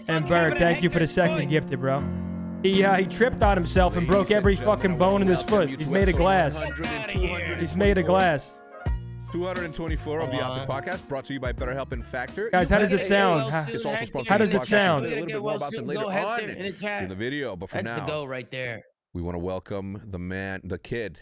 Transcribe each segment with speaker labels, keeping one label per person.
Speaker 1: And Bird, thank you for the second gifted, bro. He tripped on himself and broke every fucking bone in his foot. He's made of glass. He's made of glass.
Speaker 2: 224 of the Optic podcast, brought to you by BetterHelp and Factor.
Speaker 1: Guys, how does it sound?
Speaker 2: It's also sponsored
Speaker 1: How does it
Speaker 2: by
Speaker 1: sound?
Speaker 2: a little bit more about them later on in the video, but for
Speaker 3: That's
Speaker 2: now,
Speaker 3: the go right there.
Speaker 2: we want to welcome the kid.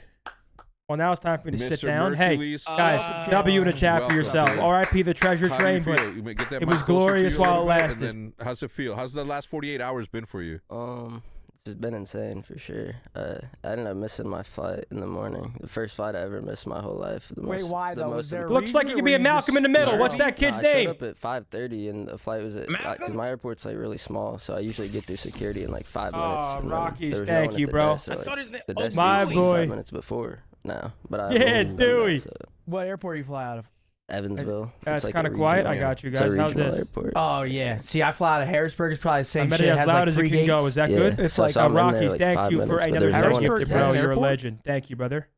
Speaker 1: Well, now it's time for me to sit
Speaker 2: Mr.
Speaker 1: down. Hey,
Speaker 2: Mercules.
Speaker 1: guys, W in the chat for yourself. R.I.P. the treasure
Speaker 2: How do you
Speaker 1: train,
Speaker 2: feel?
Speaker 1: but
Speaker 2: Get that
Speaker 1: it
Speaker 2: mic
Speaker 1: was
Speaker 2: closer to you
Speaker 1: glorious
Speaker 2: a
Speaker 1: while it
Speaker 2: little bit, and
Speaker 1: lasted.
Speaker 2: then how's it feel? How's the last 48 hours been for you?
Speaker 4: It's just been insane for sure. I ended up missing my flight in the morning. The first flight I ever missed my whole life.
Speaker 5: Wait, why though? Was there a
Speaker 1: Looks like
Speaker 5: reason,
Speaker 1: it
Speaker 5: or
Speaker 1: could
Speaker 5: were
Speaker 1: be a
Speaker 5: you
Speaker 1: Malcolm
Speaker 5: just
Speaker 1: in the middle.
Speaker 5: sorry?
Speaker 1: What's that kid's
Speaker 4: I
Speaker 1: name?
Speaker 4: showed up at 5:30 and the flight was at, because my airport's like really small, so I usually get through security in like 5 minutes.
Speaker 1: Oh,
Speaker 4: and then
Speaker 1: Rockies,
Speaker 4: there was no
Speaker 1: thank
Speaker 4: one
Speaker 1: you,
Speaker 4: at the
Speaker 1: bro.
Speaker 4: desk, so,
Speaker 3: I
Speaker 4: like,
Speaker 3: thought his name.
Speaker 4: the
Speaker 3: Oh,
Speaker 4: desk
Speaker 1: my
Speaker 4: is
Speaker 1: boy.
Speaker 4: 5 minutes before now, but I
Speaker 1: Yeah,
Speaker 4: always done that,
Speaker 1: Dewey.
Speaker 4: so.
Speaker 5: What airport you fly out of?
Speaker 4: Evansville.
Speaker 1: That's
Speaker 4: It's like
Speaker 1: kind
Speaker 4: a
Speaker 1: of quiet.
Speaker 4: regional-
Speaker 1: I got you
Speaker 4: it's a
Speaker 1: guys. How's
Speaker 4: regional
Speaker 1: this?
Speaker 4: airport.
Speaker 5: Oh yeah. See, I fly out of Harrisburg. It's probably the
Speaker 1: I
Speaker 5: same
Speaker 1: bet
Speaker 5: shit.
Speaker 1: it
Speaker 5: It
Speaker 1: as
Speaker 5: has
Speaker 1: loud
Speaker 5: like
Speaker 1: as it
Speaker 5: 3
Speaker 1: can
Speaker 5: gates.
Speaker 1: go. Is that
Speaker 4: Yeah.
Speaker 1: good?
Speaker 5: It's
Speaker 4: So
Speaker 5: like
Speaker 4: I'm in there
Speaker 1: Rockies,
Speaker 4: like
Speaker 1: thank
Speaker 4: 5
Speaker 1: you for
Speaker 4: minutes, but
Speaker 1: another
Speaker 4: there's no one at
Speaker 1: gifted,
Speaker 4: the
Speaker 1: bro.
Speaker 4: desk.
Speaker 1: You're a
Speaker 5: Airport?
Speaker 1: legend. Thank you, brother.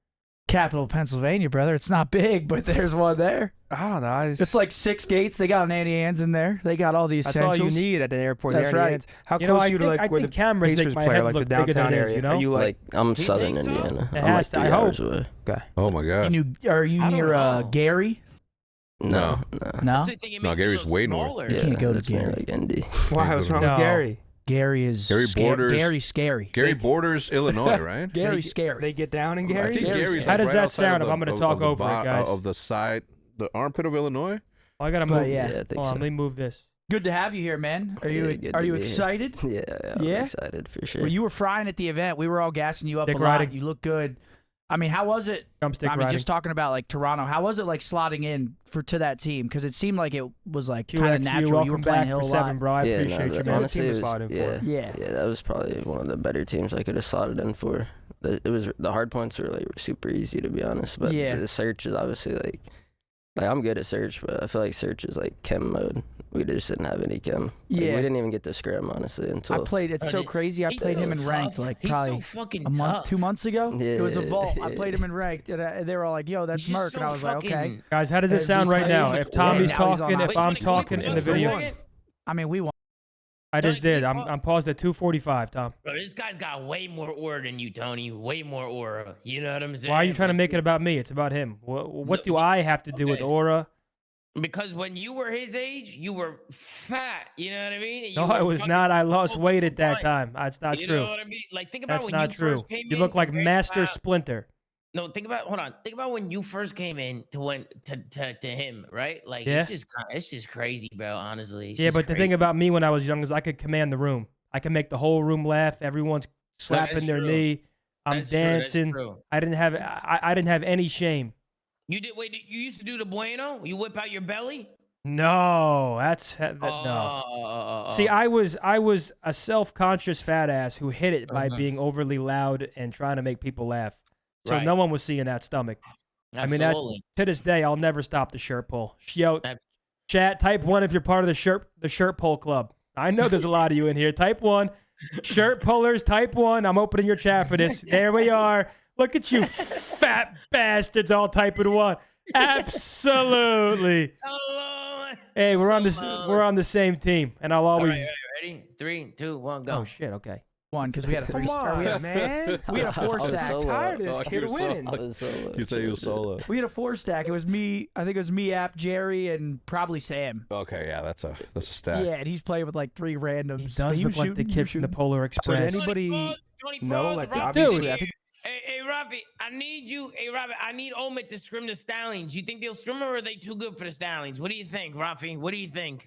Speaker 5: Capital of Pennsylvania, brother. It's not big, but there's one there.
Speaker 6: I don't know.
Speaker 5: It's like 6 gates. They got an Annie Ann's in there. They got all the
Speaker 6: That's
Speaker 5: essentials.
Speaker 6: all you need at an airport.
Speaker 5: That's
Speaker 6: there,
Speaker 5: right.
Speaker 6: Annie's. How
Speaker 1: You know,
Speaker 6: close
Speaker 1: I
Speaker 6: are you to
Speaker 1: think,
Speaker 6: like where the
Speaker 1: cameras make
Speaker 6: Pacers
Speaker 1: my
Speaker 6: player,
Speaker 1: head
Speaker 6: like the
Speaker 1: look bigger
Speaker 6: downtown
Speaker 1: than it is,
Speaker 6: area?
Speaker 1: you know?
Speaker 6: Are you
Speaker 4: Like I'm
Speaker 3: You
Speaker 4: Southern
Speaker 3: think so?
Speaker 4: Indiana.
Speaker 1: It
Speaker 4: I'm
Speaker 1: has
Speaker 4: like
Speaker 1: to,
Speaker 4: 3
Speaker 1: I
Speaker 4: hours
Speaker 1: hope.
Speaker 4: away.
Speaker 6: Okay.
Speaker 2: Oh my God.
Speaker 5: Are you
Speaker 3: I don't
Speaker 5: near
Speaker 3: know.
Speaker 5: Gary?
Speaker 4: No.
Speaker 5: No.
Speaker 3: So you think it
Speaker 2: No,
Speaker 3: makes it
Speaker 2: Gary's
Speaker 3: look
Speaker 2: way north.
Speaker 3: smaller?
Speaker 5: You can't go to
Speaker 4: that's near,
Speaker 5: Gary.
Speaker 4: like Indy.
Speaker 6: Why? What's wrong
Speaker 1: No.
Speaker 6: with Gary?
Speaker 5: Gary is
Speaker 2: Gary borders-
Speaker 5: Gary's scary.
Speaker 2: Gary borders Illinois, right?
Speaker 5: Gary's scary.
Speaker 6: They get down in
Speaker 2: I
Speaker 6: Gary?
Speaker 2: think
Speaker 5: Gary's
Speaker 2: Gary's
Speaker 1: How
Speaker 2: like
Speaker 1: does
Speaker 2: right
Speaker 1: that
Speaker 2: outside
Speaker 1: sound
Speaker 2: of
Speaker 1: if I'm
Speaker 2: the-
Speaker 1: gonna
Speaker 2: of
Speaker 1: talk
Speaker 2: the
Speaker 1: over it, guys?
Speaker 2: Of the side, the armpit of Illinois.
Speaker 1: I gotta
Speaker 5: But
Speaker 1: move.
Speaker 5: yeah.
Speaker 4: Yeah, I think
Speaker 1: Hold on,
Speaker 4: so.
Speaker 1: let me move this.
Speaker 5: Good to have you here, man. Are
Speaker 4: Yeah,
Speaker 5: you
Speaker 4: good
Speaker 5: are
Speaker 4: to
Speaker 5: you
Speaker 4: be here.
Speaker 5: excited?
Speaker 4: Yeah, I'm
Speaker 5: Yeah?
Speaker 4: excited for sure.
Speaker 5: Well, you were frying at the event. We were all gassing you up
Speaker 1: Dick
Speaker 5: a lot.
Speaker 1: riding.
Speaker 5: You look good. I mean, how was it?
Speaker 1: Drumstick
Speaker 5: I mean,
Speaker 1: riding.
Speaker 5: just talking about like Toronto. How was it like slotting in to that team? Because it seemed like it was like kind of
Speaker 1: QX,
Speaker 5: natural.
Speaker 1: welcome
Speaker 5: You were
Speaker 1: back
Speaker 5: playing
Speaker 1: for
Speaker 5: Hill a
Speaker 1: 7,
Speaker 5: lot.
Speaker 1: bro. I
Speaker 4: Yeah, no,
Speaker 1: appreciate you,
Speaker 4: but
Speaker 1: man.
Speaker 4: honestly,
Speaker 1: the team
Speaker 4: it
Speaker 1: was
Speaker 4: was-
Speaker 1: slotted
Speaker 4: yeah.
Speaker 1: for.
Speaker 5: Yeah.
Speaker 4: that was probably one of the better teams I could have slotted in for. It was the hard points were like super easy to be honest, but
Speaker 5: Yeah.
Speaker 4: the search is obviously like I'm good at search, but I feel like search is like chem mode. We just didn't have any chem. Like,
Speaker 5: Yeah.
Speaker 4: we didn't even get to scrim honestly
Speaker 5: I
Speaker 4: until
Speaker 5: played. It's so crazy. I
Speaker 3: He's
Speaker 5: played
Speaker 3: so
Speaker 5: him in ranked
Speaker 3: tough.
Speaker 5: like
Speaker 3: He's
Speaker 5: probably
Speaker 3: so fucking
Speaker 5: a month,
Speaker 3: tough.
Speaker 5: 2 months ago. It was a
Speaker 4: Yeah.
Speaker 5: vault. I played him in ranked, and they were all like, "Yo, that's
Speaker 3: He's
Speaker 5: Merc,"
Speaker 3: so
Speaker 5: and I was like, "Okay."
Speaker 3: fucking-
Speaker 1: Guys, how does it
Speaker 5: Hey,
Speaker 1: sound
Speaker 5: this
Speaker 1: right
Speaker 5: guy's
Speaker 1: now?
Speaker 5: so
Speaker 1: If
Speaker 5: much
Speaker 1: Tommy's
Speaker 5: better. Now he's on
Speaker 1: talking,
Speaker 5: our-
Speaker 1: if I'm
Speaker 3: Wait,
Speaker 1: talking in the
Speaker 3: for a
Speaker 1: video,
Speaker 3: second.
Speaker 5: I mean, we won.
Speaker 1: I just
Speaker 3: Tony,
Speaker 1: did. I'm paused at 2:45, Tom.
Speaker 3: Bro, this guy's got way more aura than you, Tony. Way more aura. You know what I'm saying?
Speaker 1: Why are you trying to make it about me? It's about him. What do I have to do with
Speaker 3: Okay.
Speaker 1: aura?
Speaker 3: Because when you were his age, you were fat. You know what I mean?
Speaker 1: No, I was not. I lost weight at that time. That's not
Speaker 3: You
Speaker 1: true.
Speaker 3: know what I mean? Like, think about
Speaker 1: That's
Speaker 3: when
Speaker 1: not
Speaker 3: you
Speaker 1: true.
Speaker 3: first came
Speaker 1: You
Speaker 3: in.
Speaker 1: look like
Speaker 3: compared to
Speaker 1: Master
Speaker 3: how-
Speaker 1: Splinter.
Speaker 3: No, think about. Hold on. Think about when you first came in to him, right? Like,
Speaker 1: Yeah.
Speaker 3: it's just crazy, bro. Honestly. It's
Speaker 1: Yeah,
Speaker 3: just
Speaker 1: but the
Speaker 3: crazy.
Speaker 1: thing about me when I was young is I could command the room. I can make the whole room laugh. Everyone's slapping their
Speaker 3: true.
Speaker 1: knee. I'm
Speaker 3: That's true, that's
Speaker 1: dancing.
Speaker 3: true.
Speaker 1: I didn't have any shame.
Speaker 3: You did. Wait, you used to do the bueno? You whip out your belly?
Speaker 1: No, no.
Speaker 3: Oh.
Speaker 1: See, I was a self-conscious fat ass who hid it by being overly loud and trying to make people laugh. So
Speaker 3: Right.
Speaker 1: no one was seeing that stomach. I mean,
Speaker 3: Absolutely.
Speaker 1: to this day, I'll never stop the shirt pull. Yo,
Speaker 3: Ab-
Speaker 1: chat, type 1 if you're part of the shirt pull club. I know there's a lot of you in here. Type 1, shirt pullers. Type 1. I'm opening your chat for this. There we are. Look at you, fat bastards, all typing 1. Absolutely.
Speaker 3: Hello.
Speaker 1: Hey, we're on the same team, and I'll
Speaker 3: All
Speaker 1: always.
Speaker 3: right, ready? 3, 2, 1, go.
Speaker 1: Oh shit. Okay.
Speaker 5: One because we had a
Speaker 6: Come
Speaker 5: 3-star.
Speaker 6: on,
Speaker 5: We had
Speaker 6: man.
Speaker 5: we had a
Speaker 4: I
Speaker 5: 4
Speaker 4: was
Speaker 5: stack.
Speaker 4: solo.
Speaker 6: Tired of this
Speaker 2: Oh,
Speaker 6: kid
Speaker 2: you were
Speaker 6: winning.
Speaker 4: I was solo.
Speaker 2: You say you was solo.
Speaker 5: We had a 4 stack. It was me. I think it was me, App, Jerry, and probably Sam.
Speaker 2: Okay, yeah, that's a stat.
Speaker 5: Yeah, and he's playing with like 3 randoms.
Speaker 1: He
Speaker 5: But
Speaker 1: does
Speaker 5: was
Speaker 1: look like the
Speaker 5: shooting, he
Speaker 1: kid
Speaker 5: was
Speaker 1: from the
Speaker 5: shooting.
Speaker 1: Polar Express.
Speaker 6: anybody
Speaker 3: Tony
Speaker 6: know,
Speaker 3: Paws,
Speaker 6: like,
Speaker 3: Rafi,
Speaker 6: obviously, I think-
Speaker 3: Hey, Rafi, I need you. Hey, Rafi, I need Omid to scrim the Stallions. You think they'll scrim or are they too good for the Stallions? What do you think, Rafi? What do you think?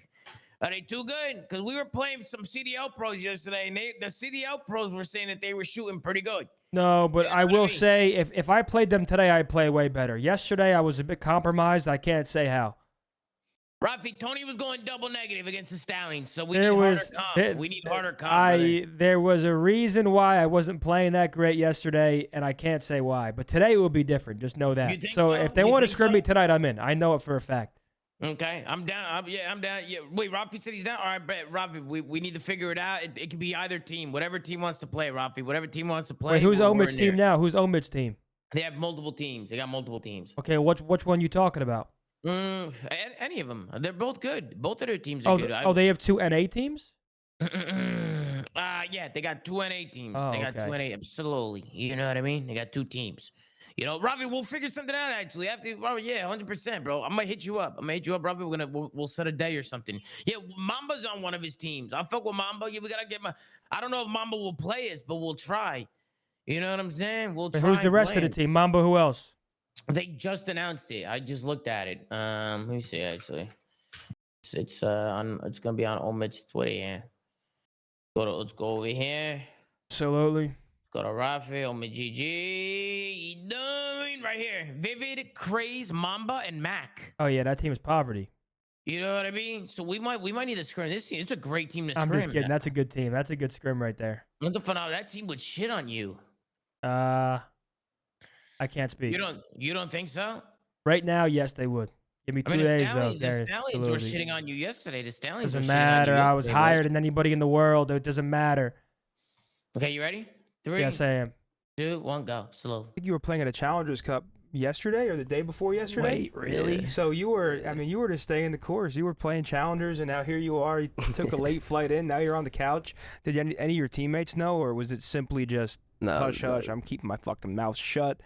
Speaker 3: Are they too good? Because we were playing some CDL pros yesterday, and the CDL pros were saying that they were shooting pretty good.
Speaker 1: No, but
Speaker 3: Yeah,
Speaker 1: I
Speaker 3: what do
Speaker 1: will
Speaker 3: you mean?
Speaker 1: say if I played them today, I'd play way better. Yesterday, I was a bit compromised. I can't say how.
Speaker 3: Rafi, Tony was going double negative against the Stallions, so we
Speaker 1: There
Speaker 3: need
Speaker 1: was
Speaker 3: harder comp. We need harder comp. brother.
Speaker 1: There was a reason why I wasn't playing that great yesterday, and I can't say why. But today it will be different. Just know that.
Speaker 3: You think
Speaker 1: So
Speaker 3: so?
Speaker 1: if they
Speaker 3: You
Speaker 1: want to
Speaker 3: think
Speaker 1: scrim
Speaker 3: so?
Speaker 1: me tonight, I'm in. I know it for a fact.
Speaker 3: Okay, I'm down. I'm down. Yeah, wait, Rafi said he's down. All right, bet Rafi, we need to figure it out. It could be either team, whatever team wants to play. Rafi, whatever team wants to play.
Speaker 1: Wait, who's
Speaker 3: we're
Speaker 1: Omid's
Speaker 3: in
Speaker 1: team
Speaker 3: there.
Speaker 1: now? Who's Omid's team?
Speaker 3: They have multiple teams. They got multiple teams.
Speaker 1: Okay, which one you talking about?
Speaker 3: Any of them. They're both good. Both of their teams are
Speaker 1: Oh,
Speaker 3: good.
Speaker 1: they have 2 NA teams?
Speaker 3: Yeah, they got 2 NA teams.
Speaker 1: Oh,
Speaker 3: They got
Speaker 1: okay.
Speaker 3: 2 NA. Absolutely. You know what I mean? They got 2 teams. You know, Ravi, we'll figure something out actually. After Ravi, yeah, 100%, bro. I'm gonna hit you up. Ravi. We'll set a day or something. Yeah, Mamba's on one of his teams. I'll fuck with Mamba. Yeah, we gotta get I don't know if Mamba will play us, but we'll try. You know what I'm saying? We'll try.
Speaker 1: Who's the rest of the team? Mamba, who else?
Speaker 3: They just announced it. I just looked at it. Let me see actually. It's gonna be on Omid's Twitter. Yeah. Let's go over here.
Speaker 1: Absolutely.
Speaker 3: Go to Rafi, Omid GG. Doing right here. Vivid, Craze, Mamba, and Mac.
Speaker 1: Oh yeah, that team is poverty.
Speaker 3: You know what I mean? So we might need to scrim this team. It's a great team to scrim.
Speaker 1: I'm just kidding. That's a good team. That's a good scrim right there.
Speaker 3: That team would shit on you.
Speaker 1: I can't speak.
Speaker 3: You don't think so?
Speaker 1: Right now, yes, they would. Give me 2 days though.
Speaker 3: The Stallions were shitting on you yesterday. The Stallions
Speaker 1: Doesn't
Speaker 3: were shitting on
Speaker 1: matter.
Speaker 3: you
Speaker 1: I was
Speaker 3: yesterday,
Speaker 1: higher
Speaker 3: boys.
Speaker 1: than anybody in the world. It doesn't matter.
Speaker 3: Okay, you ready? 3,
Speaker 1: Yes, I am.
Speaker 3: 2, 1, go. Slow.
Speaker 6: I think you were playing at a Challengers Cup yesterday or the day before yesterday.
Speaker 5: Wait, really?
Speaker 6: So you were, I mean, you were just staying the course. You were playing Challengers, and now here you are. You took a late flight in. Now you're on the couch. Did any of your teammates know, or was it simply just
Speaker 4: No,
Speaker 6: hush, hush? I'm keeping my fucking mouth shut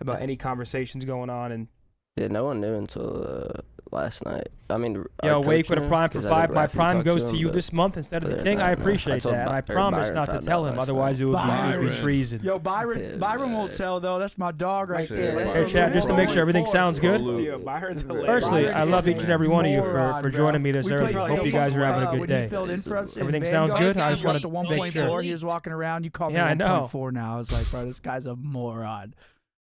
Speaker 6: about any conversations going on. And
Speaker 4: yeah, no one knew until last night. I mean,
Speaker 1: Yo,
Speaker 4: our
Speaker 1: Wake
Speaker 4: coach
Speaker 1: with a
Speaker 4: knew,
Speaker 1: prime for
Speaker 4: 'cause I think
Speaker 1: 5. My
Speaker 4: Rafi
Speaker 1: prime
Speaker 4: talked
Speaker 1: goes
Speaker 4: to
Speaker 1: to
Speaker 4: him,
Speaker 1: you
Speaker 4: but
Speaker 1: this month instead of the
Speaker 4: they're
Speaker 1: king.
Speaker 4: not-
Speaker 1: I
Speaker 4: no.
Speaker 1: appreciate
Speaker 4: told
Speaker 1: that. And I
Speaker 4: Byron
Speaker 1: promise not to
Speaker 4: found
Speaker 1: tell
Speaker 4: out
Speaker 1: him.
Speaker 4: last
Speaker 1: Otherwise,
Speaker 4: night.
Speaker 1: it would be
Speaker 5: Byron.
Speaker 1: treason.
Speaker 5: Yo, Byron
Speaker 4: Yeah,
Speaker 5: won't tell though. That's my dog right
Speaker 2: Shit,
Speaker 5: there.
Speaker 2: Byron.
Speaker 1: Hey, chat, just to make sure everything sounds good.
Speaker 6: Dude, Byron's hilarious.
Speaker 1: Firstly, I
Speaker 5: Byron's
Speaker 1: love each and every one of you
Speaker 5: moron,
Speaker 1: for
Speaker 5: bro.
Speaker 1: joining me this
Speaker 5: We
Speaker 1: early.
Speaker 5: played
Speaker 1: Hope you guys are having a
Speaker 5: when
Speaker 1: good
Speaker 5: he
Speaker 1: day.
Speaker 5: filled in for us in
Speaker 1: Everything sounds
Speaker 5: Vanguard,
Speaker 1: good? I
Speaker 5: he
Speaker 1: just
Speaker 5: went
Speaker 1: wanted
Speaker 5: to
Speaker 1: to make
Speaker 5: 1.4.
Speaker 1: sure.
Speaker 5: He was walking around. You called me
Speaker 1: Yeah, I know.
Speaker 5: 1.4 now. I was like, bro, this guy's a moron.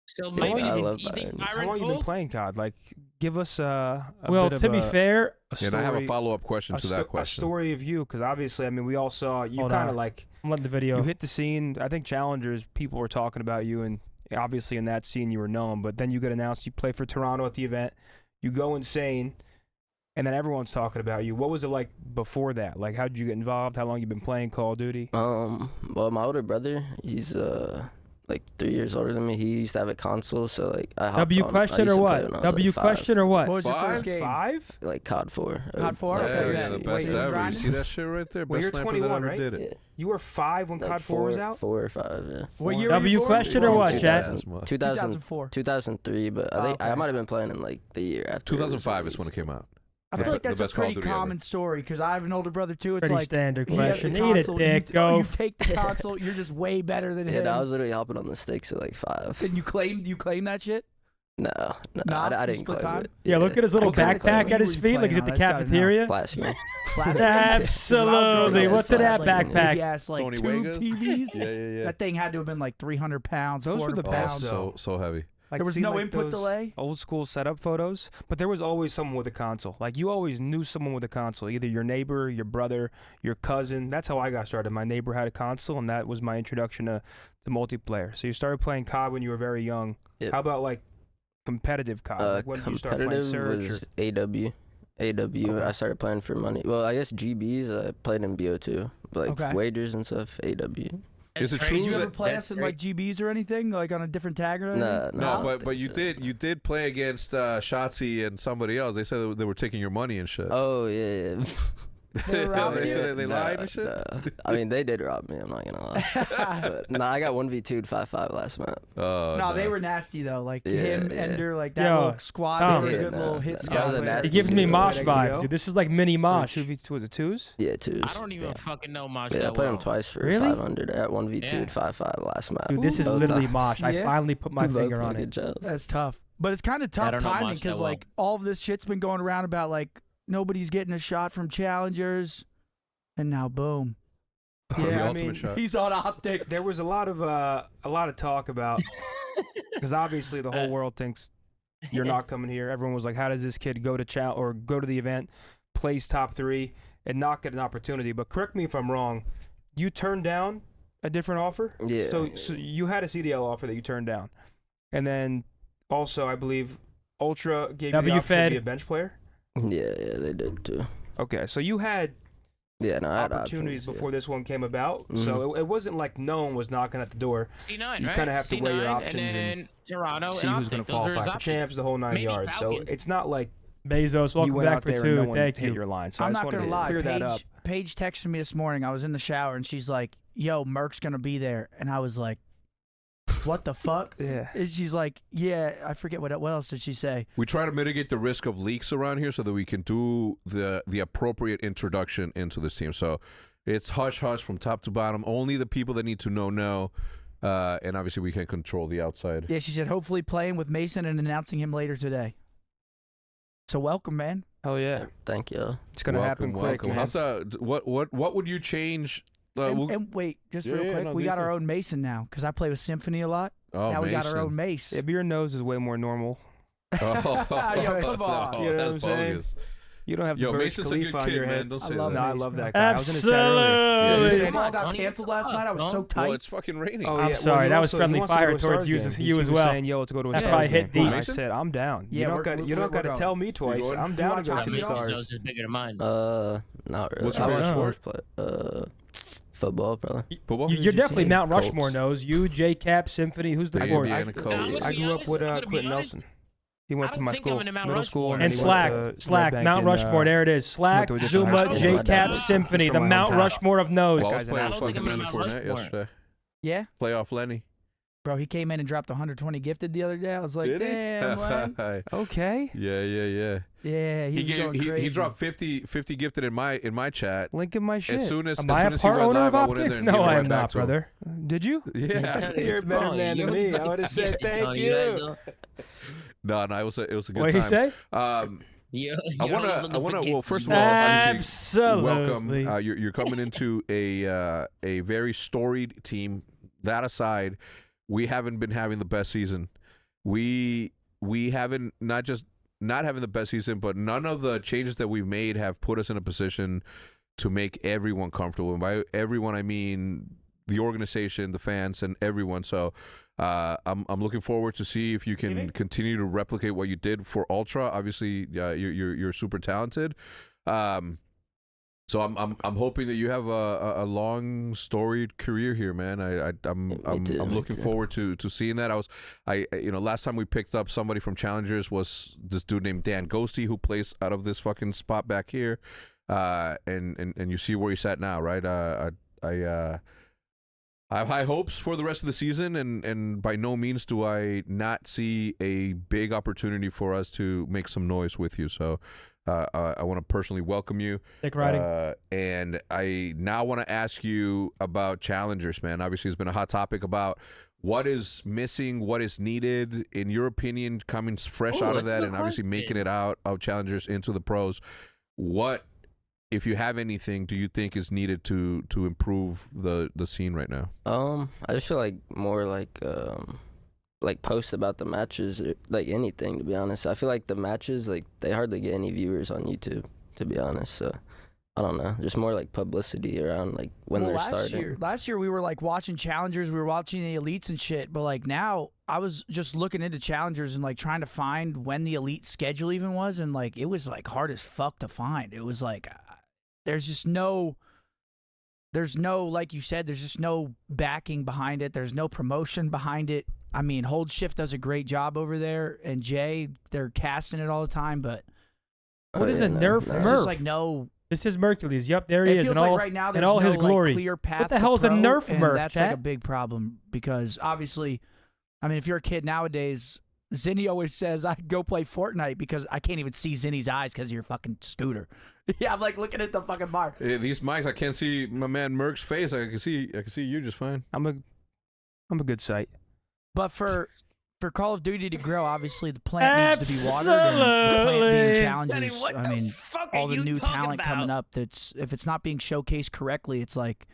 Speaker 3: So
Speaker 4: Yeah,
Speaker 3: maybe
Speaker 4: I
Speaker 3: you
Speaker 4: love
Speaker 3: think
Speaker 4: Byron.
Speaker 6: How
Speaker 3: Byron
Speaker 6: long you been
Speaker 3: told?
Speaker 6: playing COD? Like, give us a
Speaker 1: Well,
Speaker 6: bit of
Speaker 1: to be
Speaker 6: a,
Speaker 1: fair,
Speaker 6: a
Speaker 2: And I have a
Speaker 6: story-
Speaker 2: follow-up question to that
Speaker 6: a
Speaker 2: question.
Speaker 6: story of you, because obviously, I mean, we all saw you
Speaker 1: Hold
Speaker 6: kind
Speaker 1: on.
Speaker 6: of like
Speaker 1: I'm letting the video.
Speaker 6: you hit the scene. I think Challengers people were talking about you, and obviously in that scene you were known. But then you get announced. You play for Toronto at the event. You go insane, and then everyone's talking about you. What was it like before that? Like, how did you get involved? How long you been playing Call of Duty?
Speaker 4: Well, my older brother, he's like 3 years older than me. He used to have a console, so like I hopped
Speaker 1: W
Speaker 4: on. I
Speaker 1: question
Speaker 4: used
Speaker 1: or
Speaker 4: to play
Speaker 1: what?
Speaker 4: when I was,
Speaker 1: W
Speaker 4: like, 5.
Speaker 1: question or what?
Speaker 5: What was your
Speaker 2: Five?
Speaker 5: first game?
Speaker 6: 5?
Speaker 4: Like COD 4.
Speaker 5: COD 4?
Speaker 2: Yeah,
Speaker 5: Okay,
Speaker 2: yeah, the
Speaker 5: Wait,
Speaker 2: best
Speaker 5: you
Speaker 2: ever. You
Speaker 5: grinding?
Speaker 2: see that shit right there?
Speaker 6: Well,
Speaker 2: Best
Speaker 6: you're
Speaker 2: sniper
Speaker 6: 21,
Speaker 2: that ever
Speaker 6: right?
Speaker 2: did it.
Speaker 4: Yeah.
Speaker 6: You were 5 when
Speaker 4: Like
Speaker 6: COD 4 was out.
Speaker 4: 4 or 5, yeah.
Speaker 5: What year were
Speaker 1: W
Speaker 5: you born?
Speaker 1: question or what, chat?
Speaker 4: 2000, 2003, but I think I
Speaker 5: Okay.
Speaker 4: might have been playing in like the year after.
Speaker 2: 2005 is when it came out.
Speaker 5: I
Speaker 2: Yeah,
Speaker 5: feel like
Speaker 2: the
Speaker 5: that's a
Speaker 2: best Call of
Speaker 5: pretty
Speaker 2: Duty ever.
Speaker 5: common story because I have an older brother too. It's
Speaker 1: Pretty
Speaker 5: like
Speaker 1: standard
Speaker 5: he has
Speaker 1: question.
Speaker 5: the
Speaker 1: Eat a
Speaker 5: console,
Speaker 1: dick.
Speaker 5: you
Speaker 1: Go.
Speaker 5: take the console. You're just way better than
Speaker 4: Yeah,
Speaker 5: him.
Speaker 4: I was literally hopping on the sticks at like 5.
Speaker 5: And you claim that shit?
Speaker 4: No,
Speaker 5: Nah,
Speaker 4: I
Speaker 5: you
Speaker 4: didn't
Speaker 5: split
Speaker 4: claim
Speaker 5: time?
Speaker 4: it.
Speaker 1: Yeah, look at his little
Speaker 5: What kind of
Speaker 1: backpack
Speaker 5: team
Speaker 1: at his
Speaker 5: were you
Speaker 1: feet. Like he's
Speaker 5: playing
Speaker 1: at the
Speaker 5: on? I just gotta know.
Speaker 1: cafeteria.
Speaker 4: Flash me.
Speaker 1: Absolutely. What's in that
Speaker 4: Like,
Speaker 1: backpack?
Speaker 5: Big ass like
Speaker 2: Tony
Speaker 5: tube
Speaker 2: Vegas?
Speaker 5: TVs.
Speaker 2: Yeah.
Speaker 5: That thing had to have been like 300 pounds.
Speaker 6: Those were
Speaker 5: 400
Speaker 6: the
Speaker 2: Oh,
Speaker 6: best,
Speaker 5: pounds.
Speaker 6: though.
Speaker 2: so heavy.
Speaker 6: Like,
Speaker 5: There was
Speaker 6: see,
Speaker 5: no
Speaker 6: like,
Speaker 5: input
Speaker 6: those
Speaker 5: delay?
Speaker 6: Old school setup photos, but there was always someone with a console. Like, you always knew someone with a console, either your neighbor, your brother, your cousin. That's how I got started. My neighbor had a console, and that was my introduction to multiplayer. So you started playing COD when you were very young.
Speaker 4: Yep.
Speaker 6: How about like competitive COD? Like, when did you start playing
Speaker 4: Competitive
Speaker 6: Surge?
Speaker 4: was AW.
Speaker 6: Okay.
Speaker 4: I started playing for money. Well, I guess GBs. I played in BO2, but like
Speaker 5: Okay.
Speaker 4: wagers and stuff. AW.
Speaker 2: Is it
Speaker 3: That's
Speaker 2: true
Speaker 5: Did you
Speaker 3: crazy.
Speaker 5: ever play
Speaker 3: That's
Speaker 5: us in like GBs or anything? Like on a different tag or anything?
Speaker 4: Nah,
Speaker 2: No,
Speaker 4: I don't
Speaker 2: but
Speaker 4: think
Speaker 2: you
Speaker 4: so.
Speaker 2: did play against Shotzi and somebody else. They said they were taking your money and shit.
Speaker 4: Oh yeah.
Speaker 5: They were robbing
Speaker 2: they,
Speaker 5: you?
Speaker 2: they lied and shit.
Speaker 4: Nah. I mean, they did rob me. I'm not gonna lie. But, nah, I got 1v2'd 5-5 last map.
Speaker 5: No, they were nasty though. Like
Speaker 4: Yeah,
Speaker 5: him,
Speaker 4: yeah.
Speaker 5: Ender, like that
Speaker 1: Yo,
Speaker 5: little squad.
Speaker 1: Tom.
Speaker 5: They were a
Speaker 4: Yeah,
Speaker 5: good
Speaker 4: nah,
Speaker 5: little hit
Speaker 4: that
Speaker 5: squad.
Speaker 4: was a
Speaker 5: players.
Speaker 1: He
Speaker 4: nasty
Speaker 1: gives me
Speaker 4: dude.
Speaker 1: mosh
Speaker 6: Right,
Speaker 1: vibes,
Speaker 6: XO?
Speaker 1: dude. This is like mini mosh.
Speaker 6: 2v2 was it 2s?
Speaker 4: Yeah, twos.
Speaker 3: I don't even fucking know Mosh
Speaker 4: Yeah, I
Speaker 3: that
Speaker 4: played him
Speaker 3: well.
Speaker 4: twice for
Speaker 1: Really?
Speaker 4: 500 at 1v2'd
Speaker 3: Yeah.
Speaker 4: 5-5 last map.
Speaker 1: Dude, this is
Speaker 4: Both
Speaker 1: literally
Speaker 4: times.
Speaker 1: mosh. I
Speaker 5: Yeah.
Speaker 1: finally put my
Speaker 4: Both
Speaker 1: finger on
Speaker 4: fucking
Speaker 1: it.
Speaker 4: gels.
Speaker 5: That's tough. But it's kind of
Speaker 3: I
Speaker 5: tough
Speaker 3: don't know
Speaker 5: timing
Speaker 3: much that
Speaker 5: because
Speaker 3: well.
Speaker 5: like all of this shit's been going around about like nobody's getting a shot from challengers, and now boom.
Speaker 2: The
Speaker 6: Yeah, I
Speaker 2: ultimate
Speaker 6: mean,
Speaker 2: shot.
Speaker 5: He's on Optic.
Speaker 6: There was a lot of talk about, because obviously the whole world thinks you're not coming here. Everyone was like, how does this kid go to go to the event, place top 3, and not get an opportunity? But correct me if I'm wrong. You turned down a different offer.
Speaker 4: Yeah.
Speaker 6: So you had a CDL offer that you turned down, and then also I believe Ultra gave you the option to
Speaker 1: WFed.
Speaker 6: be a bench player.
Speaker 4: Yeah, they did too.
Speaker 6: Okay, so you had
Speaker 4: Yeah, no, I had
Speaker 6: opportunities
Speaker 4: options,
Speaker 6: before this one came about. So it wasn't like no one was knocking at the door.
Speaker 3: C9,
Speaker 6: You
Speaker 3: right?
Speaker 6: kinda have to weigh your
Speaker 3: C9,
Speaker 6: options
Speaker 3: and
Speaker 6: and
Speaker 3: then Toronto
Speaker 6: See
Speaker 3: and
Speaker 6: who's
Speaker 3: Optic.
Speaker 6: going to
Speaker 3: Those are his
Speaker 6: qualify for
Speaker 3: options.
Speaker 6: champs, the whole 9
Speaker 3: Maybe
Speaker 6: yards. So
Speaker 3: Falcons.
Speaker 6: it's not like
Speaker 1: Bezos,
Speaker 6: you
Speaker 1: welcome
Speaker 6: went
Speaker 1: back
Speaker 6: out
Speaker 1: for
Speaker 6: there and no
Speaker 1: 2.
Speaker 6: one
Speaker 1: Thank
Speaker 6: hit
Speaker 1: you.
Speaker 6: your line. So I
Speaker 5: I'm
Speaker 6: just
Speaker 5: not
Speaker 6: wanted
Speaker 5: gonna
Speaker 6: to
Speaker 5: lie.
Speaker 6: clear that up.
Speaker 5: Paige texted me this morning. I was in the shower, and she's like, yo, Merc's going to be there. And I was like, what the fuck?
Speaker 6: Yeah.
Speaker 5: And she's like, yeah, I forget what else did she say?
Speaker 2: We try to mitigate the risk of leaks around here so that we can do the appropriate introduction into this team. So it's hush-hush from top to bottom. Only the people that need to know. And obviously we can control the outside.
Speaker 5: Yeah, she said, hopefully playing with Mason and announcing him later today. So welcome, man.
Speaker 6: Hell yeah.
Speaker 4: Thank you.
Speaker 6: It's going to happen quick, man.
Speaker 2: How's what would you change?
Speaker 5: And wait, just real quick, we got our own Mason now because I play with Symphony a lot.
Speaker 2: Oh,
Speaker 5: now we got our own Mace.
Speaker 6: Yeah, but your nose is way more normal.
Speaker 2: Oh,
Speaker 5: Yo, come on.
Speaker 6: You know what
Speaker 2: that's
Speaker 6: I'm saying?
Speaker 2: bogus.
Speaker 6: You don't have
Speaker 2: Yo,
Speaker 6: Burj
Speaker 2: Mason's a good
Speaker 6: Khalifa on
Speaker 2: kid,
Speaker 6: your
Speaker 2: man.
Speaker 6: head.
Speaker 2: Don't say
Speaker 5: love
Speaker 2: that.
Speaker 6: No, I
Speaker 5: Mason,
Speaker 6: love that
Speaker 5: man.
Speaker 6: guy. I was in his chat earlier.
Speaker 2: Yeah,
Speaker 5: The
Speaker 2: yeah.
Speaker 5: ball got canceled last night. I was so tight.
Speaker 2: Well, it's fucking raining.
Speaker 6: Oh,
Speaker 1: I'm
Speaker 6: yeah.
Speaker 1: sorry,
Speaker 6: he
Speaker 1: that was
Speaker 6: also-
Speaker 1: friendly
Speaker 6: he wants to
Speaker 1: fire
Speaker 6: go to a
Speaker 1: towards
Speaker 6: Stars
Speaker 1: you-
Speaker 6: game.
Speaker 1: you
Speaker 6: He
Speaker 1: as
Speaker 6: was
Speaker 1: well.
Speaker 6: saying, yo, let's go to a
Speaker 1: That's
Speaker 6: Stars
Speaker 1: probably
Speaker 6: game.
Speaker 1: hit deep.
Speaker 6: I said, I'm down.
Speaker 5: Yeah,
Speaker 6: You don't
Speaker 5: we're
Speaker 6: got to
Speaker 5: going.
Speaker 6: tell me twice.
Speaker 2: going?
Speaker 6: I'm down to go
Speaker 5: watch
Speaker 6: see the
Speaker 5: hockey?
Speaker 3: Your
Speaker 6: Stars.
Speaker 3: nose is bigger than mine.
Speaker 4: Not really.
Speaker 2: What's your
Speaker 4: I
Speaker 2: favorite
Speaker 4: like
Speaker 2: sport?
Speaker 4: sports, Football, probably.
Speaker 2: Football?
Speaker 1: You're definitely
Speaker 5: team?
Speaker 1: Mount
Speaker 2: Colts.
Speaker 1: Rushmore nose. You, J-Cap, Symphony. Who's the
Speaker 2: The
Speaker 1: fourth?
Speaker 2: Indiana
Speaker 3: I'm
Speaker 2: Colts.
Speaker 3: gonna
Speaker 6: I
Speaker 3: be
Speaker 6: grew up
Speaker 3: honest,
Speaker 6: with
Speaker 3: I'm gonna be
Speaker 6: Quentin
Speaker 3: honest.
Speaker 6: Nelson. He went
Speaker 3: I
Speaker 6: to
Speaker 3: don't
Speaker 6: my
Speaker 3: think
Speaker 6: school,
Speaker 3: I'm in Mount
Speaker 6: middle
Speaker 3: Rushmore.
Speaker 6: school,
Speaker 1: And
Speaker 6: then he
Speaker 1: Slack,
Speaker 6: went to
Speaker 1: Slack,
Speaker 6: Red Bank
Speaker 1: Mount
Speaker 6: in,
Speaker 1: Rushmore. There it is. Slack,
Speaker 6: went to a different
Speaker 1: Zoomaa,
Speaker 6: high school.
Speaker 1: J-Cap,
Speaker 4: Yeah,
Speaker 1: Symphony.
Speaker 6: from
Speaker 1: The
Speaker 6: my
Speaker 1: Mount
Speaker 6: hometown.
Speaker 1: Rushmore of nose.
Speaker 2: Well, I was
Speaker 6: Guys,
Speaker 2: playing
Speaker 3: I
Speaker 2: with
Speaker 3: don't think
Speaker 2: fucking
Speaker 3: I'm in
Speaker 2: Leonard
Speaker 3: Mount
Speaker 2: Fournette
Speaker 3: Rushmore.
Speaker 2: yesterday.
Speaker 5: Yeah?
Speaker 2: Playoff Lenny.
Speaker 5: Bro, he came in and dropped 120 gifted the other day. I was like,
Speaker 2: Did he?
Speaker 5: damn, man.
Speaker 6: Okay.
Speaker 2: Yeah.
Speaker 5: Yeah,
Speaker 2: He
Speaker 5: was going
Speaker 2: gave
Speaker 5: crazy.
Speaker 2: he dropped 50 gifted in my chat.
Speaker 6: Link in my shit.
Speaker 2: As soon as
Speaker 1: Am I a
Speaker 2: he
Speaker 1: part
Speaker 2: went
Speaker 1: owner
Speaker 2: live,
Speaker 1: of
Speaker 2: I went in
Speaker 1: Optic?
Speaker 2: there and
Speaker 1: No,
Speaker 2: gave it
Speaker 1: I
Speaker 2: right
Speaker 1: am
Speaker 2: back
Speaker 1: not,
Speaker 2: to him.
Speaker 1: brother.
Speaker 6: Did you?
Speaker 2: Yeah.
Speaker 6: You're a better man than me. I would have said thank you.
Speaker 2: No, it was a good time.
Speaker 1: What did he say?
Speaker 2: I wanna. Well, first of all, obviously,
Speaker 1: Absolutely.
Speaker 2: welcome. You're coming into a very storied team. That aside, we haven't been having the best season. We haven't not having the best season, but none of the changes that we've made have put us in a position to make everyone comfortable. And by everyone, I mean the organization, the fans, and everyone. So I'm looking forward to see if you can continue to replicate what you did for Ultra. Obviously, you're super talented. So I'm hoping that you have a long storied career here, man. I'm looking forward to seeing that. Last time we picked up somebody from Challengers was this dude named Dan Ghosty, who plays out of this fucking spot back here. And you see where he's at now, right? I have high hopes for the rest of the season, and by no means do I not see a big opportunity for us to make some noise with you. So I want to personally welcome you.
Speaker 1: Dick riding.
Speaker 2: And I now want to ask you about Challengers, man. Obviously, it's been a hot topic about what is missing, what is needed, in your opinion, coming fresh out of that, and obviously making it out of Challengers into the pros. What, if you have anything, do you think is needed to improve the scene right now?
Speaker 4: I just feel like more like post about the matches, or like anything, to be honest. I feel like the matches, like, they hardly get any viewers on YouTube, to be honest. So I don't know, just more like publicity around like when they're starting.
Speaker 5: Last year we were like watching Challengers, we were watching the elites and shit, but like now I was just looking into Challengers and like trying to find when the elite schedule even was, and like it was like hard as fuck to find. It was like there's no, like you said, there's just no backing behind it. There's no promotion behind it. I mean, Hold Shift does a great job over there, and Jay, they're casting it all the time, but
Speaker 1: What is a Nerf
Speaker 5: there's
Speaker 1: Murph?
Speaker 5: just like no.
Speaker 1: This is Mercules. Yep, there he
Speaker 5: It
Speaker 1: is.
Speaker 5: feels
Speaker 1: In
Speaker 5: like
Speaker 1: all,
Speaker 5: right now
Speaker 1: in
Speaker 5: there's
Speaker 1: all
Speaker 5: no
Speaker 1: his glory.
Speaker 5: like clear path.
Speaker 1: What the hell is a
Speaker 5: to pro,
Speaker 1: Nerf
Speaker 5: and
Speaker 1: Murph,
Speaker 5: That's
Speaker 1: chat?
Speaker 5: like a big problem because obviously, I mean, if you're a kid nowadays, Zinni always says I'd go play Fortnite because I can't even see Zinni's eyes because of your fucking scooter. Yeah, I'm like looking at the fucking bar.
Speaker 2: These mics, I can't see my man Merc's face. I can see you just fine.
Speaker 6: I'm a good sight.
Speaker 5: But for Call of Duty to grow, obviously the plant needs to be watered, and the plant being
Speaker 1: Absolutely.
Speaker 5: challenges.
Speaker 3: What
Speaker 5: I
Speaker 3: the
Speaker 5: mean,
Speaker 3: fuck
Speaker 5: all
Speaker 3: are
Speaker 5: the
Speaker 3: you
Speaker 5: new
Speaker 3: talking
Speaker 5: talent coming
Speaker 3: about?
Speaker 5: up. That's if it's not being showcased correctly, it's like,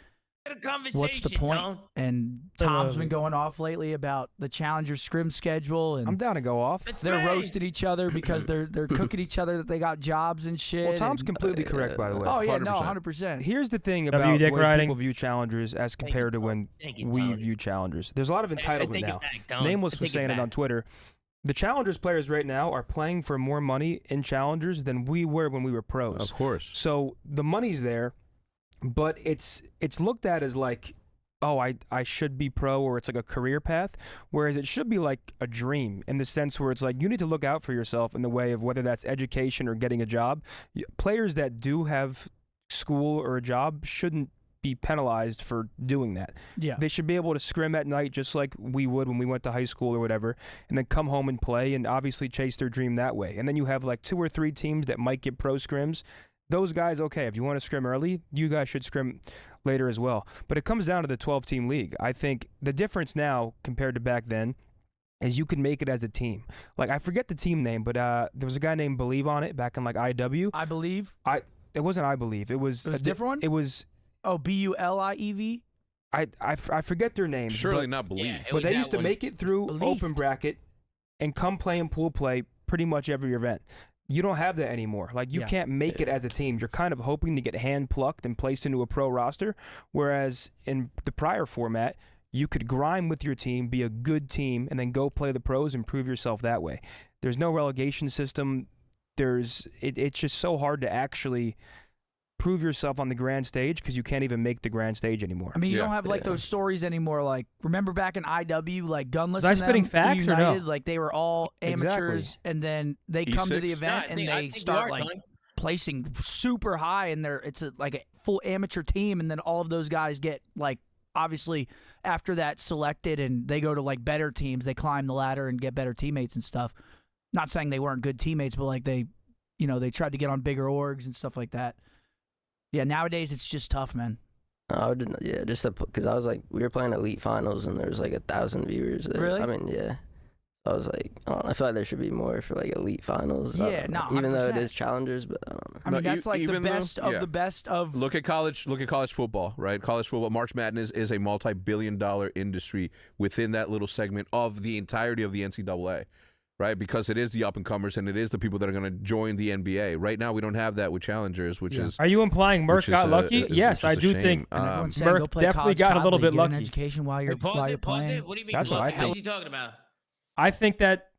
Speaker 3: Get a conversation,
Speaker 5: what's the point?
Speaker 3: Tone.
Speaker 5: And Tom's been going off lately about the Challenger scrim schedule, and
Speaker 6: I'm down to go off.
Speaker 3: It's
Speaker 5: they're
Speaker 3: great.
Speaker 5: roasting each other because they're cooking each other that they got jobs and shit.
Speaker 6: Well, Tom's
Speaker 5: and-
Speaker 6: completely correct, by the way.
Speaker 5: Oh yeah,
Speaker 2: 100%.
Speaker 5: no, 100%.
Speaker 6: Here's the thing
Speaker 1: W
Speaker 6: about the
Speaker 1: dick
Speaker 6: way
Speaker 1: riding.
Speaker 6: people view challengers as compared to when
Speaker 3: Thank you,
Speaker 6: we
Speaker 3: Tone.
Speaker 6: view challengers. There's a lot of
Speaker 3: I
Speaker 6: entitlement
Speaker 3: take
Speaker 6: now.
Speaker 3: it back, Tone.
Speaker 6: Nameless
Speaker 3: I
Speaker 6: was
Speaker 3: take
Speaker 6: saying it
Speaker 3: back.
Speaker 6: on Twitter. The challengers players right now are playing for more money in challengers than we were when we were pros.
Speaker 2: Of course.
Speaker 6: So the money's there, but it's looked at as like, oh, I should be pro, or it's like a career path, whereas it should be like a dream in the sense where it's like you need to look out for yourself in the way of whether that's education or getting a job. Players that do have school or a job shouldn't be penalized for doing that.
Speaker 5: Yeah.
Speaker 6: They should be able to scrim at night just like we would when we went to high school or whatever, and then come home and play and obviously chase their dream that way. And then you have like 2 or 3 teams that might get pro scrims. Those guys, okay, if you want to scrim early, you guys should scrim later as well. But it comes down to the 12-team league. I think the difference now compared to back then is you can make it as a team. Like, I forget the team name, but there was a guy named Believe on it back in like IW.
Speaker 5: I believe.
Speaker 6: It wasn't I Believe. It was
Speaker 5: a different one?
Speaker 6: It was...
Speaker 5: Oh, BULIEV?
Speaker 6: I forget their names.
Speaker 2: Surely
Speaker 6: but,
Speaker 2: not Believe.
Speaker 3: Yeah, it
Speaker 6: but
Speaker 3: was
Speaker 6: they
Speaker 3: that
Speaker 6: used to
Speaker 3: one.
Speaker 6: make it through
Speaker 5: Believed.
Speaker 6: open bracket and come play in pool play pretty much every event. You don't have that anymore. Like, you
Speaker 5: Yeah.
Speaker 6: can't make it as a team. You're kind of hoping to get hand plucked and placed into a pro roster, whereas in the prior format, you could grind with your team, be a good team, and then go play the pros and prove yourself that way. There's no relegation system. It's just so hard to actually prove yourself on the grand stage because you can't even make the grand stage anymore.
Speaker 5: I mean, you
Speaker 2: Yeah.
Speaker 5: don't have like
Speaker 4: Yeah.
Speaker 5: those stories anymore. Like, remember back in IW, like Gunless
Speaker 1: Was I
Speaker 5: and
Speaker 1: spitting
Speaker 5: them,
Speaker 1: facts or no?
Speaker 5: United, like they were all amateurs, and then they come to the
Speaker 2: E6?
Speaker 5: event and
Speaker 3: I
Speaker 5: they
Speaker 3: think you
Speaker 5: start
Speaker 3: are,
Speaker 5: like
Speaker 3: Tony.
Speaker 5: placing super high, and it's like a full amateur team, and then all of those guys get like obviously after that selected, and they go to like better teams. They climb the ladder and get better teammates and stuff. Not saying they weren't good teammates, but like they tried to get on bigger orgs and stuff like that. Yeah, nowadays it's just tough, man.
Speaker 4: I didn't. Yeah, just because I was like, we were playing elite finals and there was like 1,000 viewers there.
Speaker 5: Really?
Speaker 4: I mean, yeah. I was like, I don't know. I feel like there should be more for like elite finals. I
Speaker 5: Yeah,
Speaker 4: don't know.
Speaker 5: no,
Speaker 4: even though it
Speaker 5: 100%.
Speaker 4: is challengers, but I don't know.
Speaker 5: I mean,
Speaker 2: No,
Speaker 5: that's like the
Speaker 2: even though-
Speaker 5: best of
Speaker 2: yeah.
Speaker 5: the best of.
Speaker 2: Look at college football, right? College football, March Madness is a multi-billion-dollar industry within that little segment of the entirety of the NCAA, right? Because it is the up-and-comers and it is the people that are going to join the NBA. Right now, we don't have that with challengers, which is
Speaker 1: Are you implying Merck
Speaker 2: which is
Speaker 1: got
Speaker 2: a-
Speaker 1: lucky?
Speaker 2: is
Speaker 1: Yes,
Speaker 2: just
Speaker 1: I
Speaker 2: a
Speaker 1: do
Speaker 2: shame.
Speaker 1: think
Speaker 5: And everyone's saying,
Speaker 1: Merck
Speaker 5: go play
Speaker 1: definitely
Speaker 5: college
Speaker 1: got a
Speaker 5: COD
Speaker 1: little
Speaker 5: League,
Speaker 1: bit
Speaker 5: get an
Speaker 1: lucky.
Speaker 5: education while
Speaker 3: Wait,
Speaker 5: you're
Speaker 3: pause it.
Speaker 5: playing.
Speaker 3: What do you mean?
Speaker 6: That's what I
Speaker 3: lucky? How's
Speaker 6: think.
Speaker 3: he talking about?
Speaker 1: I think that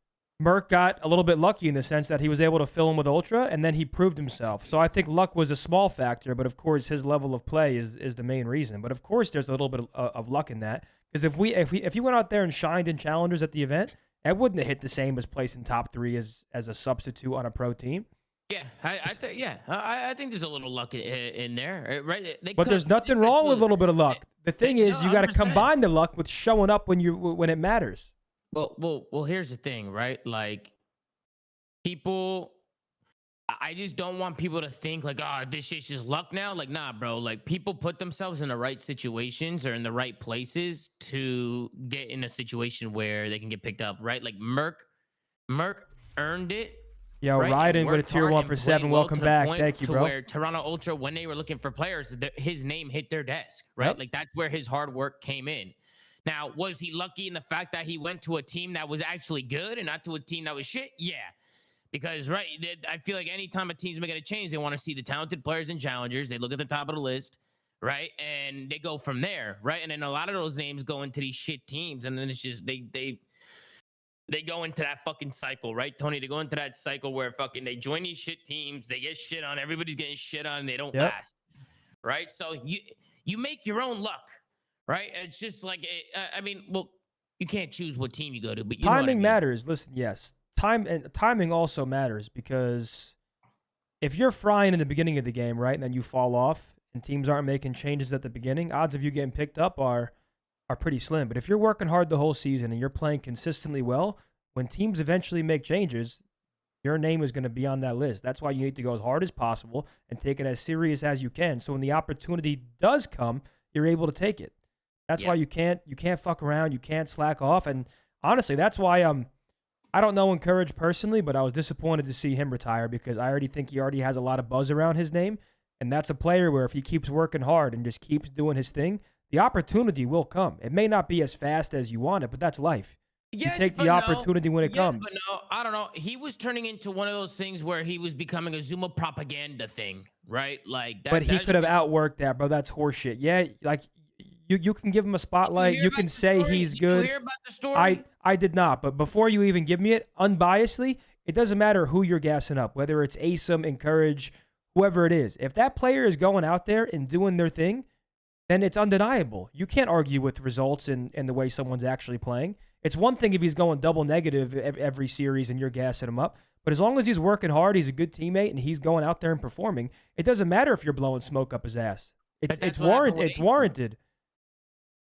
Speaker 1: Merck got a little bit lucky in the sense that he was able to fill in with Ultra, and then he proved himself. So I think luck was a small factor, but of course his level of play is the main reason. But of course there's a little bit of luck in that, because if you went out there and shined in challengers at the event, it wouldn't have hit the same as placing top 3 as a substitute on a pro team.
Speaker 3: Yeah, I think there's a little luck in there, right?
Speaker 1: But there's nothing wrong with a little bit of luck. The thing is, you got to
Speaker 3: 100%.
Speaker 1: combine the luck with showing up when it matters.
Speaker 3: Well, here's the thing, right? Like, people, I just don't want people to think like, oh, this shit's just luck now. Like, nah, bro. Like, people put themselves in the right situations or in the right places to get in a situation where they can get picked up, right? Like, Merck earned it.
Speaker 1: Yo,
Speaker 3: Right,
Speaker 1: Ryden
Speaker 3: and
Speaker 1: with a
Speaker 3: worked
Speaker 1: tier
Speaker 3: hard
Speaker 1: 1
Speaker 3: and
Speaker 1: for
Speaker 3: played
Speaker 1: 7.
Speaker 3: well
Speaker 1: Welcome
Speaker 3: to the
Speaker 1: back.
Speaker 3: point
Speaker 1: Thank you,
Speaker 3: to
Speaker 1: bro.
Speaker 3: Where Toronto Ultra, when they were looking for players, his name hit their desk, right?
Speaker 1: Yep.
Speaker 3: Like, that's where his hard work came in. Now, was he lucky in the fact that he went to a team that was actually good and not to a team that was shit? Yeah. Because, right, I feel like anytime a team's making a change, they want to see the talented players and challengers. They look at the top of the list, right? And they go from there, right? And then a lot of those names go into these shit teams, and then it's just they go into that fucking cycle, right, Tony? They go into that cycle where fucking they join these shit teams, they get shit on, everybody's getting shit on, and they don't
Speaker 1: Yep.
Speaker 3: last, right? So you make your own luck, right? It's just like, I mean, well, you can't choose what team you go to, but you know what I
Speaker 1: Timing
Speaker 3: mean.
Speaker 1: matters. Listen, yes. Timing also matters, because if you're frying in the beginning of the game, right, and then you fall off and teams aren't making changes at the beginning, odds of you getting picked up are pretty slim. But if you're working hard the whole season and you're playing consistently well, when teams eventually make changes, your name is going to be on that list. That's why you need to go as hard as possible and take it as serious as you can. So when the opportunity does come, you're able to take it. That's why you can't fuck around. You can't slack off. And honestly, that's why I don't know Encourage personally, but I was disappointed to see him retire, because I already think he already has a lot of buzz around his name. And that's a player where if he keeps working hard and just keeps doing his thing, the opportunity will come. It may not be as fast as you want it, but that's life.
Speaker 3: Yes,
Speaker 1: you take
Speaker 3: but
Speaker 1: the
Speaker 3: no.
Speaker 1: opportunity when it comes.
Speaker 3: But no, I don't know. He was turning into one of those things where he was becoming a Zoomaa propaganda thing, right? Like that.
Speaker 1: But he
Speaker 3: that's
Speaker 1: could have
Speaker 3: what-
Speaker 1: outworked that, bro. That's horseshit. Yeah, like you can give him a spotlight.
Speaker 3: hear
Speaker 1: You
Speaker 3: about
Speaker 1: can
Speaker 3: the
Speaker 1: say
Speaker 3: story?
Speaker 1: he's
Speaker 3: Did you
Speaker 1: good.
Speaker 3: hear about the story?
Speaker 1: I did not, but before you even give me it, unbiasedly, it doesn't matter who you're gassing up, whether it's ASIM, Encourage, whoever it is. If that player is going out there and doing their thing, then it's undeniable. You can't argue with results and the way someone's actually playing. It's one thing if he's going double negative every series and you're gassing him up, But as long as he's working hard, he's a good teammate, and he's going out there and performing, it doesn't matter if you're blowing smoke up his ass. It's warranted. It's warranted.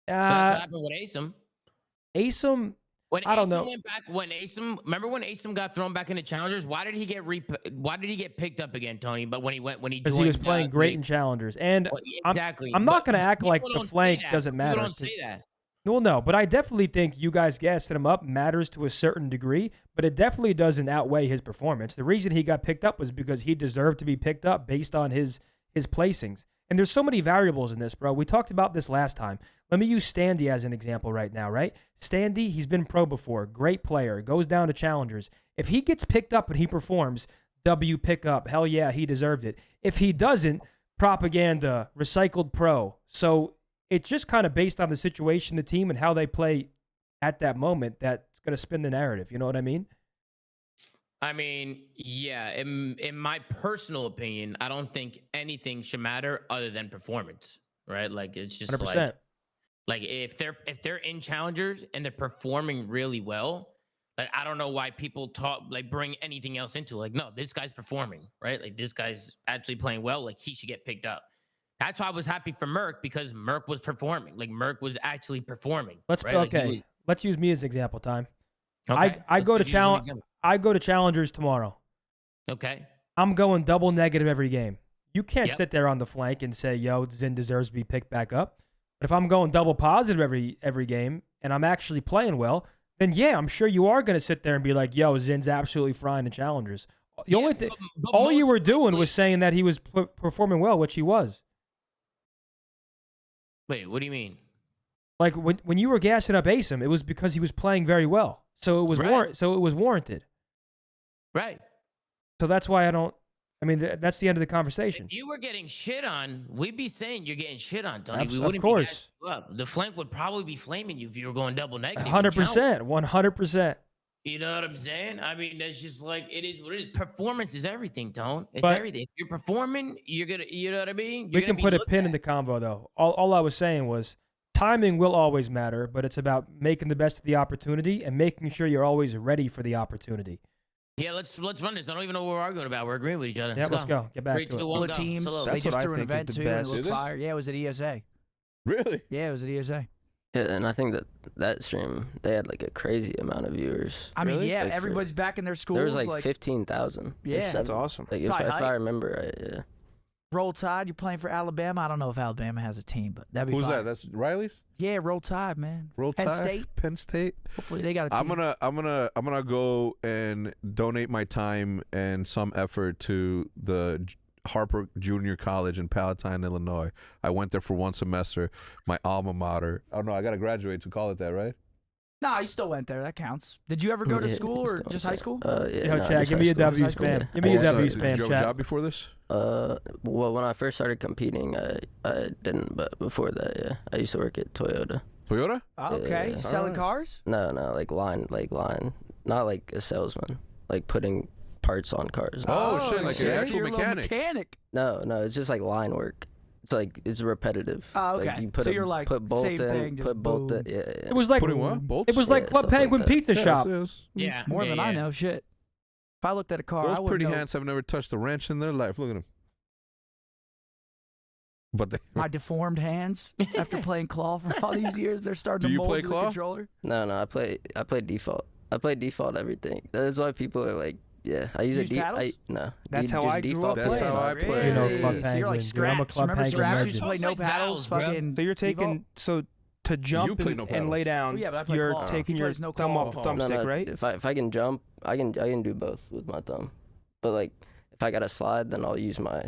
Speaker 3: That's what happened with Asim.
Speaker 1: Asim,
Speaker 3: When
Speaker 1: I don't
Speaker 3: Asim
Speaker 1: know.
Speaker 3: went back, remember when Asim got thrown back into challengers? Why did he get picked up again, Tony? But when he
Speaker 1: because
Speaker 3: joined,
Speaker 1: he was playing great in challengers. And
Speaker 3: exactly.
Speaker 1: I'm not
Speaker 3: But
Speaker 1: going to act
Speaker 3: people
Speaker 1: like
Speaker 3: don't
Speaker 1: the
Speaker 3: say
Speaker 1: flank
Speaker 3: that.
Speaker 1: doesn't matter.
Speaker 3: People don't say that.
Speaker 1: Well, no, but I definitely think you guys gassing him up matters to a certain degree, but it definitely doesn't outweigh his performance. The reason he got picked up was because he deserved to be picked up based on his placings. And there's so many variables in this, bro. We talked about this last time. Let me use Standy as an example right now, right? Standy, he's been pro before. Great player. Goes down to challengers. If he gets picked up and he performs, W pickup. Hell yeah, he deserved it. If he doesn't, propaganda, recycled pro. So it's just kind of based on the situation, the team, and how they play at that moment that's going to spin the narrative. You know what I mean?
Speaker 3: I mean, yeah. In my personal opinion, I don't think anything should matter other than performance, right? Like it's just
Speaker 1: 100%.
Speaker 3: like if they're in challengers and they're performing really well, like I don't know why people bring anything else into it. Like, no, this guy's performing, right? Like this guy's actually playing well. Like he should get picked up. That's why I was happy for Merc, because Merc was performing. Like Merc was actually performing.
Speaker 1: Let's
Speaker 3: right? Like,
Speaker 1: okay. Let's use me as an example. Time.
Speaker 3: okay.
Speaker 1: I go to
Speaker 3: Let's use an
Speaker 1: challenge.
Speaker 3: example.
Speaker 1: I go to challengers tomorrow.
Speaker 3: Okay.
Speaker 1: I'm going double negative every game. You can't
Speaker 3: Yep.
Speaker 1: sit there on the flank and say, "Yo, Zin deserves to be picked back up." But if I'm going double positive every game and I'm actually playing well, then yeah, I'm sure you are going to sit there and be like, "Yo, Zin's absolutely frying the challengers." The only thing,
Speaker 3: but
Speaker 1: all you
Speaker 3: most
Speaker 1: were doing
Speaker 3: likely-
Speaker 1: was saying that he was performing well, which he was.
Speaker 3: Wait, what do you mean?
Speaker 1: Like when you were gassing up Asim, it was because he was playing very well. So it was
Speaker 3: Right.
Speaker 1: so it was warranted.
Speaker 3: Right.
Speaker 1: So that's why I don't. I mean, that's the end of the conversation.
Speaker 3: If you were getting shit on, we'd be saying you're getting shit on, Tony.
Speaker 1: Of
Speaker 3: We wouldn't
Speaker 1: course.
Speaker 3: be gassing you up. The flank would probably be flaming you if you were going double negative.
Speaker 1: 100%, 100%.
Speaker 3: You know what I'm saying? I mean, that's just like it is what it is. Performance is everything, Tone. It's
Speaker 1: But-
Speaker 3: everything. If you're performing, you're gonna. You know what I mean?
Speaker 1: We
Speaker 3: You're
Speaker 1: can
Speaker 3: gonna be
Speaker 1: put a
Speaker 3: looked
Speaker 1: pin
Speaker 3: at.
Speaker 1: in the convo, though. All I was saying was timing will always matter, but it's about making the best of the opportunity and making sure you're always ready for the opportunity.
Speaker 3: Yeah, let's run this. I don't even know what we're arguing about. We're agreeing with each other.
Speaker 1: Yeah, let's go. Get back
Speaker 3: 3,
Speaker 1: to
Speaker 3: 2,
Speaker 1: it.
Speaker 3: 1,
Speaker 5: Full
Speaker 3: go.
Speaker 5: of teams.
Speaker 3: Solo.
Speaker 5: They
Speaker 6: That's
Speaker 5: just
Speaker 6: what I
Speaker 5: threw an
Speaker 6: think is
Speaker 5: event
Speaker 6: the
Speaker 5: too, and it
Speaker 6: best.
Speaker 5: looked
Speaker 2: Is it?
Speaker 5: fire. Yeah, it was at ESA.
Speaker 2: Really?
Speaker 5: Yeah, it was at ESA.
Speaker 4: Yeah, and I think that stream they had like a crazy amount of viewers.
Speaker 5: I mean,
Speaker 6: Really?
Speaker 5: yeah,
Speaker 4: Like, for-
Speaker 5: everybody's back in their schools.
Speaker 4: There was like 15,000.
Speaker 5: Yeah.
Speaker 6: That's awesome.
Speaker 4: Like if
Speaker 5: Probably
Speaker 4: I remember right, yeah.
Speaker 5: Roll Tide, you're playing for Alabama. I don't know if Alabama has a team, but that'd be
Speaker 2: Who's
Speaker 5: fire.
Speaker 2: that? That's Riley's?
Speaker 5: Yeah, Roll Tide, man.
Speaker 2: Roll
Speaker 5: Penn
Speaker 2: Tide?
Speaker 5: State.
Speaker 2: Penn State.
Speaker 5: Hopefully they got a team.
Speaker 2: I'm gonna go and donate my time and some effort to the Harper Junior College in Palatine, Illinois. I went there for one semester, my alma mater. Oh no, I gotta graduate to call it that, right?
Speaker 5: Nah, you still went there. That counts. Did you ever go to
Speaker 4: Yeah,
Speaker 5: school
Speaker 4: it's
Speaker 5: or
Speaker 4: still
Speaker 5: just
Speaker 4: okay.
Speaker 5: high school?
Speaker 4: Yeah,
Speaker 1: Yo,
Speaker 4: nah,
Speaker 1: Chad,
Speaker 4: just
Speaker 1: give
Speaker 4: high
Speaker 1: me a
Speaker 4: school.
Speaker 1: W
Speaker 5: High school,
Speaker 1: spam.
Speaker 5: yeah.
Speaker 1: Give me a
Speaker 2: Oh,
Speaker 1: W
Speaker 2: so
Speaker 1: spam,
Speaker 2: did you have a
Speaker 1: chat.
Speaker 2: job before this?
Speaker 4: Well, when I first started competing, I didn't, but before that, yeah, I used to work at Toyota.
Speaker 2: Toyota?
Speaker 5: Okay,
Speaker 4: Yeah.
Speaker 5: selling
Speaker 2: Alright.
Speaker 5: cars.
Speaker 4: No, like line, not like a salesman, like putting parts on cars.
Speaker 2: Oh, shit, like an
Speaker 5: so
Speaker 2: actual
Speaker 5: you're a little
Speaker 2: mechanic.
Speaker 5: mechanic.
Speaker 4: No, it's just like line work. It's repetitive.
Speaker 5: Oh,
Speaker 4: Like
Speaker 5: okay.
Speaker 4: you put
Speaker 5: So
Speaker 4: a,
Speaker 5: you're like,
Speaker 4: put bolt
Speaker 5: same
Speaker 4: in,
Speaker 5: thing, just
Speaker 4: put bolt
Speaker 5: boom.
Speaker 4: in. Yeah.
Speaker 1: It was like
Speaker 2: Putting what? Bolts?
Speaker 1: it was like
Speaker 4: Yeah,
Speaker 1: Club
Speaker 4: stuff like
Speaker 1: Penguin
Speaker 4: that.
Speaker 1: Pizza Shop.
Speaker 3: Yeah,
Speaker 5: More
Speaker 3: yeah,
Speaker 5: than
Speaker 3: yeah.
Speaker 5: I know. Shit. If I looked at a car, I
Speaker 2: Those
Speaker 5: wouldn't
Speaker 2: pretty
Speaker 5: know.
Speaker 2: hands have never touched a wrench in their life. Look at them. But they.
Speaker 5: My deformed hands after playing claw for all these years, they're starting
Speaker 2: Do
Speaker 5: to
Speaker 2: you
Speaker 5: mold
Speaker 2: play
Speaker 5: to
Speaker 2: claw?
Speaker 5: the controller.
Speaker 4: No, I play default. I play default everything. That's why people are like, yeah, I use
Speaker 5: You
Speaker 4: a
Speaker 5: use
Speaker 4: D.
Speaker 5: paddles?
Speaker 4: No,
Speaker 6: That's how
Speaker 4: just
Speaker 6: I grew
Speaker 4: default
Speaker 6: up
Speaker 2: That's
Speaker 4: play.
Speaker 2: how I play.
Speaker 1: You know,
Speaker 5: Really?
Speaker 1: Club
Speaker 5: So you're like
Speaker 1: Penguins, dude. I'm a
Speaker 5: Scraps.
Speaker 1: Club
Speaker 5: Remember
Speaker 1: Penguin
Speaker 5: Scraps used to
Speaker 1: legend.
Speaker 5: play
Speaker 3: It's
Speaker 5: no
Speaker 3: like
Speaker 5: paddles,
Speaker 3: valves, bro.
Speaker 5: fucking.
Speaker 6: So you're
Speaker 5: Default?
Speaker 6: taking to jump
Speaker 2: play
Speaker 6: and,
Speaker 2: no
Speaker 6: and lay
Speaker 2: paddles.
Speaker 6: down.
Speaker 5: Oh, yeah, but I play
Speaker 6: you're
Speaker 5: claw.
Speaker 6: taking
Speaker 5: He
Speaker 6: your
Speaker 5: plays no
Speaker 6: thumb
Speaker 5: claw.
Speaker 6: off the
Speaker 2: No,
Speaker 6: thumbstick,
Speaker 4: No,
Speaker 6: right?
Speaker 4: If I can jump, I can do both with my thumb. But like if I gotta slide, then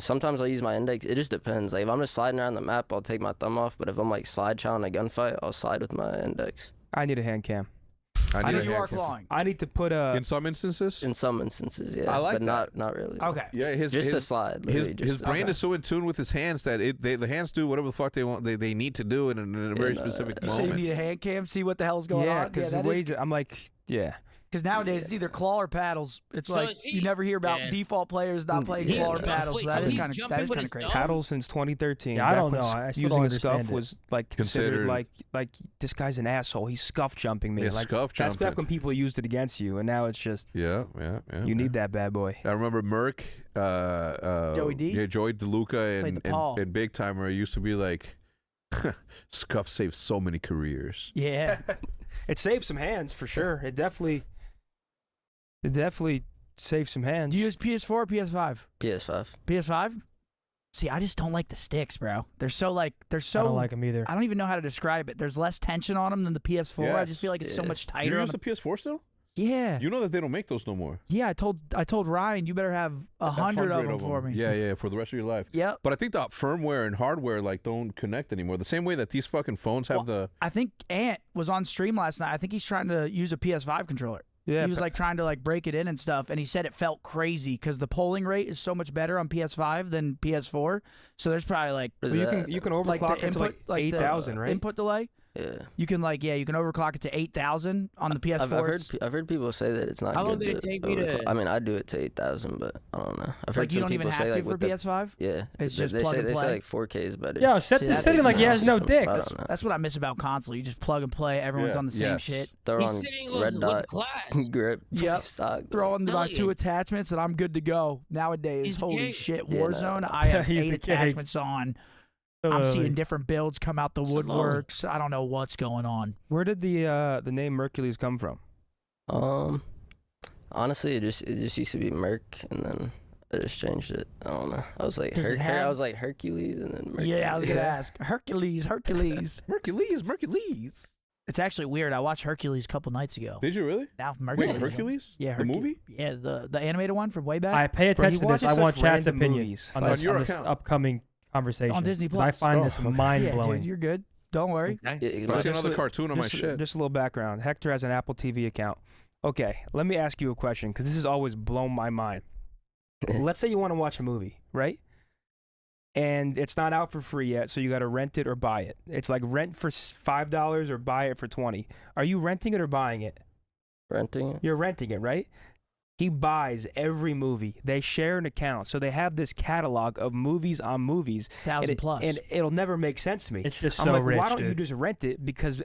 Speaker 4: sometimes I'll use my index. It just depends. Like if I'm just sliding around the map, I'll take my thumb off. But if I'm like slide chowing a gunfight, I'll slide with my index.
Speaker 6: I need a hand cam.
Speaker 2: I
Speaker 5: I
Speaker 2: need
Speaker 5: know
Speaker 2: a
Speaker 5: you
Speaker 2: hand
Speaker 5: are
Speaker 2: cam.
Speaker 5: clawing.
Speaker 6: I need to put a.
Speaker 2: In some instances.
Speaker 4: In some instances, yeah.
Speaker 2: I like
Speaker 4: but
Speaker 2: that.
Speaker 4: not really.
Speaker 5: Okay.
Speaker 2: Yeah, his
Speaker 4: Just to slide. literally just
Speaker 2: his
Speaker 4: to
Speaker 2: brain
Speaker 4: slide.
Speaker 2: is so in tune with his hands that the hands do whatever the fuck they want. They need to do it in a very
Speaker 4: no,
Speaker 2: specific
Speaker 5: You say you
Speaker 2: moment.
Speaker 5: need a hand cam, see what the hell's going
Speaker 6: yeah,
Speaker 5: on.
Speaker 6: because
Speaker 5: that
Speaker 6: the
Speaker 5: is
Speaker 6: ways I'm like, yeah.
Speaker 5: Because nowadays it's either claw or paddles. It's
Speaker 3: So
Speaker 5: like
Speaker 3: is he-
Speaker 5: you never hear about
Speaker 3: Yeah.
Speaker 5: default players not playing
Speaker 3: He's
Speaker 5: claw or
Speaker 3: jump-
Speaker 5: paddles.
Speaker 3: wait,
Speaker 5: So
Speaker 3: so
Speaker 5: that is
Speaker 3: he's
Speaker 5: kind of
Speaker 3: jumping with his
Speaker 5: crazy.
Speaker 3: thumb?
Speaker 6: Paddle since 2013.
Speaker 1: Yeah, I
Speaker 6: back
Speaker 1: don't
Speaker 6: when
Speaker 1: know. I still
Speaker 6: using
Speaker 1: don't
Speaker 6: a scuff
Speaker 1: understand it.
Speaker 6: was like considered
Speaker 2: Considered-
Speaker 6: like this guy's an asshole. He's scuff jumping me.
Speaker 2: Yeah,
Speaker 6: like
Speaker 2: scuff
Speaker 6: that's back
Speaker 2: jumping.
Speaker 6: when people used it against you, and now it's just
Speaker 2: Yeah.
Speaker 6: you need that bad boy.
Speaker 2: I remember Merc,
Speaker 5: Joey D?
Speaker 2: Yeah, Joey DeLuca
Speaker 5: Played the paw.
Speaker 2: and Big Timer. It used to be like, Scuff saved so many careers.
Speaker 5: Yeah.
Speaker 6: It saved some hands for sure. It definitely saved some hands.
Speaker 5: Do you use PS4 or PS5?
Speaker 4: PS5.
Speaker 5: PS5? See, I just don't like the sticks, bro. They're so
Speaker 1: I don't like them either.
Speaker 5: I don't even know how to describe it. There's less tension on them than the PS4. I just
Speaker 2: Yes.
Speaker 5: feel like it's so
Speaker 4: Yeah.
Speaker 5: much
Speaker 2: You
Speaker 5: tighter.
Speaker 2: use the PS4 still?
Speaker 5: Yeah.
Speaker 2: You know that they don't make those no more.
Speaker 5: Yeah, I told Ryan you better have 100 of them for me.
Speaker 2: Yeah, for the rest of your life.
Speaker 5: Yep.
Speaker 2: But I think the firmware and hardware like don't connect anymore. The same way that these fucking phones have the.
Speaker 5: I think Ant was on stream last night. I think he's trying to use a PS5 controller.
Speaker 6: Yeah,
Speaker 5: He was like trying to like break it in and stuff, and he said it felt crazy because the polling rate is so much better on PS5 than PS4. So there's probably like
Speaker 4: What is
Speaker 6: you
Speaker 4: that?
Speaker 6: can you can
Speaker 5: like
Speaker 6: overclock
Speaker 5: the
Speaker 6: it to
Speaker 5: input,
Speaker 6: like
Speaker 5: the
Speaker 6: 8,000, right?
Speaker 5: Input delay.
Speaker 4: Yeah.
Speaker 5: You can you can overclock it to 8,000 on the PS4.
Speaker 4: I've heard people say that it's not
Speaker 3: How
Speaker 4: good.
Speaker 3: long did it take me to-
Speaker 4: overclock. I mean, I do it to 8,000, but I don't know. I've heard
Speaker 5: Like you
Speaker 4: some
Speaker 5: don't even
Speaker 4: people
Speaker 5: have
Speaker 4: say
Speaker 5: to
Speaker 4: like
Speaker 5: for
Speaker 4: with the
Speaker 5: PS5.
Speaker 4: yeah.
Speaker 5: It's
Speaker 4: they,
Speaker 5: just
Speaker 4: they
Speaker 5: plug
Speaker 4: say
Speaker 5: and
Speaker 4: they
Speaker 5: play.
Speaker 4: say like 4K is better.
Speaker 1: Yo, set
Speaker 5: See,
Speaker 1: this
Speaker 5: that's-
Speaker 1: thing like he has no dick.
Speaker 4: I
Speaker 1: That's,
Speaker 4: don't know.
Speaker 5: That's what I miss about console. You just plug and play. Everyone's
Speaker 2: Yeah,
Speaker 5: on the same
Speaker 2: yes.
Speaker 5: shit.
Speaker 4: Throw
Speaker 3: He's
Speaker 4: on
Speaker 3: sitting
Speaker 4: red
Speaker 3: with
Speaker 4: dot
Speaker 3: class.
Speaker 4: grip.
Speaker 5: Yep.
Speaker 4: Stock.
Speaker 5: Throw on my
Speaker 3: Hell
Speaker 5: 2
Speaker 3: yeah.
Speaker 5: attachments and I'm good to go. Nowadays,
Speaker 3: He's the
Speaker 5: holy
Speaker 3: king.
Speaker 5: shit,
Speaker 4: Yeah,
Speaker 5: Warzone.
Speaker 4: no.
Speaker 5: I have
Speaker 1: He's
Speaker 5: 8
Speaker 1: the king.
Speaker 5: attachments on. I'm seeing different builds come out the
Speaker 3: Absolutely.
Speaker 5: woodworks. I don't know what's going on.
Speaker 6: Where did the name Mercules come from?
Speaker 4: Honestly, it just used to be Merc, and then I just changed it. I don't know. I was like,
Speaker 5: Does it have-
Speaker 4: I was like Hercules, and then Mercules.
Speaker 5: Yeah, I was gonna ask. Hercules.
Speaker 2: Mercules.
Speaker 5: It's actually weird. I watched Hercules a couple nights ago.
Speaker 2: Did you really?
Speaker 5: Now Mercules.
Speaker 2: Wait, Hercules?
Speaker 5: Yeah,
Speaker 2: The movie?
Speaker 5: Yeah, the animated one from way back.
Speaker 1: I pay
Speaker 6: Bro, he
Speaker 1: attention to this. I
Speaker 6: watches
Speaker 1: want
Speaker 6: such
Speaker 1: chat's
Speaker 6: random
Speaker 1: opinion
Speaker 6: movies.
Speaker 1: on
Speaker 2: On
Speaker 1: this,
Speaker 2: your
Speaker 1: on this
Speaker 2: account.
Speaker 1: upcoming conversation.
Speaker 5: On Disney
Speaker 1: 'Cause I
Speaker 5: Plus.
Speaker 1: find
Speaker 2: Oh,
Speaker 1: this
Speaker 2: okay.
Speaker 1: mind
Speaker 5: yeah,
Speaker 1: blowing.
Speaker 5: dude, you're good. Don't worry.
Speaker 4: Yeah,
Speaker 2: I see
Speaker 6: Just
Speaker 2: another
Speaker 6: a-
Speaker 2: cartoon on my
Speaker 6: just,
Speaker 2: shit.
Speaker 6: Just a little background. Hector has an Apple TV account. Okay, let me ask you a question because this has always blown my mind. Let's say you want to watch a movie, right? And it's not out for free yet, so you got to rent it or buy it. It's like rent for $5 or buy it for $20. Are you renting it or buying it?
Speaker 4: renting it.
Speaker 6: You're renting it, right? He buys every movie. They share an account, so they have this catalog of movies on movies.
Speaker 5: 1,000 plus.
Speaker 6: And it'll never make sense to me.
Speaker 1: It's just
Speaker 6: I'm
Speaker 1: so
Speaker 6: like,
Speaker 1: rich,
Speaker 6: why don't you
Speaker 1: dude.
Speaker 6: just rent it? Because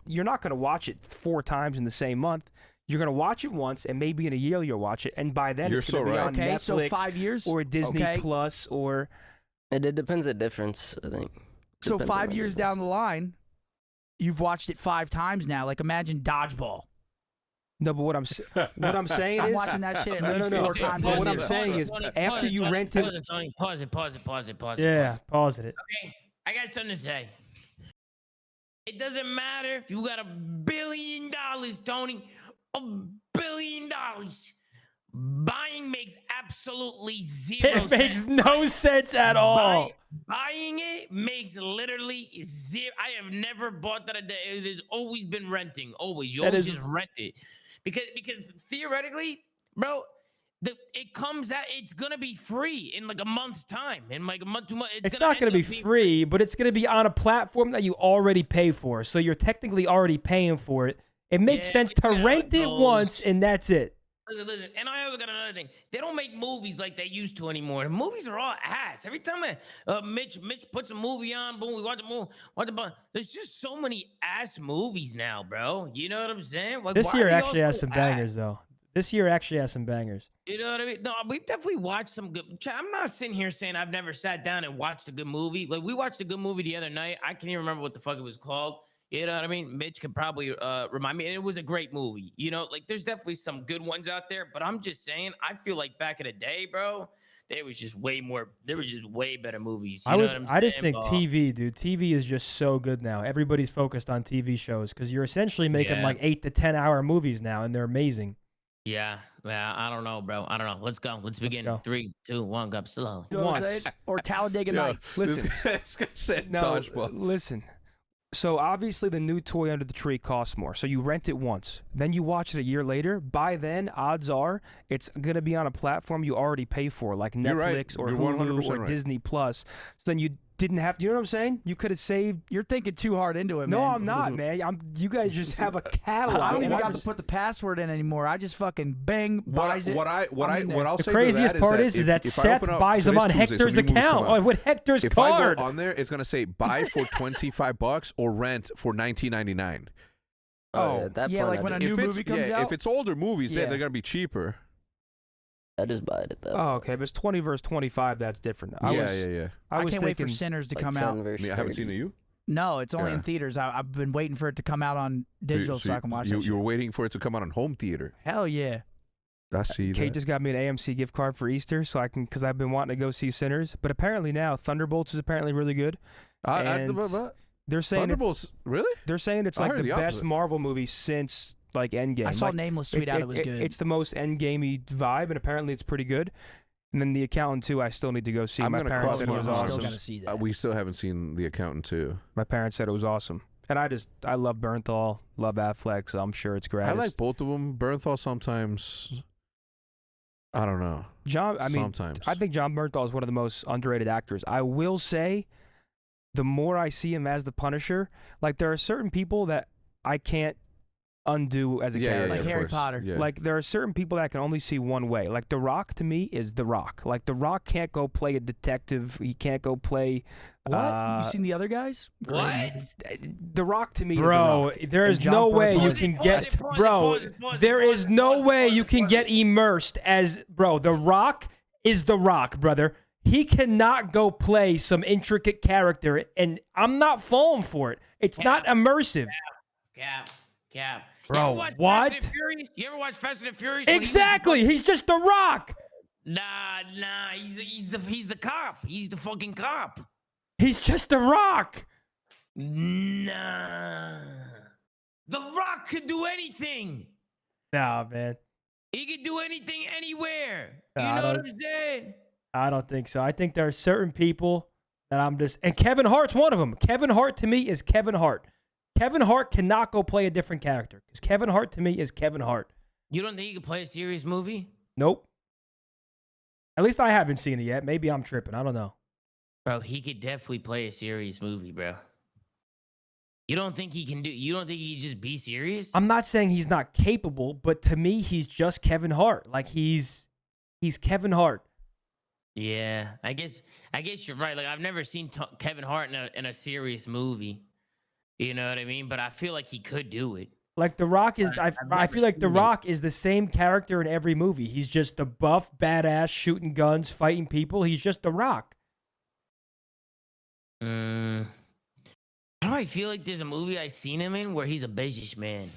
Speaker 6: you're not going to watch it 4 times in the same month. You're going to watch it once, and maybe in a year you'll watch it, and by then
Speaker 2: You're
Speaker 6: it's going to
Speaker 2: so
Speaker 6: be
Speaker 2: right.
Speaker 6: on
Speaker 5: okay,
Speaker 6: Netflix
Speaker 5: so 5 years.
Speaker 6: or Disney
Speaker 5: okay.
Speaker 6: Plus or
Speaker 4: It depends the difference, I think.
Speaker 5: So
Speaker 4: Depends on
Speaker 5: 5
Speaker 4: the
Speaker 5: years
Speaker 4: difference.
Speaker 5: down the line, you've watched it 5 times now. Like imagine Dodgeball.
Speaker 6: no. But what I'm saying
Speaker 5: I'm
Speaker 6: is
Speaker 5: watching that shit at
Speaker 6: No,
Speaker 5: least
Speaker 6: no, no.
Speaker 5: 4
Speaker 6: Okay,
Speaker 5: times.
Speaker 6: but
Speaker 5: a
Speaker 6: what I'm
Speaker 5: year.
Speaker 6: saying is after you rent it-
Speaker 3: Pause it. Pause it.
Speaker 1: Yeah, pause it.
Speaker 3: Okay, I got something to say. It doesn't matter if you got $1 billion, Tony. $1 billion. Buying makes absolutely zero
Speaker 1: It
Speaker 3: sense.
Speaker 1: makes no sense at all.
Speaker 3: Buying it makes literally zero. I have never bought that a day. It has always been renting. Always. You
Speaker 1: That
Speaker 3: always
Speaker 1: is-
Speaker 3: just rent it. Because theoretically, bro, it comes out, it's gonna be free in like a month's time. In like a month, 2 months.
Speaker 1: It's not going to be free, but it's going to be on a platform that you already pay for. So you're technically already paying for it. It makes
Speaker 3: Yeah,
Speaker 1: sense
Speaker 3: we
Speaker 1: to
Speaker 3: got
Speaker 1: rent it
Speaker 3: those.
Speaker 1: once, and that's it.
Speaker 3: Listen, and I also got another thing. They don't make movies like they used to anymore. The movies are all ass. Every time Mitch puts a movie on, boom, we watch the movie. There's just so many ass movies now, bro. You know what I'm saying? Like,
Speaker 1: This
Speaker 3: why
Speaker 1: year
Speaker 3: are they
Speaker 1: actually
Speaker 3: all
Speaker 1: has
Speaker 3: so
Speaker 1: some bangers,
Speaker 3: ass?
Speaker 1: though. This year actually has some bangers.
Speaker 3: You know what I mean? No, we've definitely watched some good. I'm not sitting here saying I've never sat down and watched a good movie. Like we watched a good movie the other night. I can't even remember what the fuck it was called. You know what I mean? Mitch could probably remind me. And it was a great movie. You know, like there's definitely some good ones out there. But I'm just saying, I feel like back in the day, bro, there was just way more. There was just way better movies. You know what I'm
Speaker 1: I just
Speaker 3: saying,
Speaker 1: think
Speaker 3: Bob?
Speaker 1: TV, dude. TV is just so good now. Everybody's focused on TV shows because you're essentially making
Speaker 3: Yeah.
Speaker 1: like 8 to 10 hour movies now, and they're amazing.
Speaker 3: Yeah, I don't know, bro. I don't know. Let's go. Let's begin.
Speaker 1: go.
Speaker 3: 3, 2, 1, go slowly.
Speaker 5: You know what I'm
Speaker 6: Once.
Speaker 5: saying? Or Talladega
Speaker 2: Yeah,
Speaker 5: Nights.
Speaker 6: Listen.
Speaker 2: this guy said
Speaker 6: No,
Speaker 2: dodgeball.
Speaker 6: listen. So obviously the new toy under the tree costs more. So you rent it once, then you watch it a year later. By then, odds are it's gonna be on a platform you already pay for, like
Speaker 2: You're right.
Speaker 6: Netflix or
Speaker 2: You're
Speaker 6: Hulu
Speaker 2: 100%
Speaker 6: or
Speaker 2: right.
Speaker 6: Disney Plus. So then you didn't have. You know what I'm saying? You could have saved.
Speaker 5: You're thinking too hard into it,
Speaker 6: No,
Speaker 5: man.
Speaker 6: I'm not, man. You guys just have a catalog.
Speaker 5: I don't even
Speaker 2: what-
Speaker 5: got to put the password in anymore. I just fucking bang buys it.
Speaker 2: What I'll
Speaker 1: The
Speaker 2: say
Speaker 1: craziest
Speaker 2: to
Speaker 1: part
Speaker 2: that
Speaker 1: is that
Speaker 2: if I
Speaker 1: Seth
Speaker 2: open up-
Speaker 1: buys them
Speaker 2: today's
Speaker 1: on
Speaker 2: Tuesday, so
Speaker 1: Hector's
Speaker 2: new movies come
Speaker 1: account,
Speaker 2: out.
Speaker 1: with Hector's
Speaker 2: If
Speaker 1: card.
Speaker 2: I go on there, it's gonna say buy for $25 or rent for $19.99.
Speaker 4: Oh, at that
Speaker 5: yeah,
Speaker 4: point,
Speaker 5: like
Speaker 4: I
Speaker 5: when a
Speaker 4: just-
Speaker 5: new movie comes out.
Speaker 2: If it's older movies,
Speaker 5: Yeah.
Speaker 2: they're gonna be cheaper.
Speaker 4: I just buy it at that.
Speaker 6: Oh, okay. If it's 20 versus 25, that's different.
Speaker 2: Yeah.
Speaker 6: I
Speaker 5: I
Speaker 6: was
Speaker 5: can't wait for
Speaker 6: thinking,
Speaker 5: Sinners to
Speaker 4: like
Speaker 5: come
Speaker 4: 10
Speaker 5: out.
Speaker 4: versus
Speaker 2: I haven't
Speaker 4: 30.
Speaker 2: seen it. You?
Speaker 5: No, it's only in
Speaker 2: Yeah.
Speaker 5: theaters. I've been waiting for it to come out on digital so I can watch it.
Speaker 2: You were waiting for it to come out on home theater.
Speaker 5: Hell yeah.
Speaker 2: I see
Speaker 6: Kate
Speaker 2: that.
Speaker 6: just got me an AMC gift card for Easter, so I can, because I've been wanting to go see Sinners. But apparently now Thunderbolts is apparently really good. And they're saying
Speaker 2: Thunderbolts, really?
Speaker 6: they're saying it's
Speaker 2: I
Speaker 6: like
Speaker 2: heard
Speaker 6: the
Speaker 2: the
Speaker 6: best
Speaker 2: opposite.
Speaker 6: Marvel movie since like Endgame.
Speaker 5: I saw
Speaker 6: Like,
Speaker 5: Nameless tweet out it was good.
Speaker 6: It's the most Endgame-y vibe, and apparently it's pretty good. And then The Accountant 2, I still need to go see.
Speaker 2: I'm
Speaker 6: My
Speaker 2: gonna
Speaker 6: parents
Speaker 2: cross
Speaker 6: said it
Speaker 2: my
Speaker 6: was
Speaker 2: arms.
Speaker 5: Still
Speaker 6: awesome.
Speaker 5: gotta see that.
Speaker 2: We still haven't seen The Accountant too.
Speaker 6: My parents said it was awesome. And I love Bernthal, love Affleck, so I'm sure it's great.
Speaker 2: I like both of them. Bernthal sometimes. I don't know. Sometimes.
Speaker 6: I think John Bernthal is one of the most underrated actors. I will say, the more I see him as the Punisher, like there are certain people that I can't undo as a character.
Speaker 5: Like
Speaker 2: of
Speaker 5: Harry
Speaker 2: course.
Speaker 5: Potter.
Speaker 2: Yeah.
Speaker 6: Like there are certain people that I can only see one way. Like The Rock to me is The Rock. Like The Rock can't go play a detective. He can't go play.
Speaker 5: What? You seen the other guys?
Speaker 3: What?
Speaker 6: The Rock to me
Speaker 1: Bro,
Speaker 6: is The Rock.
Speaker 1: there is
Speaker 6: And John
Speaker 1: no way you
Speaker 6: Bernthal-
Speaker 1: can
Speaker 3: Pause
Speaker 1: get,
Speaker 3: it, pause it,
Speaker 1: bro.
Speaker 3: pause it, pause it,
Speaker 1: There
Speaker 3: pause
Speaker 1: is
Speaker 3: it,
Speaker 1: no
Speaker 3: pause it,
Speaker 1: way
Speaker 3: pause
Speaker 1: you
Speaker 3: it,
Speaker 1: can
Speaker 3: pause
Speaker 1: get
Speaker 3: it.
Speaker 1: immersed as, bro. The Rock is The Rock, brother. He cannot go play some intricate character, and I'm not falling for it. It's not immersive.
Speaker 3: Cap.
Speaker 1: Bro,
Speaker 3: You ever watch
Speaker 1: what?
Speaker 3: Fast and Furious? You ever watch Fast and Furious? when he was-
Speaker 1: Exactly. He's just The Rock.
Speaker 3: Nah. He's the cop. He's the fucking cop.
Speaker 1: He's just The Rock.
Speaker 3: Nah. The Rock could do anything.
Speaker 1: Nah, man.
Speaker 3: He could do anything anywhere. You
Speaker 1: Nah, I
Speaker 3: know what
Speaker 1: don't-
Speaker 3: I'm saying?
Speaker 1: I don't think so. I think there are certain people that I'm just, and Kevin Hart's one of them. Kevin Hart to me is Kevin Hart. Kevin Hart cannot go play a different character because Kevin Hart to me is Kevin Hart.
Speaker 3: You don't think he could play a serious movie?
Speaker 1: Nope. At least I haven't seen it yet. Maybe I'm tripping. I don't know.
Speaker 3: Bro, he could definitely play a serious movie, bro. You don't think he can do? You don't think he can just be serious?
Speaker 1: I'm not saying he's not capable, but to me, he's just Kevin Hart. Like he's Kevin Hart.
Speaker 3: Yeah, I guess you're right. Like I've never seen Kevin Hart in a serious movie. You know what I mean? But I feel like he could do it.
Speaker 1: Like The Rock is,
Speaker 3: I've
Speaker 1: I
Speaker 3: never
Speaker 1: feel like The
Speaker 3: seen it.
Speaker 1: Rock is the same character in every movie. He's just the buff, badass, shooting guns, fighting people. He's just The Rock.
Speaker 3: How do I feel like there's a movie I seen him in where he's a businessman?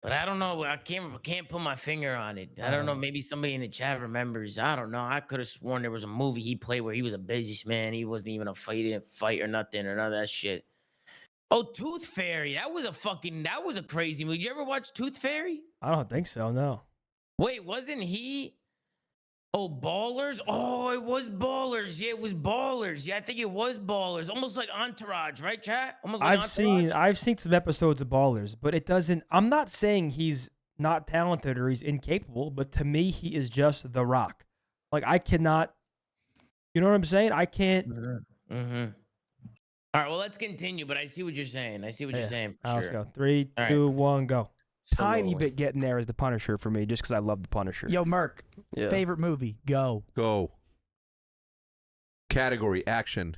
Speaker 3: But I don't know. I can't put my finger on it. I don't know. Maybe somebody in the chat remembers. I don't know. I could have sworn there was a movie he played where he was a businessman. He wasn't even a fight or nothing or none of that shit. Oh, Tooth Fairy. That was a crazy movie. Did you ever watch Tooth Fairy?
Speaker 1: I don't think so. No.
Speaker 3: Wasn't he? Oh, Ballers? Oh, it was Ballers. Yeah, it was Ballers. Yeah, I think it was Ballers. Almost like Entourage, right, chat? Almost like Entourage?
Speaker 1: I've seen some episodes of Ballers, but it doesn't. I'm not saying he's not talented or he's incapable, but to me, he is just The Rock. Like I cannot. You know what I'm saying? I can't.
Speaker 3: Mm-hmm. All right, well, let's continue, but I see what you're saying. I see what you're saying. For
Speaker 1: Let's
Speaker 3: sure.
Speaker 1: go. 3,
Speaker 3: All right.
Speaker 1: 2, 1, go.
Speaker 6: Tiny bit getting there as the Punisher for me, just because I love the Punisher.
Speaker 5: Yo, Merc,
Speaker 4: Yeah.
Speaker 5: favorite movie? Go.
Speaker 2: Go. Category action.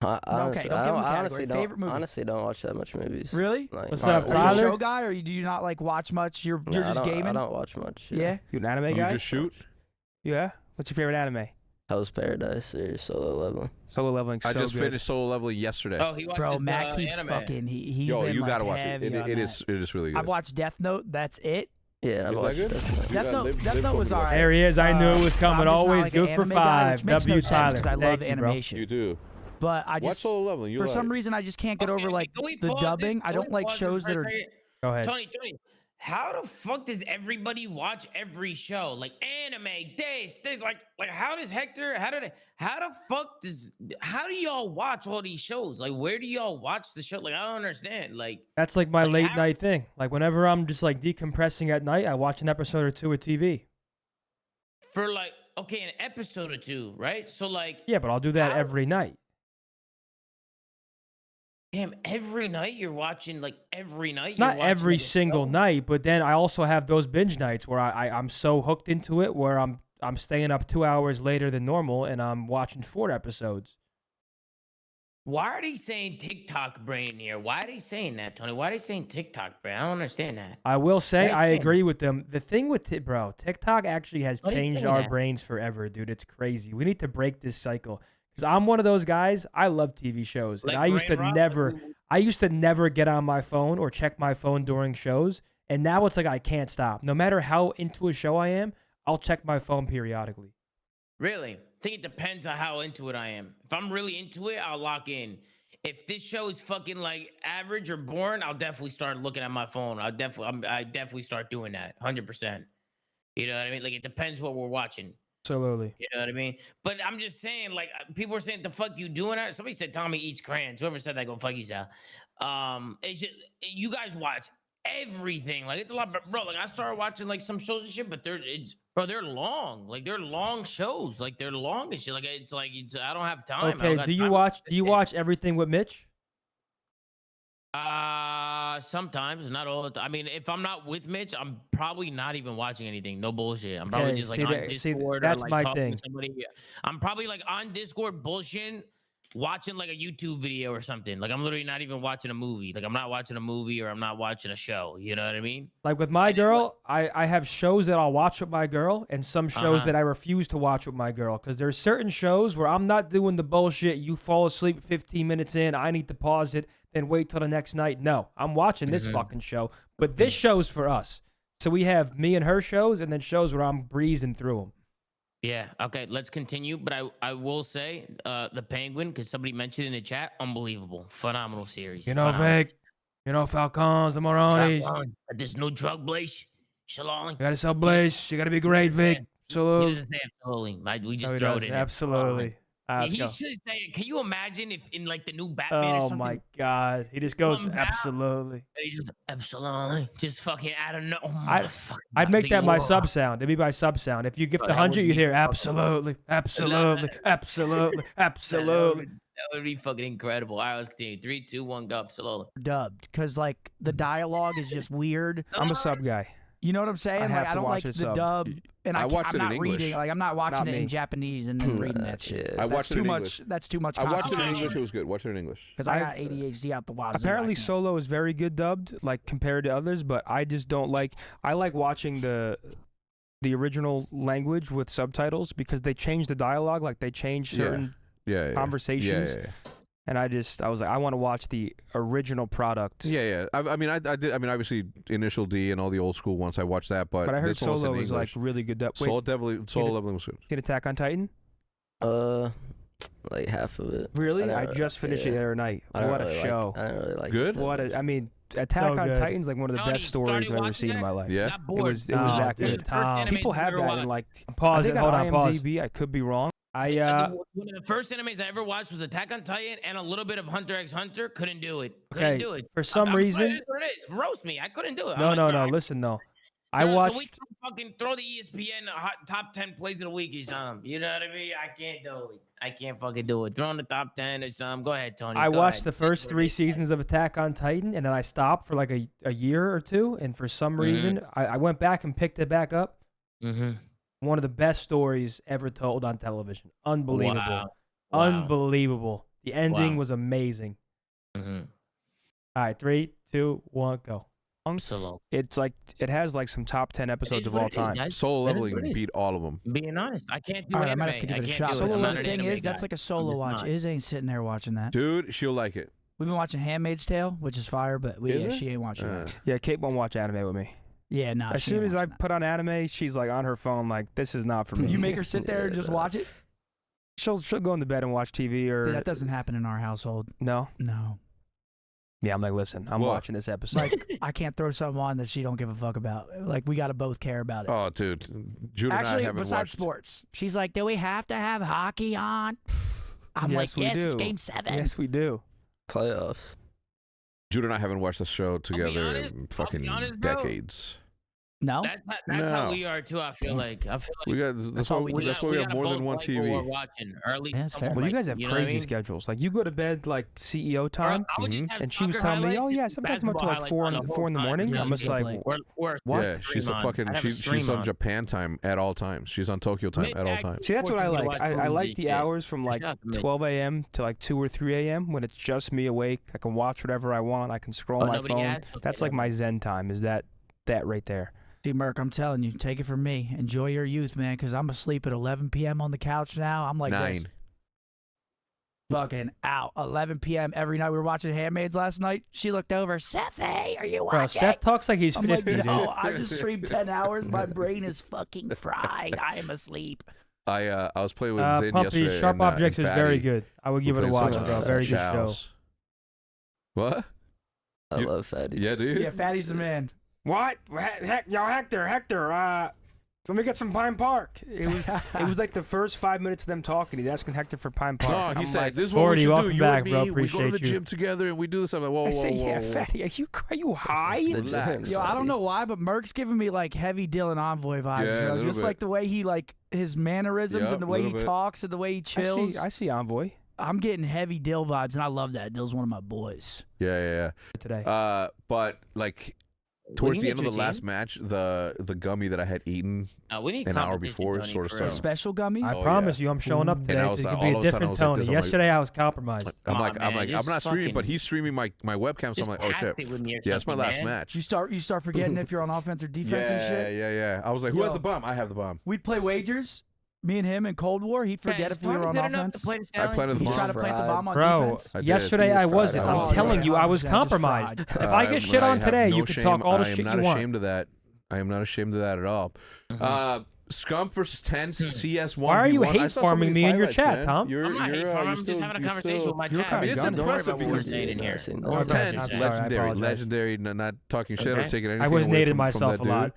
Speaker 4: Honestly,
Speaker 5: don't
Speaker 4: I
Speaker 5: give him a
Speaker 4: honestly
Speaker 5: category. Favorite movie?
Speaker 4: honestly don't watch that much movies.
Speaker 5: Really?
Speaker 4: Like,
Speaker 1: What's
Speaker 4: I
Speaker 1: up,
Speaker 4: don't-
Speaker 5: Are you a
Speaker 1: Tyler?
Speaker 5: show guy, or do you not like watch much? You're
Speaker 4: No,
Speaker 5: just
Speaker 4: I
Speaker 5: gaming.
Speaker 4: don't watch much.
Speaker 5: Yeah.
Speaker 6: You an anime
Speaker 2: You
Speaker 6: guy?
Speaker 2: just shoot.
Speaker 6: Yeah. What's your favorite anime?
Speaker 4: Hell's Paradise or Solo Leveling.
Speaker 6: Solo Leveling.
Speaker 2: I
Speaker 6: so
Speaker 2: just
Speaker 6: good.
Speaker 2: finished Solo Leveling yesterday.
Speaker 3: Oh, he watched
Speaker 5: Bro,
Speaker 3: this,
Speaker 5: Matt keeps
Speaker 3: anime.
Speaker 5: fucking. He's
Speaker 2: Yo,
Speaker 5: been
Speaker 2: you
Speaker 5: like
Speaker 2: gotta watch it.
Speaker 5: heavy on
Speaker 2: It
Speaker 5: that.
Speaker 2: is really good.
Speaker 5: I've watched Death Note. That's it.
Speaker 4: Yeah, I
Speaker 2: Is that
Speaker 4: watched
Speaker 2: good?
Speaker 4: that.
Speaker 5: Death Note was alright.
Speaker 1: There he is. I knew it was
Speaker 5: but
Speaker 1: coming.
Speaker 5: I'm just not
Speaker 1: Always
Speaker 5: like
Speaker 1: good
Speaker 5: an
Speaker 1: for
Speaker 5: anime guy,
Speaker 1: 5.
Speaker 5: which makes
Speaker 1: W.
Speaker 5: no sense
Speaker 1: Tyler.
Speaker 5: 'cause I love
Speaker 1: Thank you, bro.
Speaker 5: animation.
Speaker 2: You do.
Speaker 5: But I
Speaker 2: Watch
Speaker 5: just
Speaker 2: Solo Leveling. You
Speaker 5: for
Speaker 2: like
Speaker 5: some
Speaker 2: it.
Speaker 5: reason I just can't get over like
Speaker 3: can we
Speaker 5: the
Speaker 3: pause
Speaker 5: dubbing.
Speaker 3: this?
Speaker 5: I
Speaker 3: Can
Speaker 5: don't
Speaker 3: we
Speaker 5: like
Speaker 3: pause
Speaker 5: shows
Speaker 3: this for
Speaker 5: that
Speaker 3: a
Speaker 5: are.
Speaker 3: second?
Speaker 1: Go ahead.
Speaker 3: Tony, how the fuck does everybody watch every show? Like anime, this, like how does Hector, how do y'all watch all these shows? Like where do y'all watch the show? Like I don't understand. Like
Speaker 1: That's like my
Speaker 3: Like,
Speaker 1: late
Speaker 3: how-
Speaker 1: night thing. Like whenever I'm just like decompressing at night, I watch an episode or two of TV.
Speaker 3: for like, okay, an episode or two, right? So like,
Speaker 1: Yeah, but I'll do that
Speaker 3: How-
Speaker 1: every night.
Speaker 3: damn, every night you're watching like every night.
Speaker 1: Not
Speaker 3: you're watching,
Speaker 1: every
Speaker 3: like, a
Speaker 1: single
Speaker 3: show?
Speaker 1: night, but then I also have those binge nights where I'm so hooked into it where I'm staying up 2 hours later than normal and I'm watching 4 episodes.
Speaker 3: Why are they saying TikTok brain here? Why are they saying that, Tony? Why are they saying TikTok brain? I don't understand that.
Speaker 1: I will say
Speaker 3: What are
Speaker 1: I
Speaker 3: you
Speaker 1: agree with them. The thing with bro, TikTok actually has
Speaker 3: What are you
Speaker 1: changed
Speaker 3: saying
Speaker 1: our
Speaker 3: that?
Speaker 1: brains forever, dude. It's crazy. We need to break this cycle. Because I'm one of those guys, I love TV shows.
Speaker 3: Like
Speaker 1: And I used to
Speaker 3: Brain Rot?
Speaker 1: never get on my phone or check my phone during shows. And now it's like I can't stop. No matter how into a show I am, I'll check my phone periodically.
Speaker 3: Really? I think it depends on how into it I am. If I'm really into it, I'll lock in. If this show is fucking like average or boring, I'll definitely start looking at my phone. I definitely start doing that, 100%. You know what I mean? Like it depends what we're watching.
Speaker 1: Absolutely.
Speaker 3: You know what I mean? But I'm just saying, like people are saying, "The fuck you doing that?" Somebody said Tommy eats crayons. Whoever said that, go fuck yourself. It's just you guys watch everything. Like it's a lot, bro. Like I started watching like some shows and shit, but they're long. Like they're long shows. Like they're long and shit. Like I don't have time. I don't
Speaker 1: Okay,
Speaker 3: got
Speaker 1: do you
Speaker 3: time.
Speaker 1: watch everything with Mitch?
Speaker 3: Sometimes, not all the time. I mean, if I'm not with Mitch, I'm probably not even watching anything. No bullshit. I'm probably
Speaker 1: Okay,
Speaker 3: just like
Speaker 1: see
Speaker 3: on
Speaker 1: that- see,
Speaker 3: Discord
Speaker 1: that's
Speaker 3: or like
Speaker 1: my
Speaker 3: talking
Speaker 1: thing.
Speaker 3: to somebody. I'm probably like on Discord bullshitting, watching like a YouTube video or something. Like I'm literally not even watching a movie. Like I'm not watching a movie or I'm not watching a show. You know what I mean?
Speaker 1: Like with my
Speaker 3: And then
Speaker 1: girl, I have shows that I'll watch with my girl and some shows
Speaker 3: Uh-huh.
Speaker 1: that I refuse to watch with my girl because there's certain shows where I'm not doing the bullshit. You fall asleep 15 minutes in, I need to pause it, then wait till the next night. No, I'm watching this
Speaker 3: Mhm.
Speaker 1: fucking show, but this show's for us. So we have me and her shows and then shows where I'm breezing through them.
Speaker 3: Yeah. Okay. Let's continue. But I will say, the Penguin, because somebody mentioned in the chat, unbelievable, phenomenal series.
Speaker 1: You know,
Speaker 3: phenomenal.
Speaker 1: Vic, you know, Falcons, the Moronis.
Speaker 3: This new drug place, Shalom.
Speaker 1: You gotta sell Blaze. You gotta be great, Vic.
Speaker 3: He
Speaker 1: Absolutely.
Speaker 3: doesn't say absolutely. We just
Speaker 1: No, he
Speaker 3: throw it
Speaker 1: doesn't.
Speaker 3: in. there.
Speaker 1: Absolutely. Let's
Speaker 3: He
Speaker 1: go.
Speaker 3: should say it. Can you imagine if in like the new Batman or
Speaker 1: Oh
Speaker 3: something?
Speaker 1: my God. He just goes,
Speaker 3: Come out.
Speaker 1: absolutely.
Speaker 3: He just absolutely just fucking out of no. Oh,
Speaker 1: I-
Speaker 3: motherfucker.
Speaker 1: I'd make that my
Speaker 3: Yo.
Speaker 1: sub sound. It'd be my sub sound. If you gift
Speaker 3: Bro,
Speaker 1: a
Speaker 3: that would
Speaker 1: 100, you'd
Speaker 3: be
Speaker 1: hear
Speaker 3: fucking-
Speaker 1: absolutely, absolutely, absolutely, absolutely.
Speaker 3: That would be fucking incredible. All right, let's continue. 3, 2, 1, go. Slowly.
Speaker 5: Dubbed because like the dialogue is just weird.
Speaker 6: I'm a sub guy.
Speaker 5: You know what I'm saying?
Speaker 6: I
Speaker 5: Like
Speaker 6: have
Speaker 5: I
Speaker 6: to
Speaker 5: don't
Speaker 6: watch
Speaker 5: like
Speaker 6: it
Speaker 5: the
Speaker 6: subbed.
Speaker 5: dub, and
Speaker 2: I watched
Speaker 5: I'm
Speaker 2: it in
Speaker 5: not
Speaker 2: English.
Speaker 5: reading. Like I'm not watching
Speaker 6: Not
Speaker 5: it
Speaker 6: me.
Speaker 5: in Japanese and then reading that shit.
Speaker 2: I watched it
Speaker 5: too
Speaker 2: in
Speaker 5: much.
Speaker 2: English.
Speaker 5: That's too much
Speaker 2: I watched it in
Speaker 5: concentration.
Speaker 2: English. It was good. Watch it in English.
Speaker 5: Because I got
Speaker 6: I've-
Speaker 5: ADHD out the wazoo.
Speaker 6: Apparently,
Speaker 5: I can't.
Speaker 6: Solo is very good dubbed, like compared to others. But I just don't like. I like watching the original language with subtitles because they change the dialogue. Like they change
Speaker 2: Yeah.
Speaker 6: certain
Speaker 2: Yeah.
Speaker 6: conversations.
Speaker 2: Yeah.
Speaker 6: And I was like, I want to watch the original product.
Speaker 2: Yeah. I mean, I did. I mean, obviously, Initial D and all the old school ones. I watched that, but
Speaker 6: But I heard
Speaker 2: this one was in
Speaker 6: Solo is like
Speaker 2: English.
Speaker 6: really good dubbed. Wait,
Speaker 2: Solo definitely was good.
Speaker 6: Seen Attack on Titan?
Speaker 4: Like half of it.
Speaker 6: Really?
Speaker 4: I
Speaker 6: I
Speaker 4: don't-
Speaker 6: just finished it the
Speaker 4: yeah.
Speaker 6: other night.
Speaker 4: I don't
Speaker 6: What a
Speaker 4: really
Speaker 6: show!
Speaker 4: I don't really like
Speaker 2: Good?
Speaker 4: it that
Speaker 6: What
Speaker 4: much.
Speaker 6: a! I mean, Attack
Speaker 1: So
Speaker 6: on
Speaker 1: good.
Speaker 6: Titan's like one of the
Speaker 3: Tony,
Speaker 6: best stories
Speaker 3: started
Speaker 6: I've ever
Speaker 3: watching
Speaker 6: seen in
Speaker 3: that?
Speaker 6: my life.
Speaker 2: Yeah.
Speaker 3: Got
Speaker 6: It
Speaker 3: bored.
Speaker 6: was
Speaker 1: No,
Speaker 6: that
Speaker 1: dude,
Speaker 6: good.
Speaker 1: Tom.
Speaker 6: People have that in
Speaker 3: in
Speaker 6: like.
Speaker 1: Pause
Speaker 6: I
Speaker 1: it.
Speaker 6: think
Speaker 1: Hold
Speaker 6: on
Speaker 1: on. Pause.
Speaker 6: IMDb. I could be wrong.
Speaker 1: I
Speaker 3: One of the first animes I ever watched was Attack on Titan and a little bit of Hunter x Hunter. Couldn't do it. Couldn't
Speaker 1: Okay,
Speaker 3: do it.
Speaker 1: for some
Speaker 3: I'm sorry,
Speaker 1: reason-
Speaker 3: it is what it is. Roast me. I couldn't do it.
Speaker 1: no,
Speaker 3: I'm
Speaker 1: no,
Speaker 3: like,
Speaker 1: no.
Speaker 3: "Alright,
Speaker 1: Listen, though. I
Speaker 3: Can we
Speaker 1: watched.
Speaker 3: fucking throw the ESPN top 10 plays of the week or something? You know what I mean? I can't do it. I can't fucking do it. Throw in the top 10 or something. Go ahead, Tony.
Speaker 1: I
Speaker 3: Go
Speaker 1: watched
Speaker 3: ahead.
Speaker 1: the first 3 seasons of Attack on Titan, and then I stopped for like a year or two. And for some reason, I went back and picked it back up.
Speaker 3: Mm-hmm.
Speaker 1: One of the best stories ever told on television. Unbelievable.
Speaker 3: Wow. Wow.
Speaker 1: Unbelievable. The ending
Speaker 3: Wow.
Speaker 1: was amazing.
Speaker 3: Mm-hmm.
Speaker 1: All right, 3, 2, 1, go.
Speaker 3: Solo.
Speaker 6: It's like it has like some top 10 episodes of all time.
Speaker 2: Solo
Speaker 3: That is what
Speaker 2: Leveling
Speaker 3: it is.
Speaker 2: beat all of them.
Speaker 3: Being honest, I can't do
Speaker 5: All right, I
Speaker 3: anime.
Speaker 5: might have to give it a
Speaker 3: can't
Speaker 5: shot.
Speaker 3: do
Speaker 5: But
Speaker 3: it.
Speaker 5: the
Speaker 3: I'm not
Speaker 5: only
Speaker 3: an
Speaker 5: thing
Speaker 3: anime
Speaker 5: is, that's
Speaker 3: guy.
Speaker 5: like a solo
Speaker 3: just
Speaker 5: watch.
Speaker 3: not.
Speaker 5: Iz ain't sitting there watching that.
Speaker 2: Dude, she'll like it.
Speaker 5: We've been watching Handmaid's Tale, which is fire, but
Speaker 2: Is it?
Speaker 5: she ain't watching that.
Speaker 6: Yeah, Kate won't watch anime with me.
Speaker 5: Yeah, nah.
Speaker 6: As
Speaker 5: she
Speaker 6: soon
Speaker 5: ain't
Speaker 6: as I
Speaker 5: watching that.
Speaker 6: put on anime, she's like on her phone, like this is not for me.
Speaker 5: You make her sit there and just watch it?
Speaker 6: She'll go into bed and watch TV or
Speaker 5: Dude, that doesn't happen in our household.
Speaker 6: no.
Speaker 5: No.
Speaker 6: Yeah, I'm like, listen, I'm
Speaker 2: What?
Speaker 6: watching this episode.
Speaker 5: Like, I can't throw something on that she don't give a fuck about. Like, we got to both care about it.
Speaker 2: Oh, dude, Jude and I
Speaker 5: Actually,
Speaker 2: haven't
Speaker 5: besides
Speaker 2: watched.
Speaker 5: sports, she's like, "Do we have to have hockey on?" I'm
Speaker 6: Yes,
Speaker 5: like,
Speaker 6: we
Speaker 5: "Yes, it's
Speaker 6: do.
Speaker 5: Game 7."
Speaker 6: Yes, we do.
Speaker 4: Playoffs.
Speaker 2: Jude and I haven't watched the show together
Speaker 3: honest-
Speaker 2: in
Speaker 3: I'll be
Speaker 2: fucking
Speaker 3: honest, bro.
Speaker 2: decades.
Speaker 5: No.
Speaker 3: That's how
Speaker 2: No.
Speaker 3: we are too. I feel like.
Speaker 2: We got that's why
Speaker 5: all we
Speaker 2: we,
Speaker 5: do.
Speaker 2: that's why we have
Speaker 3: gotta
Speaker 2: more than
Speaker 3: both
Speaker 2: one
Speaker 3: like what we're
Speaker 2: TV.
Speaker 3: watching, or at least
Speaker 5: Yeah, that's fair.
Speaker 3: someone
Speaker 6: Well, you
Speaker 3: like
Speaker 6: guys
Speaker 3: it,
Speaker 6: have
Speaker 3: you know what I
Speaker 6: crazy
Speaker 3: mean?
Speaker 6: schedules. Like you go to bed like CEO
Speaker 3: Or
Speaker 6: time,
Speaker 3: I would just have
Speaker 6: and she was
Speaker 3: soccer
Speaker 6: telling me,
Speaker 3: highlights
Speaker 6: "Oh yeah,
Speaker 3: and
Speaker 6: sometimes I'm up to
Speaker 3: basketball
Speaker 6: like four in
Speaker 3: highlights
Speaker 6: the
Speaker 3: on
Speaker 6: four in the
Speaker 3: whole time.
Speaker 6: morning."
Speaker 5: Yeah,
Speaker 6: I'm
Speaker 5: it's
Speaker 6: just
Speaker 5: a good
Speaker 6: like,
Speaker 5: play.
Speaker 3: We're
Speaker 6: What?
Speaker 2: Yeah, she's a fucking she's on Japan time at all times. She's on Tokyo time at all times.
Speaker 6: see, that's what I
Speaker 3: Forcing me to
Speaker 6: like.
Speaker 3: watch
Speaker 6: I
Speaker 3: movies
Speaker 6: like
Speaker 3: and
Speaker 6: the
Speaker 3: shit.
Speaker 6: hours from like
Speaker 3: Shout out to me.
Speaker 6: 12 a.m. to like 2 or 3 a.m. when it's just me awake. I can watch whatever I want. I can scroll
Speaker 3: Oh,
Speaker 6: my
Speaker 3: nobody
Speaker 6: phone.
Speaker 3: has? Okay,
Speaker 6: That's like
Speaker 3: okay.
Speaker 6: my zen time. Is that right there?
Speaker 5: See, Merc, I'm telling you, take it from me. Enjoy your youth, man, because I'm asleep at 11 p.m. on the couch now. I'm like this.
Speaker 2: 9.
Speaker 5: Fucking out. 11 p.m. every night. We were watching Handmaids last night. She looked over. Seth, hey, are you watching?
Speaker 1: Bro, Seth talks like he's
Speaker 5: I'm
Speaker 1: 50,
Speaker 5: like,
Speaker 1: dude.
Speaker 5: no, I just streamed 10 hours. My brain is fucking fried. I am asleep.
Speaker 2: I was playing with Zin
Speaker 1: Puppy,
Speaker 2: yesterday.
Speaker 1: Sharp
Speaker 2: and,
Speaker 1: Objects
Speaker 2: and
Speaker 1: is very
Speaker 2: Fatty.
Speaker 1: good. I would
Speaker 2: We
Speaker 1: give it a
Speaker 2: played
Speaker 1: watch,
Speaker 2: some,
Speaker 1: bro. Very good show.
Speaker 2: Chows. What?
Speaker 4: I
Speaker 2: You-
Speaker 4: love Fatty.
Speaker 2: Yeah, dude.
Speaker 5: Yeah, Fatty's the man.
Speaker 6: What? Hector. Let me get some Pine Park. It was like the first 5 minutes of them talking. He's asking Hector for Pine Park.
Speaker 2: No,
Speaker 6: I'm
Speaker 2: he said,
Speaker 6: like,
Speaker 2: "This is what we
Speaker 1: Gordy,
Speaker 2: should do.
Speaker 1: welcome
Speaker 2: You
Speaker 1: back,
Speaker 2: and
Speaker 1: bro.
Speaker 2: me, we go to
Speaker 1: Appreciate
Speaker 2: the
Speaker 1: you.
Speaker 2: gym together and we do this." I'm like, "Whoa,
Speaker 6: I
Speaker 2: whoa,
Speaker 6: say,
Speaker 2: whoa,
Speaker 6: yeah,
Speaker 2: whoa.
Speaker 6: Fatty. Are you high?
Speaker 4: The
Speaker 2: Relax.
Speaker 4: gym,
Speaker 5: Yo, I don't
Speaker 4: Fatty.
Speaker 5: know why, but Merc's giving me like heavy Dylan Envoy vibes,
Speaker 2: Yeah, a
Speaker 5: bro.
Speaker 2: little
Speaker 5: Just
Speaker 2: bit.
Speaker 5: like the way he like his mannerisms
Speaker 2: Yep,
Speaker 5: and the way he
Speaker 2: little bit.
Speaker 5: talks and the way he chills.
Speaker 6: I see Envoy
Speaker 5: I'm getting heavy Dill vibes, and I love that. Dill's one of my boys.
Speaker 2: Yeah.
Speaker 1: Today.
Speaker 2: But like towards
Speaker 3: can
Speaker 2: the
Speaker 3: get
Speaker 2: end of
Speaker 3: your
Speaker 2: the last
Speaker 3: team.
Speaker 2: match, the gummy that I had eaten,
Speaker 3: We need
Speaker 2: an hour
Speaker 3: competition,
Speaker 2: before
Speaker 3: Tony,
Speaker 2: sort of
Speaker 3: for
Speaker 5: A
Speaker 2: started.
Speaker 3: real.
Speaker 5: special gummy.
Speaker 1: I
Speaker 2: Oh,
Speaker 1: promise
Speaker 2: yeah.
Speaker 1: you, I'm showing up
Speaker 2: And
Speaker 1: today.
Speaker 2: I was
Speaker 1: It
Speaker 2: like-
Speaker 1: could be
Speaker 2: all
Speaker 1: a
Speaker 2: of a sudden I
Speaker 1: different
Speaker 2: was like
Speaker 1: Tony.
Speaker 2: this, I'm like-
Speaker 1: Yesterday, I was compromised.
Speaker 2: I'm
Speaker 3: Come
Speaker 2: like,
Speaker 3: on,
Speaker 2: I'm
Speaker 3: man, just
Speaker 2: streaming, but
Speaker 3: fucking-
Speaker 2: he's streaming my webcam, so I'm like, oh
Speaker 3: Just
Speaker 2: shit.
Speaker 3: pass it with me or
Speaker 2: Yeah, it's my
Speaker 3: something,
Speaker 2: last
Speaker 3: man.
Speaker 2: match.
Speaker 5: You start forgetting if you're on offense or defense and shit.
Speaker 2: Yeah. I was like, who has
Speaker 5: Yo.
Speaker 2: the bomb? I have the bomb.
Speaker 5: We'd play wagers, me and him in Cold War. He'd forget if we were on offense.
Speaker 2: I planted the
Speaker 5: He'd
Speaker 2: bomb.
Speaker 5: try to plant the bomb on
Speaker 1: Bro,
Speaker 5: defense.
Speaker 2: I did.
Speaker 1: yesterday
Speaker 4: He
Speaker 1: I
Speaker 4: was
Speaker 1: wasn't.
Speaker 4: fried.
Speaker 1: I'm
Speaker 2: Oh,
Speaker 1: telling
Speaker 2: yeah.
Speaker 1: you, I was
Speaker 5: 100% just
Speaker 1: compromised.
Speaker 5: fried.
Speaker 1: If I get shit
Speaker 2: I
Speaker 1: on
Speaker 2: have
Speaker 1: today,
Speaker 2: no
Speaker 1: you can
Speaker 2: shame.
Speaker 1: talk all the
Speaker 2: I
Speaker 1: shit
Speaker 2: am not
Speaker 1: you want.
Speaker 2: ashamed of that. I am not ashamed of that at all. Scump versus Tense CS1.
Speaker 1: Why are you
Speaker 2: V1. I
Speaker 1: hate
Speaker 2: saw some
Speaker 1: farming
Speaker 2: of
Speaker 1: me
Speaker 2: these
Speaker 1: in your
Speaker 2: highlights,
Speaker 1: chat,
Speaker 2: man.
Speaker 1: Tom?
Speaker 2: You're,
Speaker 3: I'm not
Speaker 2: you're,
Speaker 3: hating for him.
Speaker 2: you're
Speaker 3: I'm just
Speaker 2: still-
Speaker 3: having a
Speaker 2: you're
Speaker 3: conversation
Speaker 2: still-
Speaker 3: with my
Speaker 6: you're
Speaker 3: chat.
Speaker 6: kinda
Speaker 2: I mean, it's
Speaker 6: gunning.
Speaker 3: Don't worry
Speaker 2: impressive
Speaker 3: about what we're
Speaker 2: because
Speaker 3: saying in here.
Speaker 6: saying
Speaker 1: Don't worry about it.
Speaker 2: Tense,
Speaker 1: I'm sorry, I
Speaker 2: legendary,
Speaker 1: apologize.
Speaker 2: not talking shit or
Speaker 3: Okay.
Speaker 2: taking anything
Speaker 1: I was
Speaker 2: away
Speaker 1: nated
Speaker 2: from
Speaker 1: myself
Speaker 2: that
Speaker 1: a lot.
Speaker 2: dude.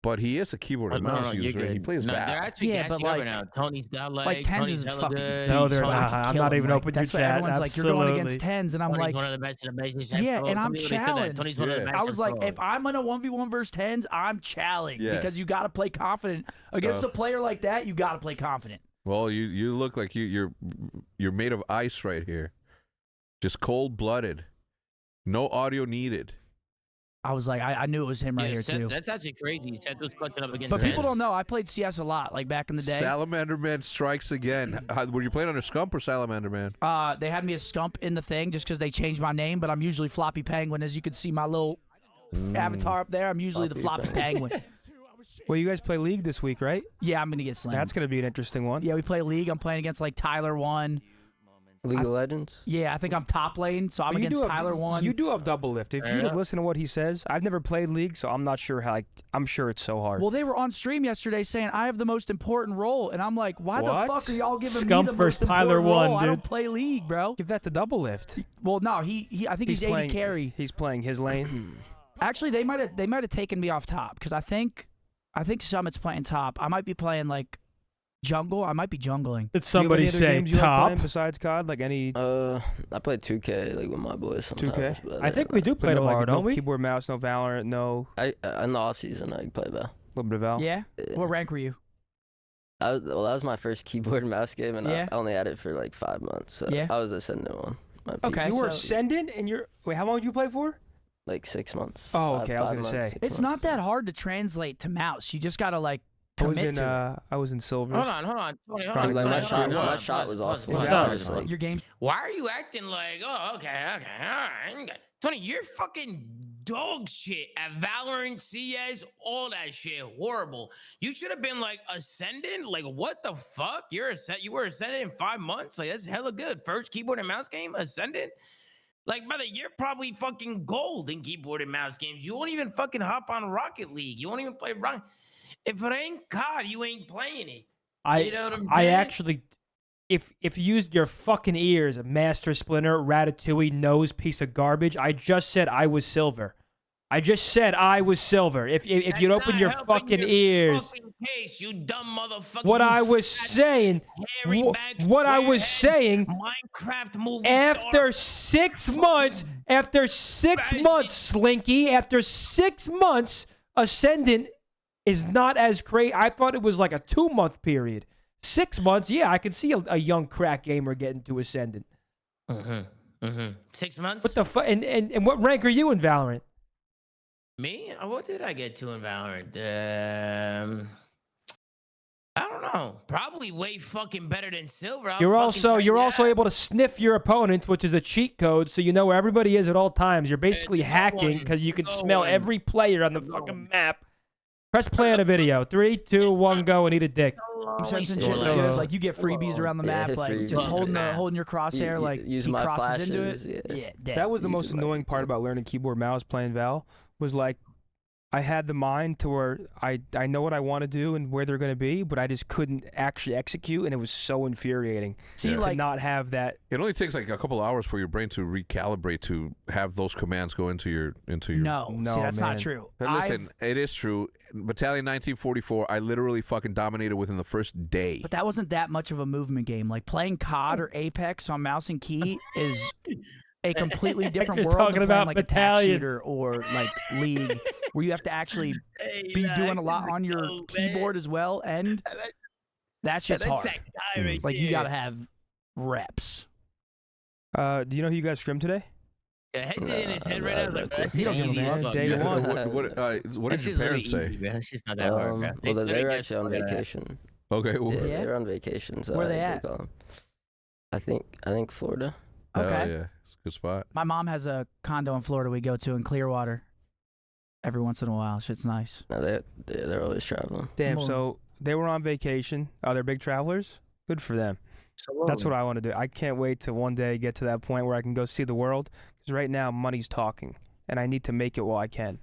Speaker 2: But he is a keyboard and
Speaker 3: No,
Speaker 2: mouse
Speaker 3: you're
Speaker 2: user.
Speaker 3: good.
Speaker 2: He plays
Speaker 3: No, they're
Speaker 2: bad.
Speaker 3: actually
Speaker 5: Yeah, but
Speaker 3: gassing up
Speaker 5: like-
Speaker 3: right now. Tony's got
Speaker 5: Like Tens
Speaker 3: Tony's
Speaker 5: is
Speaker 3: hella
Speaker 5: fucking.
Speaker 3: good.
Speaker 1: No, they're
Speaker 5: Tony
Speaker 1: not.
Speaker 5: could
Speaker 1: I'm
Speaker 5: kill
Speaker 1: not
Speaker 5: him,
Speaker 1: even
Speaker 5: like,
Speaker 1: open
Speaker 5: that's
Speaker 1: your
Speaker 5: what
Speaker 1: chat.
Speaker 5: everyone's like. You're going against
Speaker 1: Absolutely.
Speaker 5: tens, and I'm
Speaker 3: Tony's
Speaker 5: like,
Speaker 3: one of the best in the business.
Speaker 5: Yeah,
Speaker 3: Pro.
Speaker 5: and I'm
Speaker 3: Somebody already said that.
Speaker 5: challenged.
Speaker 3: Tony's one of the
Speaker 2: Yeah.
Speaker 3: best.
Speaker 5: I was like,
Speaker 3: pro.
Speaker 5: if I'm in a 1v1 versus tens, I'm challenged
Speaker 2: Yeah.
Speaker 5: because you got to play confident against
Speaker 2: Oh.
Speaker 5: a player like that. You got to play confident.
Speaker 2: Well, you look like you're made of ice right here. Just cold-blooded. No audio needed.
Speaker 5: I was like, I knew it was him right
Speaker 3: Yeah,
Speaker 5: here
Speaker 3: Seth-
Speaker 5: too.
Speaker 3: That's actually crazy. Seth was clutching up against
Speaker 5: But people
Speaker 3: Tens.
Speaker 5: don't know. I played CS a lot, like back in the day.
Speaker 2: Salamander Man strikes again. Were you playing under Scump or Salamander Man?
Speaker 5: They had me as Scump in the thing just because they changed my name, but I'm usually Floppy Penguin. As you can see, my little avatar up there. I'm usually the Floppy Penguin.
Speaker 6: Well, you guys play League this week, right?
Speaker 5: Yeah, I'm gonna get slammed.
Speaker 6: That's gonna be an interesting one.
Speaker 5: Yeah, we play League. I'm playing against like Tyler 1.
Speaker 4: League of Legends.
Speaker 5: Yeah, I think I'm top lane, so I'm
Speaker 6: But you
Speaker 5: against
Speaker 6: do have-
Speaker 5: Tyler 1.
Speaker 6: You do have double lift. If you just listen to what he says, I've never played League, so I'm not sure how. I'm sure it's so hard.
Speaker 5: Well, they were on stream yesterday saying I have the most important role, and I'm like, why
Speaker 6: What?
Speaker 5: the fuck are y'all giving
Speaker 1: Scump
Speaker 5: me the
Speaker 1: versus
Speaker 5: most
Speaker 1: Tyler
Speaker 5: important role?
Speaker 1: 1,
Speaker 5: I don't
Speaker 1: dude.
Speaker 5: play League, bro.
Speaker 6: Give that to double lift.
Speaker 5: Well, no, I think he's 80
Speaker 6: playing
Speaker 5: carry.
Speaker 6: He's playing his lane.
Speaker 5: Actually, they might have taken me off top because I think Summit's playing top. I might be playing like jungle. I might be jungling.
Speaker 1: Did
Speaker 6: Do
Speaker 1: somebody
Speaker 6: you have any other
Speaker 1: say
Speaker 6: games you like
Speaker 1: top?
Speaker 6: playing besides COD? Like any
Speaker 4: I play 2K like with my boys sometimes.
Speaker 6: 2K?
Speaker 4: But
Speaker 1: I think we do play
Speaker 6: no,
Speaker 1: tomorrow,
Speaker 6: like,
Speaker 1: don't
Speaker 6: no
Speaker 1: we?
Speaker 6: keyboard, mouse, no Valorant, no
Speaker 4: in the off season I play Val.
Speaker 6: little bit of Val.
Speaker 5: Yeah.
Speaker 4: Yeah.
Speaker 5: What rank were you?
Speaker 4: That was my first keyboard and mouse game, and
Speaker 5: Yeah.
Speaker 4: I only had it for like 5 months. So
Speaker 5: Yeah.
Speaker 4: I was ascendant one. My peak,
Speaker 5: Okay.
Speaker 6: You were
Speaker 5: so-
Speaker 6: ascendant, and you're wait. How long did you play for?
Speaker 4: like 6 months.
Speaker 6: Oh,
Speaker 4: Five-
Speaker 6: okay, I was
Speaker 4: 5
Speaker 6: gonna
Speaker 4: months,
Speaker 6: say.
Speaker 4: 6
Speaker 5: It's
Speaker 4: months,
Speaker 5: not
Speaker 4: yeah.
Speaker 5: that hard to translate to mouse. You just gotta like
Speaker 6: I was
Speaker 5: commit
Speaker 6: in
Speaker 5: to it.
Speaker 6: I was in silver.
Speaker 3: Hold on. Tony, hold
Speaker 6: Probably
Speaker 3: on.
Speaker 4: Like
Speaker 3: Tony,
Speaker 4: my
Speaker 3: hold
Speaker 4: shot,
Speaker 3: on, hold
Speaker 4: my
Speaker 3: on,
Speaker 4: shot
Speaker 3: pause,
Speaker 4: was
Speaker 3: pause,
Speaker 4: awful.
Speaker 3: pause.
Speaker 1: Stop.
Speaker 4: I was like,
Speaker 5: Your game's
Speaker 3: Why are you acting like, oh, okay, all right. Tony, you're fucking dog shit at Valorant, CS, all that shit. Horrible. You should have been like ascendant. Like, what the fuck? You were ascendant in 5 months. Like, that's hella good. First keyboard and mouse game, ascendant. Like, brother, you're probably fucking gold in keyboard and mouse games. You won't even fucking hop on Rocket League. You won't even play Rocket. If it ain't COD, you ain't playing it. You know what I'm
Speaker 1: I
Speaker 3: saying?
Speaker 1: actually, if you used your fucking ears, Master Splinter, Ratatouille, nose, piece of garbage, I just said I was silver. I just said I was silver. If you'd
Speaker 3: That's
Speaker 1: open
Speaker 3: not
Speaker 1: your
Speaker 3: helping
Speaker 1: fucking
Speaker 3: your
Speaker 1: ears,
Speaker 3: fucking case, you dumb motherfucker.
Speaker 1: what
Speaker 3: You
Speaker 1: I was
Speaker 3: fat,
Speaker 1: saying,
Speaker 3: hairy
Speaker 1: wh-
Speaker 3: back,
Speaker 1: what I was
Speaker 3: square head,
Speaker 1: saying,
Speaker 3: Minecraft movie
Speaker 1: after
Speaker 3: star.
Speaker 1: 6 months, after 6
Speaker 3: Bad
Speaker 1: months, Slinky, after 6 months, Ascendant is not as crazy. I thought it was like a 2-month period. 6 months, yeah, I could see a young crack gamer getting to Ascendant.
Speaker 3: 6 months.
Speaker 1: What the fuck? And what rank are you in Valorant?
Speaker 3: Me? What did I get to in Valorant? I don't know. Probably way fucking better than silver.
Speaker 1: You're also able to sniff your opponents, which is a cheat code, so you know where everybody is at all times. You're basically hacking because you can smell every player on the fucking map. Press play on a video. 3, 2, 1, go, and eat a dick.
Speaker 5: Like you get freebies around the map, like just holding your crosshair, like
Speaker 4: use
Speaker 5: he
Speaker 4: my
Speaker 5: crosses
Speaker 4: flashes,
Speaker 5: into it. Yeah,
Speaker 6: That was the most
Speaker 4: Using my
Speaker 6: annoying part about learning keyboard mouse playing Val was like I had the mind to where I know what I want to do and where they're going to be, but I just couldn't actually execute, and it was so infuriating to not have that.
Speaker 2: It only takes like a couple hours for your brain to recalibrate to have those commands go into your.
Speaker 5: No, see, that's not true.
Speaker 2: But listen, it is true. Battalion 1944, I literally fucking dominated within the first day.
Speaker 5: But that wasn't that much of a movement game. Like playing COD or Apex on mouse and key is a completely different
Speaker 1: You're
Speaker 5: world
Speaker 1: talking
Speaker 5: than
Speaker 1: about
Speaker 5: playing, like
Speaker 1: Battalion.
Speaker 5: a tac shooter or like League, where you have to actually be doing a lot on your keyboard as well, and that shit's hard. Like you gotta have reps.
Speaker 6: Do you know who you guys streamed today?
Speaker 3: Yeah, head in his head right now. Like,
Speaker 6: You don't give a damn. Day one.
Speaker 2: What did your parents say?
Speaker 3: It's just not that hard.
Speaker 4: Well, they were actually on vacation.
Speaker 2: Okay, well,
Speaker 4: Yeah, they were on vacation. So
Speaker 5: Where they at?
Speaker 4: I think Florida.
Speaker 5: Okay.
Speaker 2: yeah, it's a good spot.
Speaker 5: My mom has a condo in Florida we go to in Clearwater. Every once in a while, shit's nice.
Speaker 4: No, they're always traveling.
Speaker 6: Damn, so they were on vacation. Oh, they're big travelers? Good for them. That's what I want to do. I can't wait to one day get to that point where I can go see the world. Because right now, money's talking, and I need to make it while I can.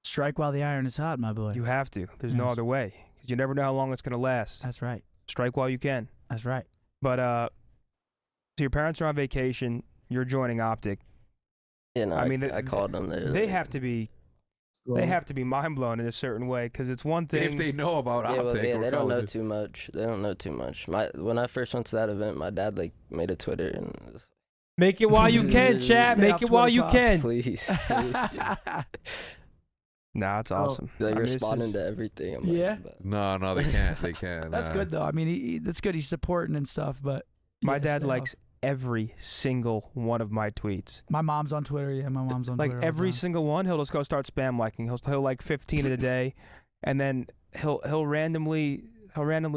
Speaker 5: Strike while the iron is hot, my boy.
Speaker 6: You have to. There's no other way. Because you never know how long it's going to last.
Speaker 5: That's right.
Speaker 6: Strike while you can.
Speaker 5: That's right.
Speaker 6: But, so your parents are on vacation. You're joining Optic.
Speaker 4: Yeah, no,
Speaker 6: I mean,
Speaker 4: I called them.
Speaker 6: They have to be mind blown in a certain way because it's one thing.
Speaker 2: If they know about
Speaker 4: Yeah,
Speaker 2: Optic,
Speaker 4: they don't know too much. They don't know too much. When I first went to that event, my dad like made a Twitter and
Speaker 1: Make it while you can, chat. Make it while you can.
Speaker 4: please.
Speaker 6: Nah, it's awesome.
Speaker 4: They
Speaker 6: I mean,
Speaker 4: responding to everything. I'm
Speaker 5: Yeah.
Speaker 4: Like, but
Speaker 2: No, they can't. They can't.
Speaker 5: That's good though. I mean, that's good. He's supporting and stuff. But
Speaker 6: My
Speaker 5: yeah,
Speaker 6: dad
Speaker 5: so-
Speaker 6: likes every single one of my tweets.
Speaker 5: My mom's on Twitter. Yeah, my mom's on
Speaker 6: Like
Speaker 5: Twitter.
Speaker 6: every single one, he'll just go start spam liking. He'll like 15 in a day, and then he'll randomly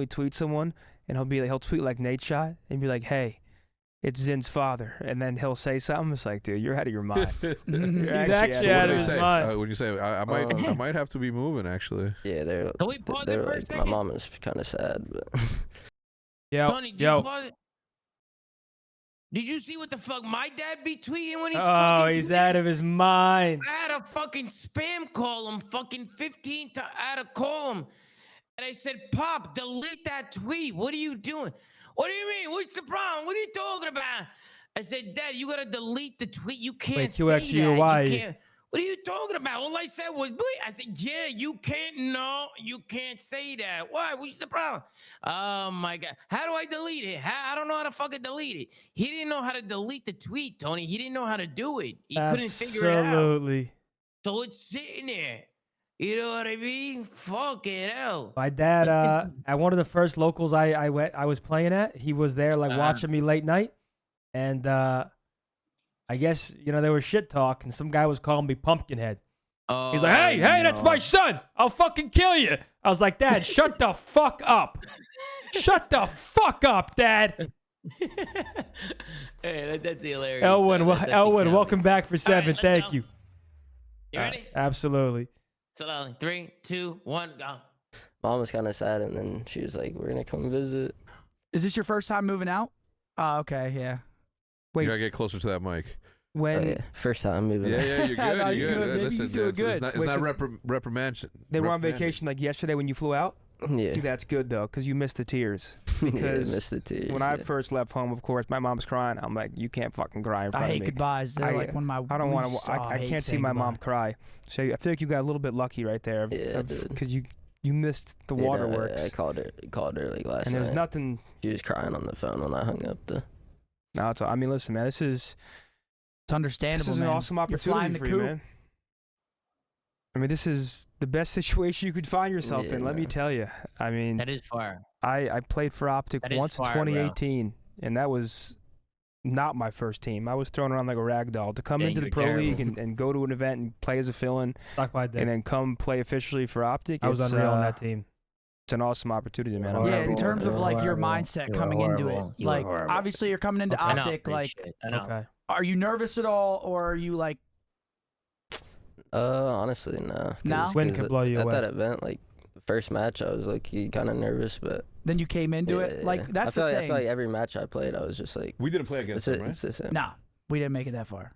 Speaker 6: tweet someone, and he'll tweet like Nate Shot and be like, "Hey, it's Zin's father," and then he'll say something. It's like, dude, you're out of your mind. You're
Speaker 1: He's actually
Speaker 2: What
Speaker 1: out
Speaker 2: do
Speaker 1: of
Speaker 2: they
Speaker 1: his
Speaker 2: say?
Speaker 1: mind.
Speaker 2: When you say I might have to be moving actually.
Speaker 4: yeah, they're
Speaker 3: Can we pause
Speaker 4: they're
Speaker 3: it for a
Speaker 4: like my
Speaker 3: second?
Speaker 4: mom is kind of sad, but
Speaker 3: Tony,
Speaker 1: Yo.
Speaker 3: Did you see what the fuck my dad be tweeting when he's
Speaker 1: Oh,
Speaker 3: fucking
Speaker 1: he's
Speaker 3: tweeting?
Speaker 1: out of his mind.
Speaker 3: I had a fucking spam call him fucking 15 times. I had to call him. And I said, Pop, delete that tweet. What are you doing? What do you mean? What's the problem? What are you talking about? I said, Dad, you got to delete the tweet. You can't
Speaker 1: Wait,
Speaker 3: say
Speaker 1: QX, you
Speaker 3: that.
Speaker 1: why?
Speaker 3: You can't. What are you talking about? All I said was, bleep. I said, yeah, you can't. No, you can't say that. Why? What's the problem? Oh, my God. How do I delete it? I don't know how to fucking delete it. He didn't know how to delete the tweet, Tony. He didn't know how to do it. He couldn't figure it out.
Speaker 1: Absolutely.
Speaker 3: So it's sitting there. You know what I mean? Fuck it out.
Speaker 1: My dad, at one of the first locals I was playing at, he was there like watching me late night, and I guess there was shit talk, and some guy was calling me Pumpkinhead.
Speaker 3: Oh,
Speaker 1: He's like, hey, that's my son. I'll fucking kill you. I was like, Dad, shut the fuck up. Shut the fuck up, Dad.
Speaker 3: Hey, that's hilarious.
Speaker 1: Elwin,
Speaker 3: That's
Speaker 1: Elwin, welcome back for 7.
Speaker 3: let's
Speaker 1: Thank
Speaker 3: go.
Speaker 1: you.
Speaker 3: You ready?
Speaker 1: Absolutely.
Speaker 3: Slowly. 3, 2, 1, go.
Speaker 4: mom was kind of sad, and then she was like, "We're gonna come visit."
Speaker 5: Is this your first time moving out? Oh, okay, yeah.
Speaker 6: Wait.
Speaker 2: You gotta get closer to that mic.
Speaker 6: When
Speaker 4: Oh, yeah. First time moving. out.
Speaker 2: Yeah, you're good.
Speaker 5: No,
Speaker 2: you're
Speaker 5: you're good,
Speaker 2: good.
Speaker 5: baby.
Speaker 2: Listen,
Speaker 5: You're doing
Speaker 2: it's
Speaker 5: good.
Speaker 2: not
Speaker 6: Wait, so
Speaker 2: reprimand.
Speaker 6: they were on vacation like yesterday when you flew out,
Speaker 4: Yeah.
Speaker 6: dude, that's good though, because you missed the tears.
Speaker 4: Yeah,
Speaker 6: Because
Speaker 4: missed the tears.
Speaker 6: when I
Speaker 4: yeah.
Speaker 6: first left home, of course, my mom's crying. I'm like, you can't fucking cry in front
Speaker 5: I
Speaker 6: of
Speaker 5: hate
Speaker 6: me.
Speaker 5: goodbyes. They're
Speaker 6: I-
Speaker 5: like one of my
Speaker 6: I don't want
Speaker 5: least-
Speaker 6: to.
Speaker 5: oh,
Speaker 6: I
Speaker 5: hate
Speaker 6: can't see
Speaker 5: saying
Speaker 6: my mom
Speaker 5: goodbye.
Speaker 6: cry. So I feel like you got a little bit lucky right there.
Speaker 4: Yeah, I did.
Speaker 6: Because you missed the
Speaker 4: Yeah, no,
Speaker 6: waterworks.
Speaker 4: I called her like last
Speaker 6: And there was
Speaker 4: night.
Speaker 6: nothing.
Speaker 4: She was crying on the phone when I hung up.
Speaker 6: No, it's. I mean, listen, man. This is
Speaker 5: It's understandable.
Speaker 6: an
Speaker 5: man.
Speaker 6: awesome
Speaker 5: You're flying
Speaker 6: opportunity
Speaker 5: the
Speaker 6: for you,
Speaker 5: coop.
Speaker 6: man. I mean, this is the best situation you could find yourself in. Let me tell you. I mean,
Speaker 3: That is far.
Speaker 6: I played for Optic
Speaker 3: That is
Speaker 6: once in
Speaker 3: fire, bro.
Speaker 6: 2018, and that was not my first team. I was thrown around like a rag doll to come
Speaker 3: Yeah,
Speaker 6: into the
Speaker 3: you're
Speaker 6: pro
Speaker 3: terrible.
Speaker 6: league and go to an event and play as a fill-in,
Speaker 1: Suck my dick.
Speaker 6: and then come play officially for Optic.
Speaker 1: I was
Speaker 6: It's,
Speaker 1: unreal on that team.
Speaker 6: It's an awesome opportunity, man. I'm
Speaker 5: Yeah,
Speaker 6: happy
Speaker 5: in
Speaker 6: to-
Speaker 5: terms of like your mindset
Speaker 3: You were
Speaker 5: coming into it,
Speaker 3: horrible. You were
Speaker 5: like
Speaker 3: horrible.
Speaker 5: obviously you're coming into
Speaker 3: I know,
Speaker 5: Optic.
Speaker 3: big
Speaker 5: Like,
Speaker 3: shit. I know.
Speaker 1: Okay.
Speaker 5: are you nervous at all, or are you like?
Speaker 4: Honestly, no.
Speaker 5: No?
Speaker 1: Wind could blow you
Speaker 4: at
Speaker 1: away.
Speaker 4: that event, like the first match, I was like kind of nervous, but
Speaker 5: Then you came into
Speaker 4: yeah,
Speaker 5: it. Like that's
Speaker 4: I
Speaker 5: the
Speaker 4: feel
Speaker 5: thing.
Speaker 4: like every match I played, I was just like,
Speaker 2: We didn't play against them, right?
Speaker 4: it's the same.
Speaker 5: Nah, we didn't make it that far.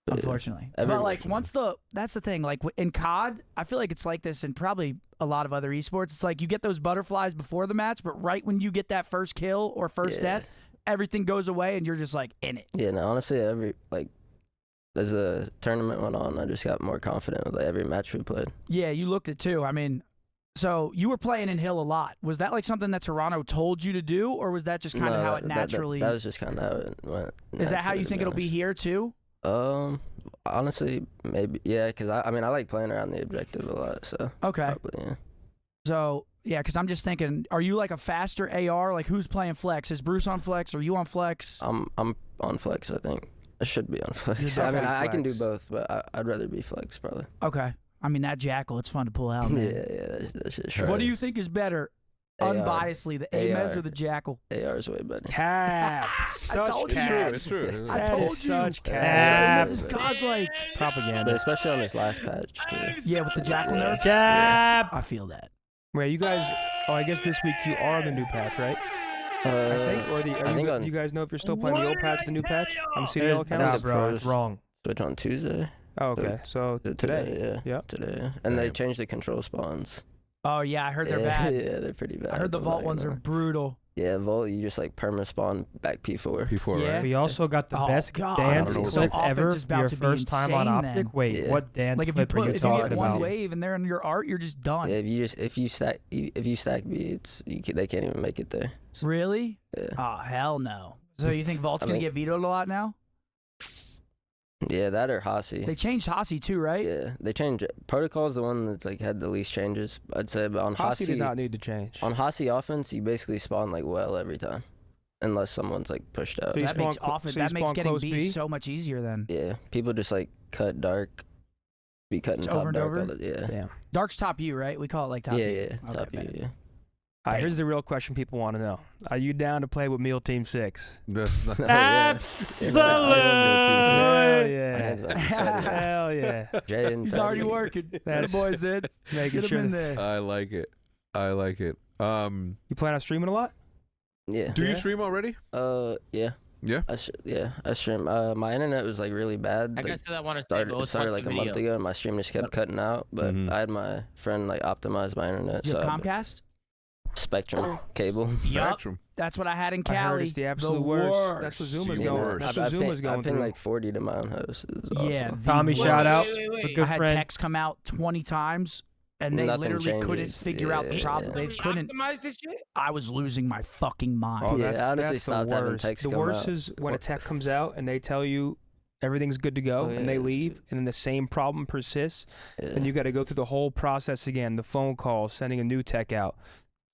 Speaker 4: But, yeah.
Speaker 5: Unfortunately.
Speaker 4: Every
Speaker 5: But like
Speaker 4: match,
Speaker 5: once that's the thing. Like in COD, I feel like it's like this in probably a lot of other esports. It's like you get those butterflies before the match, but right when you get that first kill or first
Speaker 4: Yeah.
Speaker 5: death, everything goes away and you're just like in it.
Speaker 4: Yeah, no, honestly, as the tournament went on, I just got more confident with like, every match we played.
Speaker 5: Yeah, you looked it too. I mean, so you were playing in Hill a lot. Was that like something that Toronto told you to do, or was that just kind of
Speaker 4: No,
Speaker 5: how it naturally?
Speaker 4: That was just kind of how it went.
Speaker 5: Is that how
Speaker 4: naturally,
Speaker 5: you
Speaker 4: to
Speaker 5: think it'll be
Speaker 4: honest.
Speaker 5: here too?
Speaker 4: Honestly, maybe, yeah, because I mean, I like playing around the objective a lot, so
Speaker 5: Okay.
Speaker 4: probably, yeah.
Speaker 5: So yeah, because I'm just thinking, are you like a faster AR? Like who's playing flex? Is Bruce on flex? Are you on flex?
Speaker 4: I'm on flex, I think. I should be on flex.
Speaker 6: You're
Speaker 4: I mean,
Speaker 6: definitely
Speaker 4: I can do
Speaker 6: flex.
Speaker 4: both, but I'd rather be flex, probably.
Speaker 5: Okay. I mean that jackal, it's fun to pull out. Man.
Speaker 4: Yeah, that's just
Speaker 5: What do you think is better,
Speaker 4: AR.
Speaker 5: unbiasedly, the Amez
Speaker 4: AR.
Speaker 5: or the jackal?
Speaker 4: AR is way better.
Speaker 6: Cap. Such
Speaker 5: told you.
Speaker 2: It's true.
Speaker 6: cap.
Speaker 2: It's true.
Speaker 5: I
Speaker 6: That
Speaker 5: told
Speaker 6: is
Speaker 5: you.
Speaker 6: such
Speaker 4: Yeah.
Speaker 6: cap.
Speaker 5: This is godlike.
Speaker 4: But
Speaker 6: Propaganda.
Speaker 4: especially on this last patch, too.
Speaker 5: Yeah, with the jackal
Speaker 4: Yeah.
Speaker 5: nerfs.
Speaker 1: Cap.
Speaker 5: I feel that.
Speaker 6: Wait, you guys? Oh, I guess this week you are on the new patch, right? I think. Or
Speaker 4: I think on
Speaker 6: you guys know if you're still playing the old patch, the new patch on the CDL
Speaker 1: There's-
Speaker 6: account?
Speaker 1: Nah,
Speaker 4: the
Speaker 1: bro, it's
Speaker 4: pros-
Speaker 1: wrong.
Speaker 4: Switch on Tuesday.
Speaker 6: Oh, okay. So today.
Speaker 4: yeah.
Speaker 6: Yep.
Speaker 4: Today. And they
Speaker 2: Damn.
Speaker 4: changed the control spawns.
Speaker 5: Oh yeah, I heard they're
Speaker 4: yeah,
Speaker 5: bad.
Speaker 4: Yeah, they're pretty bad.
Speaker 5: I heard the
Speaker 4: I'm
Speaker 5: vault
Speaker 4: not
Speaker 5: ones are
Speaker 4: gonna lie.
Speaker 5: brutal.
Speaker 4: Yeah, vault, you just like perma spawn back P4.
Speaker 2: P4,
Speaker 5: Yeah.
Speaker 2: right?
Speaker 1: We also got the
Speaker 5: Oh,
Speaker 1: best
Speaker 5: God.
Speaker 1: dance
Speaker 2: I don't know
Speaker 1: clip
Speaker 5: what-
Speaker 1: ever
Speaker 5: Offense is
Speaker 1: for
Speaker 5: about
Speaker 1: your
Speaker 5: to be
Speaker 1: first time on
Speaker 5: insane,
Speaker 1: Optic.
Speaker 5: then.
Speaker 1: Wait,
Speaker 4: Yeah.
Speaker 1: what dance
Speaker 5: Like if you
Speaker 1: clip are
Speaker 5: put
Speaker 1: you
Speaker 5: if you
Speaker 1: talking
Speaker 5: get one
Speaker 1: about?
Speaker 5: wave and they're in your art, you're just done.
Speaker 4: Yeah, if you stack B, they can't even make it there. So,
Speaker 5: Really?
Speaker 4: yeah.
Speaker 5: Oh hell no. So you think Vault's
Speaker 4: I
Speaker 5: gonna
Speaker 4: think-
Speaker 5: get vetoed a lot now?
Speaker 4: Yeah, that or Hasi.
Speaker 5: They changed Hasi too, right?
Speaker 4: Yeah, they changed it. Protocol's the one that's like had the least changes, I'd say. But on
Speaker 6: Hasi
Speaker 4: Hasi,
Speaker 6: did not need to change.
Speaker 4: on Hasi offense, you basically spawn like well every time, unless someone's like pushed out.
Speaker 6: So you
Speaker 5: That makes
Speaker 6: spawn
Speaker 5: often
Speaker 6: so you
Speaker 5: that makes
Speaker 6: spawn
Speaker 5: getting
Speaker 6: close
Speaker 5: B
Speaker 6: B?
Speaker 5: so much easier then.
Speaker 4: Yeah, people just like cut dark, be cutting
Speaker 5: Just
Speaker 4: top
Speaker 5: over and
Speaker 4: dark.
Speaker 5: over?
Speaker 4: All the, yeah.
Speaker 6: Damn.
Speaker 5: Dark's top U, right? We call it like top
Speaker 4: Yeah,
Speaker 5: U.
Speaker 4: yeah,
Speaker 5: Okay,
Speaker 4: top you,
Speaker 5: bet.
Speaker 4: yeah.
Speaker 6: All right, here's the real question people want to know: are you down to play with Meal Team 6?
Speaker 2: That's not,
Speaker 4: Oh, yeah.
Speaker 1: Absolutely.
Speaker 6: Hell
Speaker 4: My
Speaker 6: yeah!
Speaker 4: hands about to be sweaty.
Speaker 6: Hell yeah!
Speaker 4: Jay and
Speaker 5: He's already
Speaker 4: Fatty.
Speaker 5: working. That
Speaker 6: That's-
Speaker 5: boy's in.
Speaker 6: Making
Speaker 5: Get him
Speaker 6: sure.
Speaker 5: in there.
Speaker 2: I like it. I like it.
Speaker 6: You plan on streaming a lot?
Speaker 4: Yeah.
Speaker 2: Do you
Speaker 6: Yeah.
Speaker 2: stream already?
Speaker 4: Yeah.
Speaker 2: Yeah.
Speaker 4: I stream. My internet was like really bad.
Speaker 3: I
Speaker 4: Like,
Speaker 3: guess I want to say,
Speaker 4: started,
Speaker 3: but
Speaker 4: it
Speaker 3: let's
Speaker 4: started
Speaker 3: watch
Speaker 4: like
Speaker 3: the
Speaker 4: a month
Speaker 3: video.
Speaker 4: ago, and my stream just kept cutting out. But
Speaker 2: Mhm.
Speaker 4: I had my friend like optimize my internet.
Speaker 5: You
Speaker 4: So
Speaker 5: have
Speaker 4: I-
Speaker 5: Comcast?
Speaker 4: Spectrum cable.
Speaker 5: Yup.
Speaker 2: Spectrum.
Speaker 5: That's what I had in Cali.
Speaker 6: I heard it's the absolute worst. That's what Zooma's
Speaker 2: The
Speaker 6: going.
Speaker 2: worst.
Speaker 6: That's
Speaker 4: I
Speaker 6: what Zooma's
Speaker 4: paid
Speaker 6: going
Speaker 4: like
Speaker 6: through.
Speaker 4: 40 to my own house. It was awful.
Speaker 5: Yeah, the
Speaker 1: Tommy,
Speaker 5: worst.
Speaker 1: shout out.
Speaker 3: Wait.
Speaker 1: Good
Speaker 5: I had
Speaker 1: friend.
Speaker 5: texts come out 20 times, and they
Speaker 4: Nothing
Speaker 5: literally couldn't
Speaker 4: changes.
Speaker 5: figure out the
Speaker 4: Yeah.
Speaker 5: problem. They
Speaker 3: Somebody
Speaker 5: couldn't.
Speaker 3: optimize this shit?
Speaker 5: I was losing my fucking mind.
Speaker 6: Oh,
Speaker 4: Yeah,
Speaker 6: that's,
Speaker 4: I honestly
Speaker 6: that's the
Speaker 4: stopped having
Speaker 6: worst.
Speaker 4: texts
Speaker 6: The
Speaker 4: come
Speaker 6: worst
Speaker 4: out.
Speaker 6: is when a
Speaker 4: What
Speaker 6: tech comes out and they tell you everything's good to go,
Speaker 4: Oh,
Speaker 6: and
Speaker 4: yeah,
Speaker 6: they
Speaker 4: it's
Speaker 6: leave,
Speaker 4: good.
Speaker 6: and then the same problem persists,
Speaker 4: Yeah.
Speaker 6: and you got to go through the whole process again, the phone call, sending a new tech out.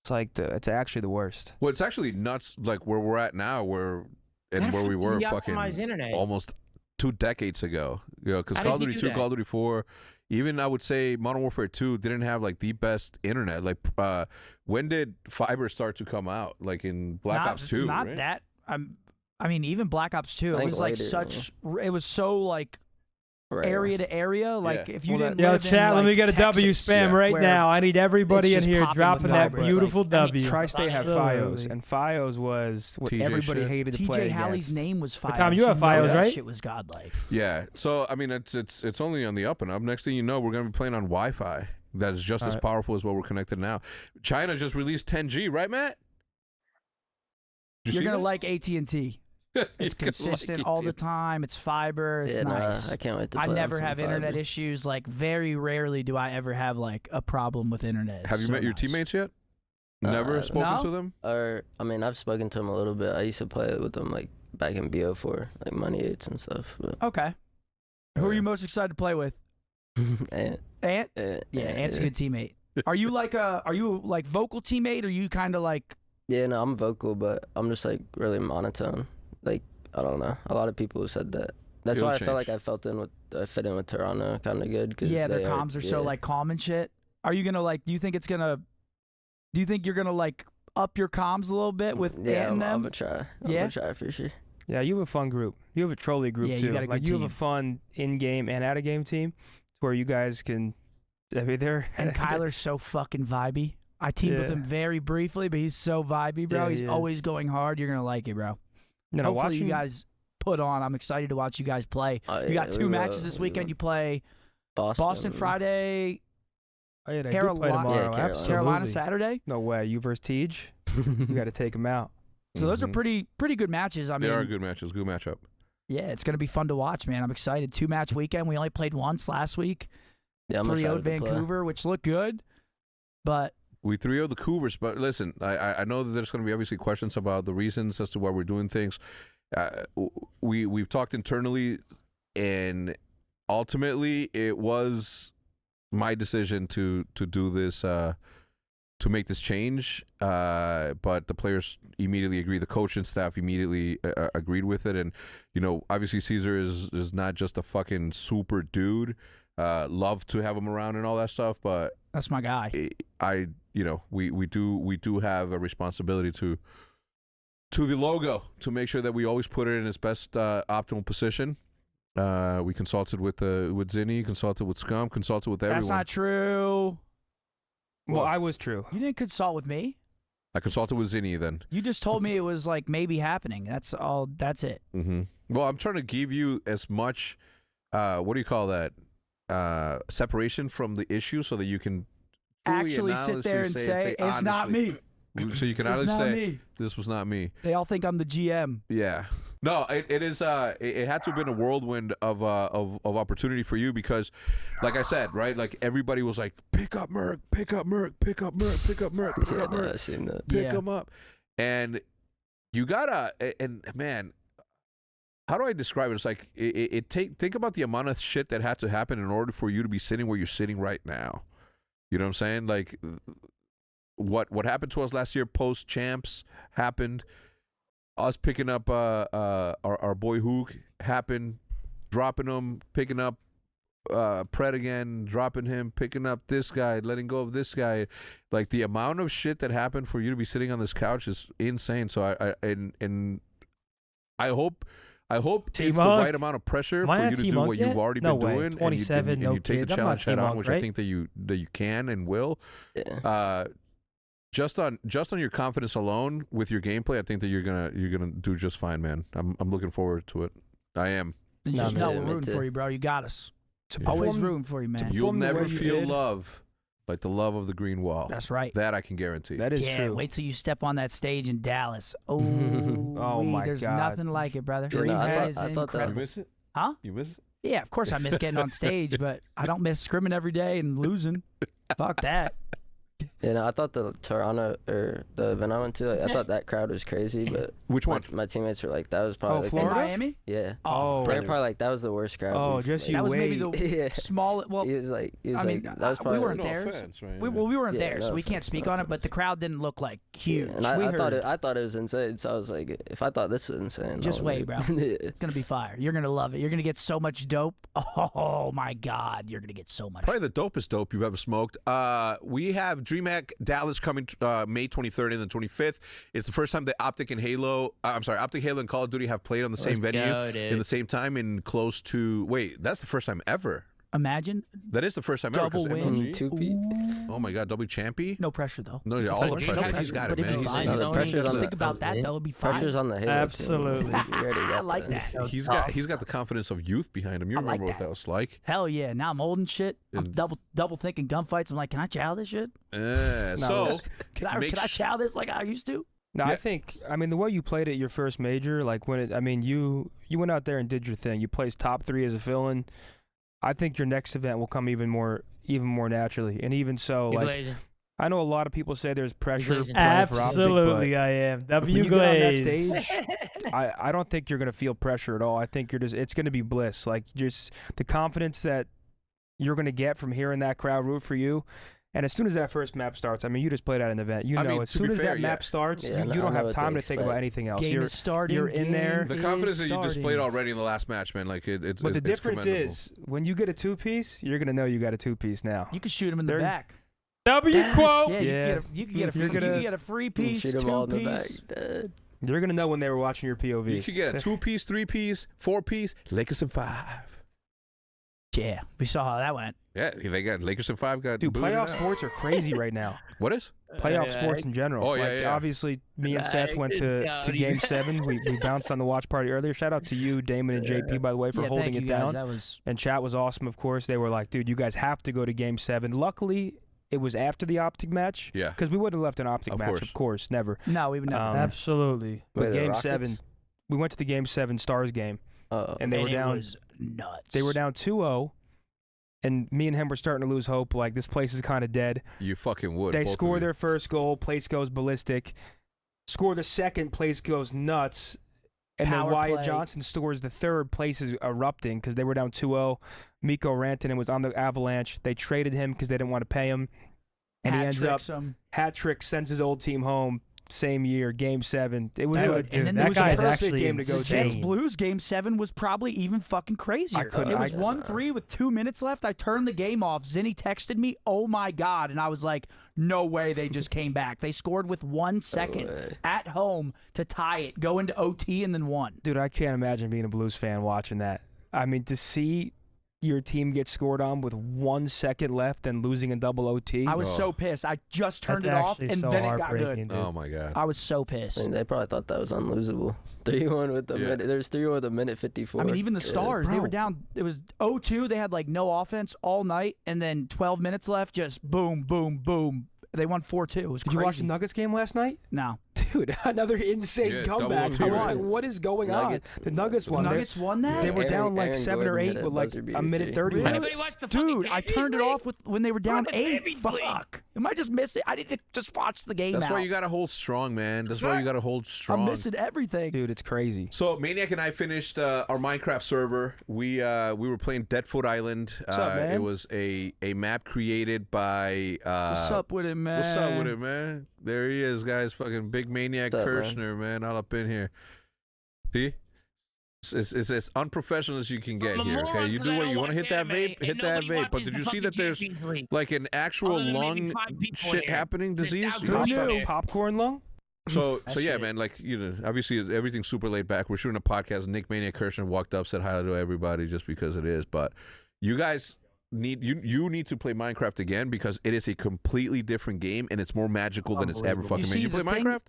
Speaker 6: It's like it's actually the worst.
Speaker 2: Well, it's actually nuts. Like where we're at now, where we were fucking
Speaker 3: internet.
Speaker 2: almost 2 decades ago. You know, because
Speaker 3: How
Speaker 2: Call of
Speaker 3: does he
Speaker 2: Duty
Speaker 3: do
Speaker 2: 2,
Speaker 3: that?
Speaker 2: Call of Duty 4, even I would say Modern Warfare 2 didn't have like the best internet. Like, when did fiber start to come out? Like in Black Ops 2,
Speaker 5: Not
Speaker 2: right?
Speaker 5: that. I mean, even Black Ops 2,
Speaker 4: I
Speaker 5: it
Speaker 4: think
Speaker 5: was like
Speaker 4: later,
Speaker 5: such. It was so like
Speaker 4: Right.
Speaker 5: area to area. Like
Speaker 2: Yeah.
Speaker 5: if you
Speaker 6: Well,
Speaker 5: didn't.
Speaker 1: Yo,
Speaker 5: live in,
Speaker 1: chat, let me
Speaker 5: like,
Speaker 1: get a W
Speaker 5: Texas,
Speaker 1: spam
Speaker 2: Yeah.
Speaker 1: right
Speaker 5: where
Speaker 1: now. I need everybody in
Speaker 5: it's just
Speaker 1: here
Speaker 5: popping
Speaker 1: dropping
Speaker 5: with
Speaker 1: that
Speaker 5: fiber. It's
Speaker 1: beautiful
Speaker 5: like, I mean,
Speaker 1: W.
Speaker 6: Tri-State had
Speaker 1: Absolutely.
Speaker 6: FiOS, and FiOS was what
Speaker 2: TJ
Speaker 6: everybody
Speaker 2: shit.
Speaker 6: hated to
Speaker 5: TJ
Speaker 6: play
Speaker 5: Halley's
Speaker 6: against.
Speaker 5: name was Fios.
Speaker 1: Tom, you have Fios,
Speaker 5: that
Speaker 1: right?
Speaker 5: Shit was godlike.
Speaker 2: Yeah. So I mean, it's only on the up and up. Next thing you know, we're gonna be playing on Wi-Fi. That's just as
Speaker 6: Alright.
Speaker 2: powerful as what we're connected now. China just released 10G, right, Matt? Did you
Speaker 5: You're
Speaker 2: see
Speaker 5: gonna
Speaker 2: that?
Speaker 5: like AT&T.
Speaker 2: You're
Speaker 5: It's
Speaker 2: gonna
Speaker 5: consistent
Speaker 2: like
Speaker 5: all the
Speaker 2: it.
Speaker 5: time. It's fiber. It's
Speaker 4: Yeah,
Speaker 5: nice.
Speaker 4: I can't wait to
Speaker 5: I
Speaker 4: play on
Speaker 5: never
Speaker 4: some
Speaker 5: have internet
Speaker 4: fiber.
Speaker 5: issues. Like very rarely do I ever have like a problem with internet. It's
Speaker 2: Have you
Speaker 5: so
Speaker 2: met your
Speaker 5: nice.
Speaker 2: teammates yet? Never spoken
Speaker 5: No?
Speaker 2: to them?
Speaker 4: Or I mean, I've spoken to him a little bit. I used to play with them like back in BO4, like Money 8s and stuff. But
Speaker 5: Okay. Who are you most excited to play with?
Speaker 4: And,
Speaker 5: Ant? Yeah, Ant's a good teammate. Are you like vocal teammate, or you kind of like?
Speaker 4: Yeah, no, I'm vocal, but I'm just like really monotone. Like, I don't know. A lot of people have said that. That's
Speaker 2: It'll
Speaker 4: why I felt like
Speaker 2: change.
Speaker 4: I fit in with Toronto kind of good. Cause
Speaker 5: Yeah, their
Speaker 4: they
Speaker 5: comms are so like calm and shit. Are you gonna like? Do you think you're gonna like up your comms a little bit with Ant
Speaker 4: I'm
Speaker 5: and them?
Speaker 4: gonna try. I'm
Speaker 5: Yeah?
Speaker 4: gonna try for sure.
Speaker 6: Yeah, you have a fun group. You have a trolley group
Speaker 5: Yeah, you
Speaker 6: too.
Speaker 5: got a
Speaker 6: Like
Speaker 5: good
Speaker 6: you have
Speaker 5: team.
Speaker 6: a fun in-game and out-of-game team, where you guys can. I mean, they're
Speaker 5: And Kyler's so fucking vibey. I teamed with
Speaker 6: Yeah.
Speaker 5: him very briefly, but he's so vibey, bro.
Speaker 6: Yeah,
Speaker 5: He's
Speaker 6: he
Speaker 5: always
Speaker 6: is.
Speaker 5: going hard. You're gonna like it, bro.
Speaker 6: you know,
Speaker 5: Hopefully
Speaker 6: watching
Speaker 5: you guys put on. I'm excited to watch you guys play. You got 2 matches this weekend. You play Boston Friday,
Speaker 6: Oh, yeah, they do
Speaker 5: Carolina-
Speaker 6: play tomorrow.
Speaker 4: Yeah, Carolina.
Speaker 6: Absolutely.
Speaker 5: Carolina Saturday.
Speaker 6: No way. You versus Tej. You got to take him out.
Speaker 5: So those are
Speaker 2: Mhm.
Speaker 5: pretty good matches. I
Speaker 2: They
Speaker 5: mean,
Speaker 2: are good matches. Good matchup.
Speaker 5: yeah, it's gonna be fun to watch, man. I'm excited. 2-match weekend. We only played once last week.
Speaker 4: Yeah, I'm
Speaker 5: 3-0
Speaker 4: excited to play.
Speaker 5: Vancouver, which looked good, but
Speaker 2: We 3-0 the Cougars, but listen, I know that there's going to be obviously questions about the reasons as to why we're doing things. We've talked internally, and ultimately it was my decision to do this, to make this change. But the players immediately agreed. The coaching staff immediately agreed with it, and obviously Caesar is not just a fucking super dude. Love to have him around and all that stuff, but
Speaker 5: that's my guy.
Speaker 2: we do have a responsibility to the logo to make sure that we always put it in its best optimal position. We consulted with Zinni, consulted with Scum, consulted with everyone.
Speaker 5: That's not true.
Speaker 6: Well, I was true.
Speaker 5: You didn't consult with me.
Speaker 2: I consulted with Zinni then.
Speaker 5: You just told me it was like maybe happening. That's all. That's it.
Speaker 2: Mm-hmm. Well, I'm trying to give you as much, what do you call that, separation from the issue so that you can truly
Speaker 5: Actually, sit there and say it's not
Speaker 2: honestly.
Speaker 5: me.
Speaker 2: So you can
Speaker 5: It's
Speaker 2: honestly
Speaker 5: not
Speaker 2: say
Speaker 5: me.
Speaker 2: this was not me.
Speaker 5: They all think I'm the GM.
Speaker 2: Yeah. No, it is. It had to have been a whirlwind of opportunity for you because, like I said, right, like everybody was like, pick up Merc, pick up Merc, pick up Merc, pick up Merc, pick
Speaker 4: Yeah,
Speaker 2: up
Speaker 4: no,
Speaker 2: Merc,
Speaker 4: I've seen that.
Speaker 2: pick
Speaker 5: Yeah.
Speaker 2: him up, and you gotta. And man, how do I describe it? It's like think about the amount of shit that had to happen in order for you to be sitting where you're sitting right now. You know what I'm saying? Like what happened to us last year post champs happened. Us picking up our boy Hook happened, dropping him, picking up Pred again, dropping him, picking up this guy, letting go of this guy. Like the amount of shit that happened for you to be sitting on this couch is insane. So I hope
Speaker 1: Team
Speaker 2: it's the
Speaker 1: Hug.
Speaker 2: right amount of pressure
Speaker 1: Am I
Speaker 2: for
Speaker 1: on
Speaker 2: you to
Speaker 1: Team
Speaker 2: do
Speaker 1: Hug
Speaker 2: what
Speaker 1: yet?
Speaker 2: you've already
Speaker 1: No
Speaker 2: been
Speaker 1: way.
Speaker 2: doing,
Speaker 1: 27,
Speaker 2: and
Speaker 1: no
Speaker 2: you take
Speaker 1: kids.
Speaker 2: the
Speaker 1: I'm not
Speaker 2: challenge head
Speaker 1: Team
Speaker 2: on,
Speaker 1: Hug,
Speaker 2: which I
Speaker 1: right?
Speaker 2: think that you can and will.
Speaker 4: Yeah.
Speaker 2: Just on your confidence alone with your gameplay, I think that you're gonna do just fine, man. I'm looking forward to it. I am.
Speaker 5: And
Speaker 6: No,
Speaker 5: just
Speaker 6: man.
Speaker 5: know
Speaker 4: Yeah,
Speaker 5: we're
Speaker 4: me
Speaker 5: rooting
Speaker 4: too.
Speaker 5: for you, bro. You got us.
Speaker 6: To
Speaker 5: Always
Speaker 6: perform-
Speaker 5: rooting for you, man.
Speaker 2: You'll
Speaker 6: Perform the way
Speaker 2: never
Speaker 6: you
Speaker 2: feel
Speaker 6: did.
Speaker 2: love like the love of the green wall.
Speaker 5: That's right.
Speaker 2: That I can guarantee.
Speaker 6: That is
Speaker 5: Yeah,
Speaker 6: true.
Speaker 5: wait till you step on that stage in Dallas. Oh,
Speaker 6: Oh, my
Speaker 5: there's
Speaker 6: God.
Speaker 5: nothing like it, brother.
Speaker 4: Yeah, no, I
Speaker 5: That
Speaker 4: thought-
Speaker 5: is
Speaker 4: I thought that-
Speaker 2: you
Speaker 5: incredible.
Speaker 2: miss it?
Speaker 5: Huh?
Speaker 2: You miss it?
Speaker 5: Yeah, of course I miss getting on stage, but I don't miss scrimming every day and losing. Fuck that.
Speaker 4: Yeah, no, I thought the Toronto or the event I went to, like, I thought that crowd was crazy, but
Speaker 2: Which one?
Speaker 4: my teammates were like, that was probably
Speaker 6: Oh,
Speaker 4: like,
Speaker 6: Florida?
Speaker 5: In Miami?
Speaker 4: yeah.
Speaker 6: Oh,
Speaker 4: They're probably like, that was the worst crowd.
Speaker 6: Oh,
Speaker 4: we've,
Speaker 6: just
Speaker 4: like,
Speaker 6: you
Speaker 5: That was maybe
Speaker 6: wait.
Speaker 5: the
Speaker 4: Yeah.
Speaker 5: small. Well,
Speaker 4: He was like,
Speaker 5: I mean,
Speaker 4: that was
Speaker 5: we
Speaker 4: probably
Speaker 5: weren't
Speaker 4: like,
Speaker 5: there.
Speaker 2: offense, right?
Speaker 5: we weren't
Speaker 4: Yeah,
Speaker 5: there,
Speaker 4: no
Speaker 5: so we can't
Speaker 4: offense,
Speaker 5: speak
Speaker 4: no
Speaker 5: on it.
Speaker 4: offense.
Speaker 5: But the crowd didn't look like huge.
Speaker 4: And
Speaker 6: We
Speaker 4: I thought
Speaker 6: heard.
Speaker 4: it was insane. So I was like, if I thought this was insane,
Speaker 5: Just
Speaker 4: I'll
Speaker 5: wait,
Speaker 4: wait.
Speaker 5: bro.
Speaker 4: Yeah.
Speaker 5: It's gonna be fire. You're gonna love it. You're gonna get so much dope. Oh my God, you're gonna get so much.
Speaker 2: Probably the dopest dope you've ever smoked. We have DreamHack Dallas coming May 23rd and the 25th. It's the first time that Optic and Halo and Call of Duty have played on the same venue in the same time in close to. Wait, that's the first time ever.
Speaker 5: Imagine
Speaker 2: That is the first time ever. 'cause
Speaker 5: double win.
Speaker 2: MLG
Speaker 4: Two-peat.
Speaker 2: Oh my God, double champy.
Speaker 5: No pressure though.
Speaker 2: No, yeah, all the
Speaker 3: Like,
Speaker 2: pressure.
Speaker 3: no
Speaker 2: He's got
Speaker 5: but
Speaker 2: it,
Speaker 5: it'd
Speaker 2: man.
Speaker 5: be
Speaker 2: He's
Speaker 5: fine.
Speaker 4: No,
Speaker 5: You
Speaker 4: the
Speaker 5: know,
Speaker 4: pressure's
Speaker 5: just
Speaker 4: on the-
Speaker 5: think about that. That would be fine.
Speaker 4: Pressure's on the Halo.
Speaker 6: Absolutely.
Speaker 4: You already got
Speaker 5: I like that.
Speaker 2: he's got the confidence of youth behind him. You
Speaker 5: I like
Speaker 2: remember what
Speaker 5: that.
Speaker 2: that was like?
Speaker 5: Hell yeah! Now I'm old and shit. I'm
Speaker 2: And-
Speaker 5: double thinking gunfights. I'm like, can I chow this shit?
Speaker 2: Yeah.
Speaker 6: No,
Speaker 2: So
Speaker 5: Can I
Speaker 2: Make
Speaker 5: chow this like I used to?
Speaker 6: No,
Speaker 2: Yeah.
Speaker 6: I mean, the way you played at your first major, like you went out there and did your thing. You placed top 3 as a fill-in. I think your next event will come even more naturally. And even so,
Speaker 3: You
Speaker 6: like,
Speaker 3: glazing.
Speaker 6: I know a lot of people say there's pressure.
Speaker 3: glazing.
Speaker 6: playing for Optic,
Speaker 1: Absolutely, I am.
Speaker 6: but
Speaker 1: W
Speaker 6: when you get on that
Speaker 1: Glaze.
Speaker 6: stage, I don't think you're gonna feel pressure at all. I think it's gonna be bliss. Like just the confidence that you're going to get from hearing that crowd root for you. And as soon as that first map starts, I mean, you just played at an event. You know, as soon as that map starts, you don't have time to think about anything else.
Speaker 5: Game is starting.
Speaker 6: You're in there.
Speaker 2: The confidence that you displayed already in the last match, man, like it's.
Speaker 6: But the
Speaker 2: it's
Speaker 6: difference
Speaker 2: commendable.
Speaker 6: is when you get a 2-piece, you're gonna know you got a 2-piece now.
Speaker 5: You can shoot him in the back.
Speaker 1: W quote.
Speaker 5: Yeah, you can get a free piece,
Speaker 4: Shoot them all in the back.
Speaker 5: 2-piece.
Speaker 6: You're gonna know when they were watching your POV.
Speaker 2: You could get a 2-piece, 3-piece, 4-piece, Lakers in 5.
Speaker 5: Yeah, we saw how that went.
Speaker 2: Yeah, they got Lakers in 5. Got
Speaker 6: Dude,
Speaker 2: booted
Speaker 6: playoff
Speaker 2: out.
Speaker 6: sports are crazy right now.
Speaker 2: What is?
Speaker 6: Playoff sports in general.
Speaker 2: Oh, yeah,
Speaker 6: like,
Speaker 2: yeah.
Speaker 6: Obviously, me and Seth went to Game 7. We bounced on the watch party earlier. Shout out to you, Damon and JP, by the way, for holding it down.
Speaker 5: That was...
Speaker 6: And chat was awesome, of course. They were like, dude, you guys have to go to Game 7. Luckily, it was after the Optic match.
Speaker 2: Yeah.
Speaker 6: Because we would have left an Optic match,
Speaker 2: course.
Speaker 6: of course, never.
Speaker 5: No, we would never.
Speaker 1: Absolutely.
Speaker 6: But
Speaker 4: Wait, the
Speaker 6: Game
Speaker 4: Rockets?
Speaker 6: 7, we went to the Game 7 Stars game, and they were
Speaker 5: it
Speaker 6: down.
Speaker 5: was nuts.
Speaker 6: They were down 2-0. And me and him were starting to lose hope. Like, this place is kind of dead.
Speaker 2: You fucking would.
Speaker 6: They
Speaker 2: both
Speaker 6: score
Speaker 2: of you.
Speaker 6: their first goal. Place goes ballistic. Score the second. Place goes nuts. And
Speaker 5: Power
Speaker 6: then Wyatt
Speaker 5: play.
Speaker 6: Johnson scores the third. Place is erupting because they were down 2-0. Miko Rantanen was on the Avalanche. They traded him because they didn't want to pay him. And he ends up hat trick, sends his old team home. Same year, Game 7. It was like
Speaker 5: and then
Speaker 1: that guy's
Speaker 6: perfect
Speaker 1: actually
Speaker 6: game to go
Speaker 5: The Jets
Speaker 6: down.
Speaker 5: Blues Game 7 was probably even fucking crazier.
Speaker 6: couldn't-
Speaker 5: It was
Speaker 6: I-
Speaker 5: 1-3 with 2 minutes left. I turned the game off. Zinni texted me, "Oh my god!" And I was like, "No way!" They just came back. They scored with 1 second
Speaker 4: way.
Speaker 5: at home to tie it, go into OT, and then won.
Speaker 6: Dude, I can't imagine being a Blues fan watching that. I mean, to see your team get scored on with 1 second left and losing in double OT.
Speaker 5: I was so pissed. I just turned
Speaker 1: That's
Speaker 5: it off,
Speaker 1: actually
Speaker 5: and
Speaker 1: so
Speaker 5: then it got
Speaker 1: heartbreaking,
Speaker 5: good.
Speaker 1: dude.
Speaker 2: Oh my god.
Speaker 5: I was so pissed.
Speaker 4: I mean, they probably thought that was unlosable. 3-1 with the
Speaker 2: Yeah.
Speaker 4: minute. There's 3-1 with a minute 54.
Speaker 5: I mean, even the
Speaker 4: Good.
Speaker 5: Stars, they were
Speaker 6: Bro.
Speaker 5: down. It was 0-2. They had like no offense all night, and then 12 minutes left, just boom, boom, boom. They won 4-2. It was
Speaker 6: Did
Speaker 5: crazy.
Speaker 6: you watch the Nuggets game last night?
Speaker 5: No.
Speaker 6: Dude, another insane
Speaker 2: Yeah,
Speaker 6: comeback.
Speaker 2: double
Speaker 6: I was
Speaker 2: OT,
Speaker 6: like,
Speaker 2: right?
Speaker 6: what is going
Speaker 4: Nuggets-
Speaker 6: on? The Nuggets
Speaker 5: The
Speaker 6: won.
Speaker 5: Nuggets won that?
Speaker 6: They were
Speaker 4: Aaron-
Speaker 6: down like
Speaker 4: Aaron
Speaker 6: 7 or
Speaker 4: Gordon
Speaker 6: 8
Speaker 4: hit a
Speaker 6: with like
Speaker 4: buzzer
Speaker 6: a
Speaker 4: beater,
Speaker 6: minute
Speaker 4: dude.
Speaker 6: 30
Speaker 5: Really?
Speaker 6: left.
Speaker 3: Anybody watch the fucking
Speaker 5: Dude, I
Speaker 3: Champions
Speaker 5: turned it
Speaker 3: League?
Speaker 5: off when they were down
Speaker 3: the
Speaker 5: 8.
Speaker 3: Champions League.
Speaker 5: Fuck. Am I just missing? I need to just watch the game
Speaker 2: That's
Speaker 5: out.
Speaker 2: why you gotta hold strong, man. That's why you gotta hold strong.
Speaker 5: I'm missing everything.
Speaker 6: Dude, it's crazy.
Speaker 2: So Maniac and I finished our Minecraft server. We were playing Deadfoot Island.
Speaker 6: What's up, man?
Speaker 2: It was a map created by
Speaker 5: What's up with it, man?
Speaker 2: What's up with it, man? There he is, guys. Fucking big Maniac
Speaker 4: What's up, man?
Speaker 2: Kirshner, man. All up in here. See? It's as unprofessional as you can get
Speaker 3: I'm a
Speaker 2: here, okay?
Speaker 3: moron
Speaker 2: You
Speaker 3: 'cause
Speaker 2: do
Speaker 3: I
Speaker 2: what
Speaker 3: don't
Speaker 2: you want to
Speaker 3: watch
Speaker 2: hit that
Speaker 3: anime,
Speaker 2: vape,
Speaker 3: and
Speaker 2: hit that
Speaker 3: nobody
Speaker 2: vape. But
Speaker 3: watches
Speaker 2: did you
Speaker 3: the
Speaker 2: see that
Speaker 3: fucking
Speaker 2: there's
Speaker 3: Champions League.
Speaker 2: like an actual
Speaker 3: Other than maybe
Speaker 2: lung
Speaker 3: 5 people
Speaker 2: shit
Speaker 3: here.
Speaker 2: happening
Speaker 3: There's
Speaker 2: disease?
Speaker 3: thousands
Speaker 2: You
Speaker 3: of
Speaker 2: know?
Speaker 3: people
Speaker 5: knew?
Speaker 3: here.
Speaker 6: Popcorn lung?
Speaker 2: So
Speaker 5: That
Speaker 2: yeah,
Speaker 5: shit.
Speaker 2: man. Like obviously everything's super laid back. We're shooting a podcast. Nick Maniac Kirshner walked up, said hi to everybody just because it is. But you guys need you need to play Minecraft again because it is a completely different game and it's more magical than it's ever
Speaker 5: You
Speaker 2: fucking been.
Speaker 5: see,
Speaker 2: You play
Speaker 5: the thing-
Speaker 2: Minecraft?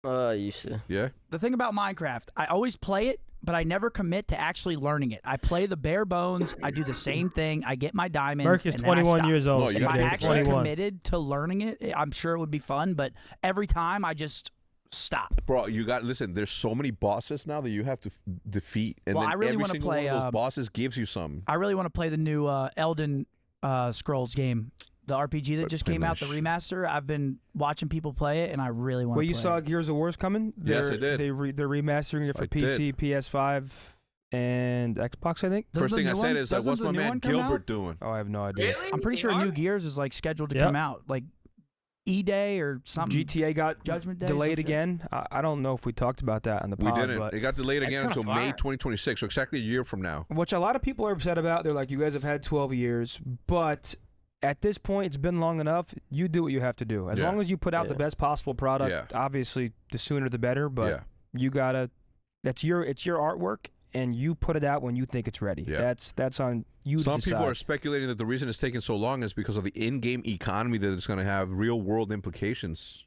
Speaker 4: I used to.
Speaker 2: Yeah.
Speaker 5: The thing about Minecraft, I always play it, but I never commit to actually learning it. I play the bare bones. I do the same thing. I get my diamonds.
Speaker 1: Merc is
Speaker 5: and then I
Speaker 1: 21
Speaker 5: stop.
Speaker 1: years old.
Speaker 2: Oh, you
Speaker 5: If
Speaker 2: gotta
Speaker 5: I
Speaker 2: be
Speaker 5: actually
Speaker 1: 21.
Speaker 5: committed to learning it, I'm sure it would be fun. But every time, I just stop.
Speaker 2: Bro, you got listen. There's so many bosses now that you have to defeat, and
Speaker 5: Well,
Speaker 2: then
Speaker 5: I really
Speaker 2: every
Speaker 5: wanna
Speaker 2: single
Speaker 5: play,
Speaker 2: one of those bosses gives you some.
Speaker 5: I really want to play the new Elden Scrolls game, the RPG that just
Speaker 2: Pretty
Speaker 5: came out, the
Speaker 2: much.
Speaker 5: remaster. I've been watching people play it, and I really want to
Speaker 6: Well,
Speaker 5: play
Speaker 6: you saw
Speaker 5: it.
Speaker 6: Gears of War's coming?
Speaker 2: Yes, I did.
Speaker 6: They're remastering it for
Speaker 2: I
Speaker 6: PC, PS5, and Xbox, I think.
Speaker 5: Doesn't
Speaker 2: First
Speaker 5: the
Speaker 2: thing I
Speaker 5: new
Speaker 2: said
Speaker 5: one-
Speaker 2: is,
Speaker 5: doesn't
Speaker 2: what's
Speaker 5: the
Speaker 2: my
Speaker 5: new
Speaker 2: man
Speaker 5: one come
Speaker 2: Gilbert
Speaker 5: out?
Speaker 2: doing?
Speaker 6: Oh, I have no idea.
Speaker 3: Really?
Speaker 5: I'm pretty
Speaker 3: They
Speaker 5: sure
Speaker 3: are?
Speaker 5: New Gears is like scheduled to
Speaker 1: Yep.
Speaker 5: come out, like E-Day or something.
Speaker 6: GTA got
Speaker 5: Judgment Day,
Speaker 6: delayed
Speaker 5: some shit.
Speaker 6: again. I don't know if we talked about that on the
Speaker 2: We
Speaker 6: pod,
Speaker 2: didn't.
Speaker 6: but
Speaker 2: It got delayed
Speaker 3: That's
Speaker 2: again
Speaker 3: kinda
Speaker 2: until May
Speaker 3: fire.
Speaker 2: 2026, so exactly a year from now.
Speaker 6: which a lot of people are upset about. They're like, you guys have had 12 years, but at this point, it's been long enough. You do what you have to do. As
Speaker 2: Yeah.
Speaker 6: long as you put out the
Speaker 4: Yeah.
Speaker 6: best possible product,
Speaker 2: Yeah.
Speaker 6: obviously, the sooner the better. But
Speaker 2: Yeah.
Speaker 6: you gotta. It's your artwork, and you put it out when you think it's ready.
Speaker 2: Yeah.
Speaker 6: That's on you to
Speaker 2: Some
Speaker 6: decide.
Speaker 2: people are speculating that the reason it's taking so long is because of the in-game economy that it's going to have real-world implications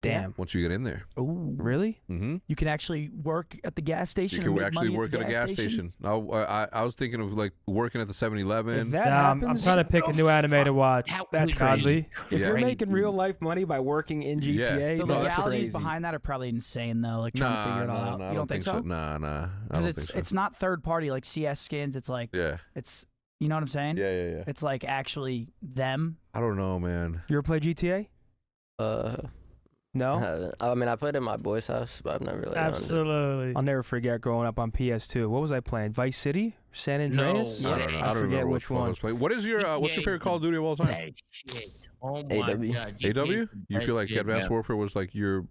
Speaker 6: Damn.
Speaker 2: once you get in there.
Speaker 5: Ooh.
Speaker 6: Really?
Speaker 2: Mm-hmm.
Speaker 5: You can actually work at the gas station.
Speaker 2: You
Speaker 5: and
Speaker 2: can
Speaker 5: make
Speaker 2: actually
Speaker 5: money
Speaker 2: work
Speaker 5: the
Speaker 2: at a gas station. I was thinking of like working at the 7-Eleven.
Speaker 6: If that
Speaker 1: I'm
Speaker 6: happens,
Speaker 1: trying to pick a new anime to watch.
Speaker 6: That's
Speaker 1: Godly.
Speaker 6: if
Speaker 2: Yeah.
Speaker 6: you're making real life money by working in GTA,
Speaker 5: The
Speaker 2: No, that's
Speaker 5: legalities
Speaker 6: crazy.
Speaker 5: behind that are probably insane, though. Like trying to figure it all out.
Speaker 2: I
Speaker 5: You don't think so?
Speaker 2: Nah, I don't
Speaker 5: Because
Speaker 2: think so.
Speaker 5: it's not third party like CS skins. It's like
Speaker 2: Yeah,
Speaker 5: it's you know what I'm saying?
Speaker 2: yeah.
Speaker 5: It's like actually them.
Speaker 2: I don't know, man.
Speaker 6: You ever play GTA?
Speaker 4: I
Speaker 6: No.
Speaker 4: haven't. I mean, I played in my boy's house, but I've never really owned it.
Speaker 1: Absolutely.
Speaker 6: I'll never forget growing up on PS2. What was I playing? Vice City San Andreas.
Speaker 3: No
Speaker 2: I don't know.
Speaker 6: I forget
Speaker 2: remember
Speaker 6: which
Speaker 2: what
Speaker 6: one.
Speaker 2: was playing. What's your favorite Call of Duty of all time?
Speaker 3: That shit. Oh my
Speaker 4: AW.
Speaker 3: God. GTA
Speaker 2: AW?
Speaker 3: is
Speaker 2: You feel like
Speaker 3: shit,
Speaker 2: Advanced
Speaker 3: man.
Speaker 2: Warfare was like your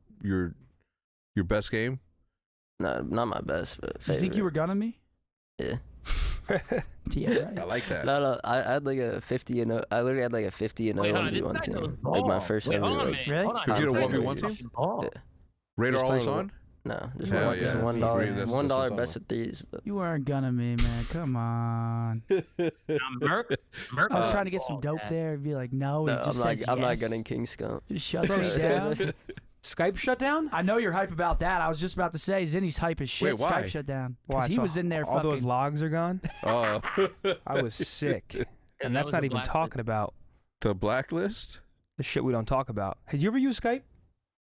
Speaker 2: best game?
Speaker 4: No, not my best, but
Speaker 5: You think you were gunning me?
Speaker 4: Yeah.
Speaker 5: Yeah, right.
Speaker 2: I like that.
Speaker 4: No, I had like a 50 and I literally had like a 50 and 0
Speaker 3: Wait, hold on, this
Speaker 4: 1v1
Speaker 3: guy
Speaker 4: team.
Speaker 3: knows
Speaker 4: Like my
Speaker 3: ball.
Speaker 4: first
Speaker 3: Wait,
Speaker 4: ever.
Speaker 3: hold on a
Speaker 4: Like,
Speaker 3: minute.
Speaker 5: Really?
Speaker 3: Hold on.
Speaker 2: Did you get a
Speaker 3: This guy
Speaker 2: 1v1
Speaker 3: knows
Speaker 2: team?
Speaker 3: fucking ball.
Speaker 4: Yeah.
Speaker 2: Radar
Speaker 4: Just
Speaker 2: always
Speaker 4: playing
Speaker 2: on?
Speaker 4: no, just
Speaker 2: Hell
Speaker 4: one,
Speaker 2: yeah,
Speaker 4: just
Speaker 2: that's
Speaker 4: $1,
Speaker 2: what I'm
Speaker 4: $1
Speaker 2: talking
Speaker 4: best of threes. But
Speaker 5: You weren't gunning me, man. Come on.
Speaker 3: Merc.
Speaker 5: I was trying to get some dope there and be like, no, he
Speaker 4: no,
Speaker 5: just says
Speaker 4: I'm not
Speaker 5: yes.
Speaker 4: gunning King Skunk.
Speaker 5: Just shuts
Speaker 6: Bro,
Speaker 5: me down.
Speaker 6: Skype shut down?
Speaker 5: I know you're hype about that. I was just about to say, Zinni's hype as shit.
Speaker 2: Wait, why?
Speaker 5: Skype shut down.
Speaker 6: Why?
Speaker 5: Because he
Speaker 6: So
Speaker 5: was in there
Speaker 6: all
Speaker 5: fucking.
Speaker 6: those logs are gone.
Speaker 2: Oh.
Speaker 6: I was sick, and that's not even talking about
Speaker 2: The blacklist?
Speaker 6: the shit we don't talk about. Have you ever used Skype?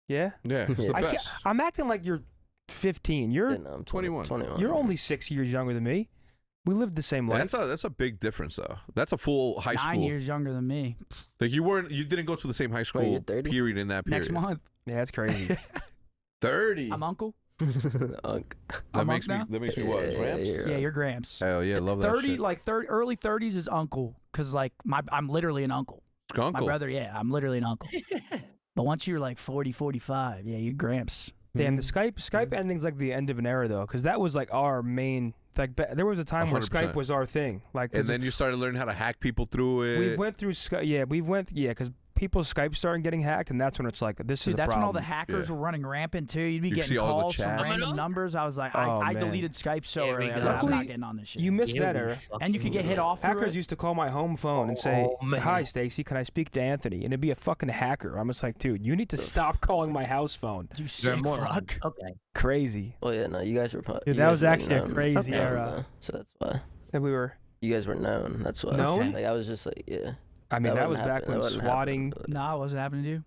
Speaker 6: Yeah.
Speaker 2: Yeah, it's the
Speaker 6: I
Speaker 2: best.
Speaker 6: I'm acting like you're 15.
Speaker 4: Yeah,
Speaker 6: You're
Speaker 4: no, I'm
Speaker 2: 21.
Speaker 4: 21.
Speaker 6: you're only 6 years younger than me. We lived the same life.
Speaker 2: That's a big difference though. That's a full high
Speaker 5: 9
Speaker 2: school.
Speaker 5: years younger than me.
Speaker 2: Like you didn't go to the same high school
Speaker 4: you're 30?
Speaker 2: period in that period.
Speaker 5: Next month.
Speaker 6: Yeah, that's crazy.
Speaker 2: 30.
Speaker 5: I'm uncle.
Speaker 4: Unk.
Speaker 2: That
Speaker 5: I'm
Speaker 2: makes
Speaker 5: up
Speaker 2: me
Speaker 5: now?
Speaker 2: that makes me what?
Speaker 4: Yeah,
Speaker 2: Gramps?
Speaker 4: you're
Speaker 5: Yeah, you're Gramps.
Speaker 2: Hell yeah, love that
Speaker 5: 30,
Speaker 2: shit.
Speaker 5: like 30, early 30s is uncle. Because, like, I'm literally an uncle. My
Speaker 2: Uncle.
Speaker 5: brother, yeah, I'm literally an uncle. But once you're like 40, 45, yeah, you're Gramps.
Speaker 6: Damn, the Skype ending's like the end of an era though, because that was like our main. Like there was a time where
Speaker 2: 100%.
Speaker 6: Skype was our thing. Like, 'cause
Speaker 2: And then you started learning how to hack people through it.
Speaker 6: we went through Skype. Yeah, because people's Skype started getting hacked, and that's when it's like this is
Speaker 5: Dude,
Speaker 6: a
Speaker 5: that's when all
Speaker 6: problem.
Speaker 5: the hackers
Speaker 2: Yeah.
Speaker 5: were running rampant too. You'd be
Speaker 2: You could see
Speaker 5: getting
Speaker 2: all the
Speaker 5: calls from
Speaker 2: chats.
Speaker 5: random numbers. I was like,
Speaker 6: Oh,
Speaker 5: I
Speaker 6: man.
Speaker 5: deleted Skype so
Speaker 3: Here we
Speaker 5: early. I was
Speaker 3: go.
Speaker 5: like, I'm
Speaker 6: Luckily,
Speaker 5: not getting on this shit.
Speaker 6: You missed that
Speaker 3: Yeah,
Speaker 6: era.
Speaker 5: And you could get hit off through
Speaker 6: Hackers
Speaker 5: it.
Speaker 6: used to call my home phone and say,
Speaker 3: Oh, man.
Speaker 6: "Hi, Stacy, can I speak to Anthony?" And it'd be a fucking hacker. I'm just like, dude, you need to stop calling my house phone.
Speaker 5: You sick
Speaker 6: moron.
Speaker 5: fuck.
Speaker 3: Okay.
Speaker 6: Crazy.
Speaker 4: Oh yeah, no, you guys were.
Speaker 6: Dude,
Speaker 4: you
Speaker 6: that
Speaker 4: guys
Speaker 6: was
Speaker 4: were
Speaker 6: actually a
Speaker 4: known.
Speaker 6: crazy
Speaker 4: Known,
Speaker 6: era.
Speaker 4: though, so that's why
Speaker 6: Said we were.
Speaker 4: you guys were known. That's why.
Speaker 6: Known?
Speaker 4: Like I was just like, yeah.
Speaker 6: I mean, that was
Speaker 4: wouldn't
Speaker 6: back
Speaker 4: happen.
Speaker 6: when
Speaker 4: That wouldn't
Speaker 6: swatting.
Speaker 4: happen.
Speaker 5: Nah, it wasn't happening to you.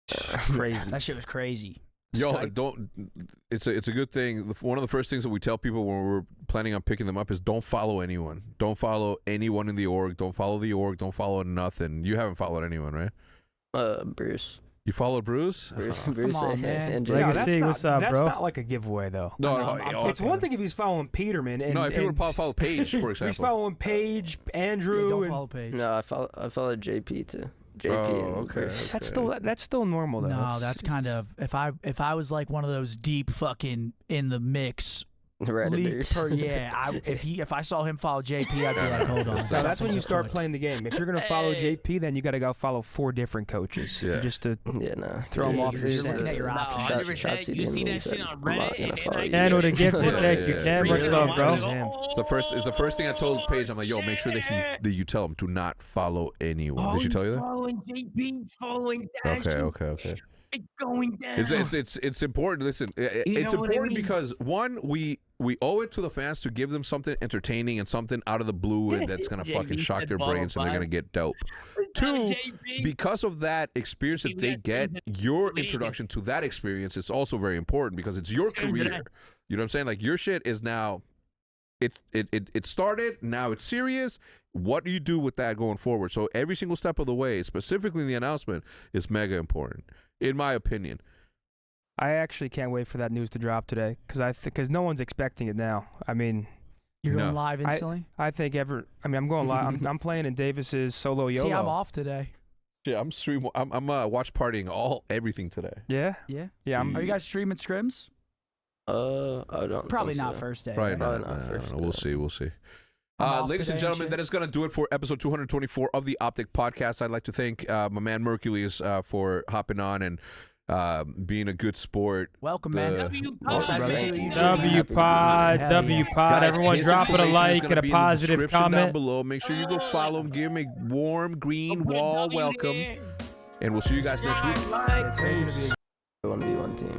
Speaker 6: Crazy.
Speaker 5: That shit was crazy.
Speaker 2: Yo,
Speaker 5: Skype.
Speaker 2: don't. It's a good thing. One of the first things that we tell people when we're planning on picking them up is don't follow anyone. Don't follow anyone in the org. Don't follow the org. Don't follow nothing. You haven't followed anyone, right?
Speaker 4: Bruce.
Speaker 2: You followed Bruce?
Speaker 4: Bruce
Speaker 5: on,
Speaker 4: and-
Speaker 5: man.
Speaker 4: and
Speaker 6: No,
Speaker 4: Jake.
Speaker 6: that's
Speaker 1: Legacy,
Speaker 6: not,
Speaker 1: what's up,
Speaker 6: that's
Speaker 1: bro?
Speaker 6: not like a giveaway though.
Speaker 2: No,
Speaker 5: I'm-
Speaker 2: no.
Speaker 5: I'm
Speaker 2: oh,
Speaker 6: It's one thing if he's following Peterman. And,
Speaker 2: no, if you
Speaker 6: and
Speaker 2: were to follow Paige, for
Speaker 6: if he's
Speaker 2: example.
Speaker 6: following Paige,
Speaker 5: Yeah,
Speaker 6: Andrew,
Speaker 5: don't
Speaker 6: and
Speaker 5: follow Paige.
Speaker 4: No, I followed JP too. JP.
Speaker 2: Oh,
Speaker 4: and
Speaker 2: okay.
Speaker 4: Bruce.
Speaker 6: that's still normal though.
Speaker 5: No, that's kind of if I was like one of those deep fucking in the mix leap
Speaker 4: Redditors.
Speaker 5: per yeah. If I saw him follow JP, I'd be like, hold on.
Speaker 6: So that's when
Speaker 5: something's
Speaker 6: you start
Speaker 5: afoot.
Speaker 6: playing the game. If you're gonna follow
Speaker 3: Hey.
Speaker 6: JP, then you gotta go follow 4 different coaches.
Speaker 2: Yeah.
Speaker 6: Just to
Speaker 4: Yeah, no.
Speaker 6: Throw 'em off
Speaker 5: You're
Speaker 6: your
Speaker 5: looking at your
Speaker 3: No,
Speaker 5: options.
Speaker 3: 100%. You see that shit on Reddit, and then I
Speaker 1: And with a gifted
Speaker 2: Yeah,
Speaker 1: thank you,
Speaker 2: yeah,
Speaker 1: Cam.
Speaker 2: yeah.
Speaker 1: Much love, bro.
Speaker 2: It's the first thing I told Paige. I'm like, yo, make sure that you tell him to not follow anyone. Did she tell you that?
Speaker 3: Following JP's following Dash.
Speaker 2: Okay.
Speaker 3: It's going down.
Speaker 2: It's important. Listen, it's
Speaker 3: know what I
Speaker 2: important
Speaker 3: mean?
Speaker 2: because one, we owe it to the fans to give them something entertaining and something out of the blue and that's gonna
Speaker 3: JB
Speaker 2: fucking shock
Speaker 3: said
Speaker 2: their
Speaker 3: follow
Speaker 2: brains and they're
Speaker 3: five.
Speaker 2: gonna get dope.
Speaker 3: It's not
Speaker 2: Two,
Speaker 3: JP.
Speaker 2: because of that experience that
Speaker 3: Maybe
Speaker 2: they
Speaker 3: that's
Speaker 2: get,
Speaker 3: something
Speaker 2: your
Speaker 3: we-
Speaker 2: introduction to that experience is also very important because it's your
Speaker 3: Sure,
Speaker 2: career.
Speaker 3: that-
Speaker 2: You know what I'm saying? Like your shit is now, it started. Now it's serious. What do you do with that going forward? So every single step of the way, specifically in the announcement, is mega important, in my opinion.
Speaker 6: I actually can't wait for that news to drop today because no one's expecting it now. I mean,
Speaker 5: You're going
Speaker 2: No.
Speaker 5: live instantly.
Speaker 6: I'm going live. I'm playing in Davis's solo YOLO.
Speaker 5: See, I'm off today.
Speaker 2: Yeah, I'm watch partying everything today.
Speaker 6: Yeah,
Speaker 5: Yeah.
Speaker 6: yeah.
Speaker 5: Are you guys streaming scrims?
Speaker 4: I don't.
Speaker 5: Probably
Speaker 4: think
Speaker 5: not
Speaker 4: so.
Speaker 5: first day.
Speaker 2: Probably
Speaker 5: right?
Speaker 2: not.
Speaker 4: Probably not
Speaker 2: No,
Speaker 4: first
Speaker 2: no, we'll
Speaker 4: day.
Speaker 2: see. We'll see.
Speaker 5: I'm off
Speaker 2: Ladies and
Speaker 5: today and
Speaker 2: gentlemen,
Speaker 5: shit.
Speaker 2: that is going to do it for episode 224 of the Optic Podcast. I'd like to thank my man Mercules for hopping on and being a good sport.
Speaker 5: Welcome,
Speaker 2: The-
Speaker 5: man.
Speaker 3: W
Speaker 5: Awesome, brother.
Speaker 1: W Pod,
Speaker 5: Hell
Speaker 1: W
Speaker 5: yeah.
Speaker 1: Pod.
Speaker 2: Guys,
Speaker 1: Everyone
Speaker 2: his
Speaker 1: drop it a
Speaker 2: information is
Speaker 1: like
Speaker 2: gonna
Speaker 1: and a
Speaker 2: be in the
Speaker 1: positive
Speaker 2: description down
Speaker 1: comment.
Speaker 2: below. Make sure you go follow him. Give him a warm green
Speaker 3: Put a
Speaker 2: wall
Speaker 3: W
Speaker 2: welcome.
Speaker 3: there.
Speaker 2: And we'll see you guys next week.
Speaker 3: Like,
Speaker 4: I want to be one team.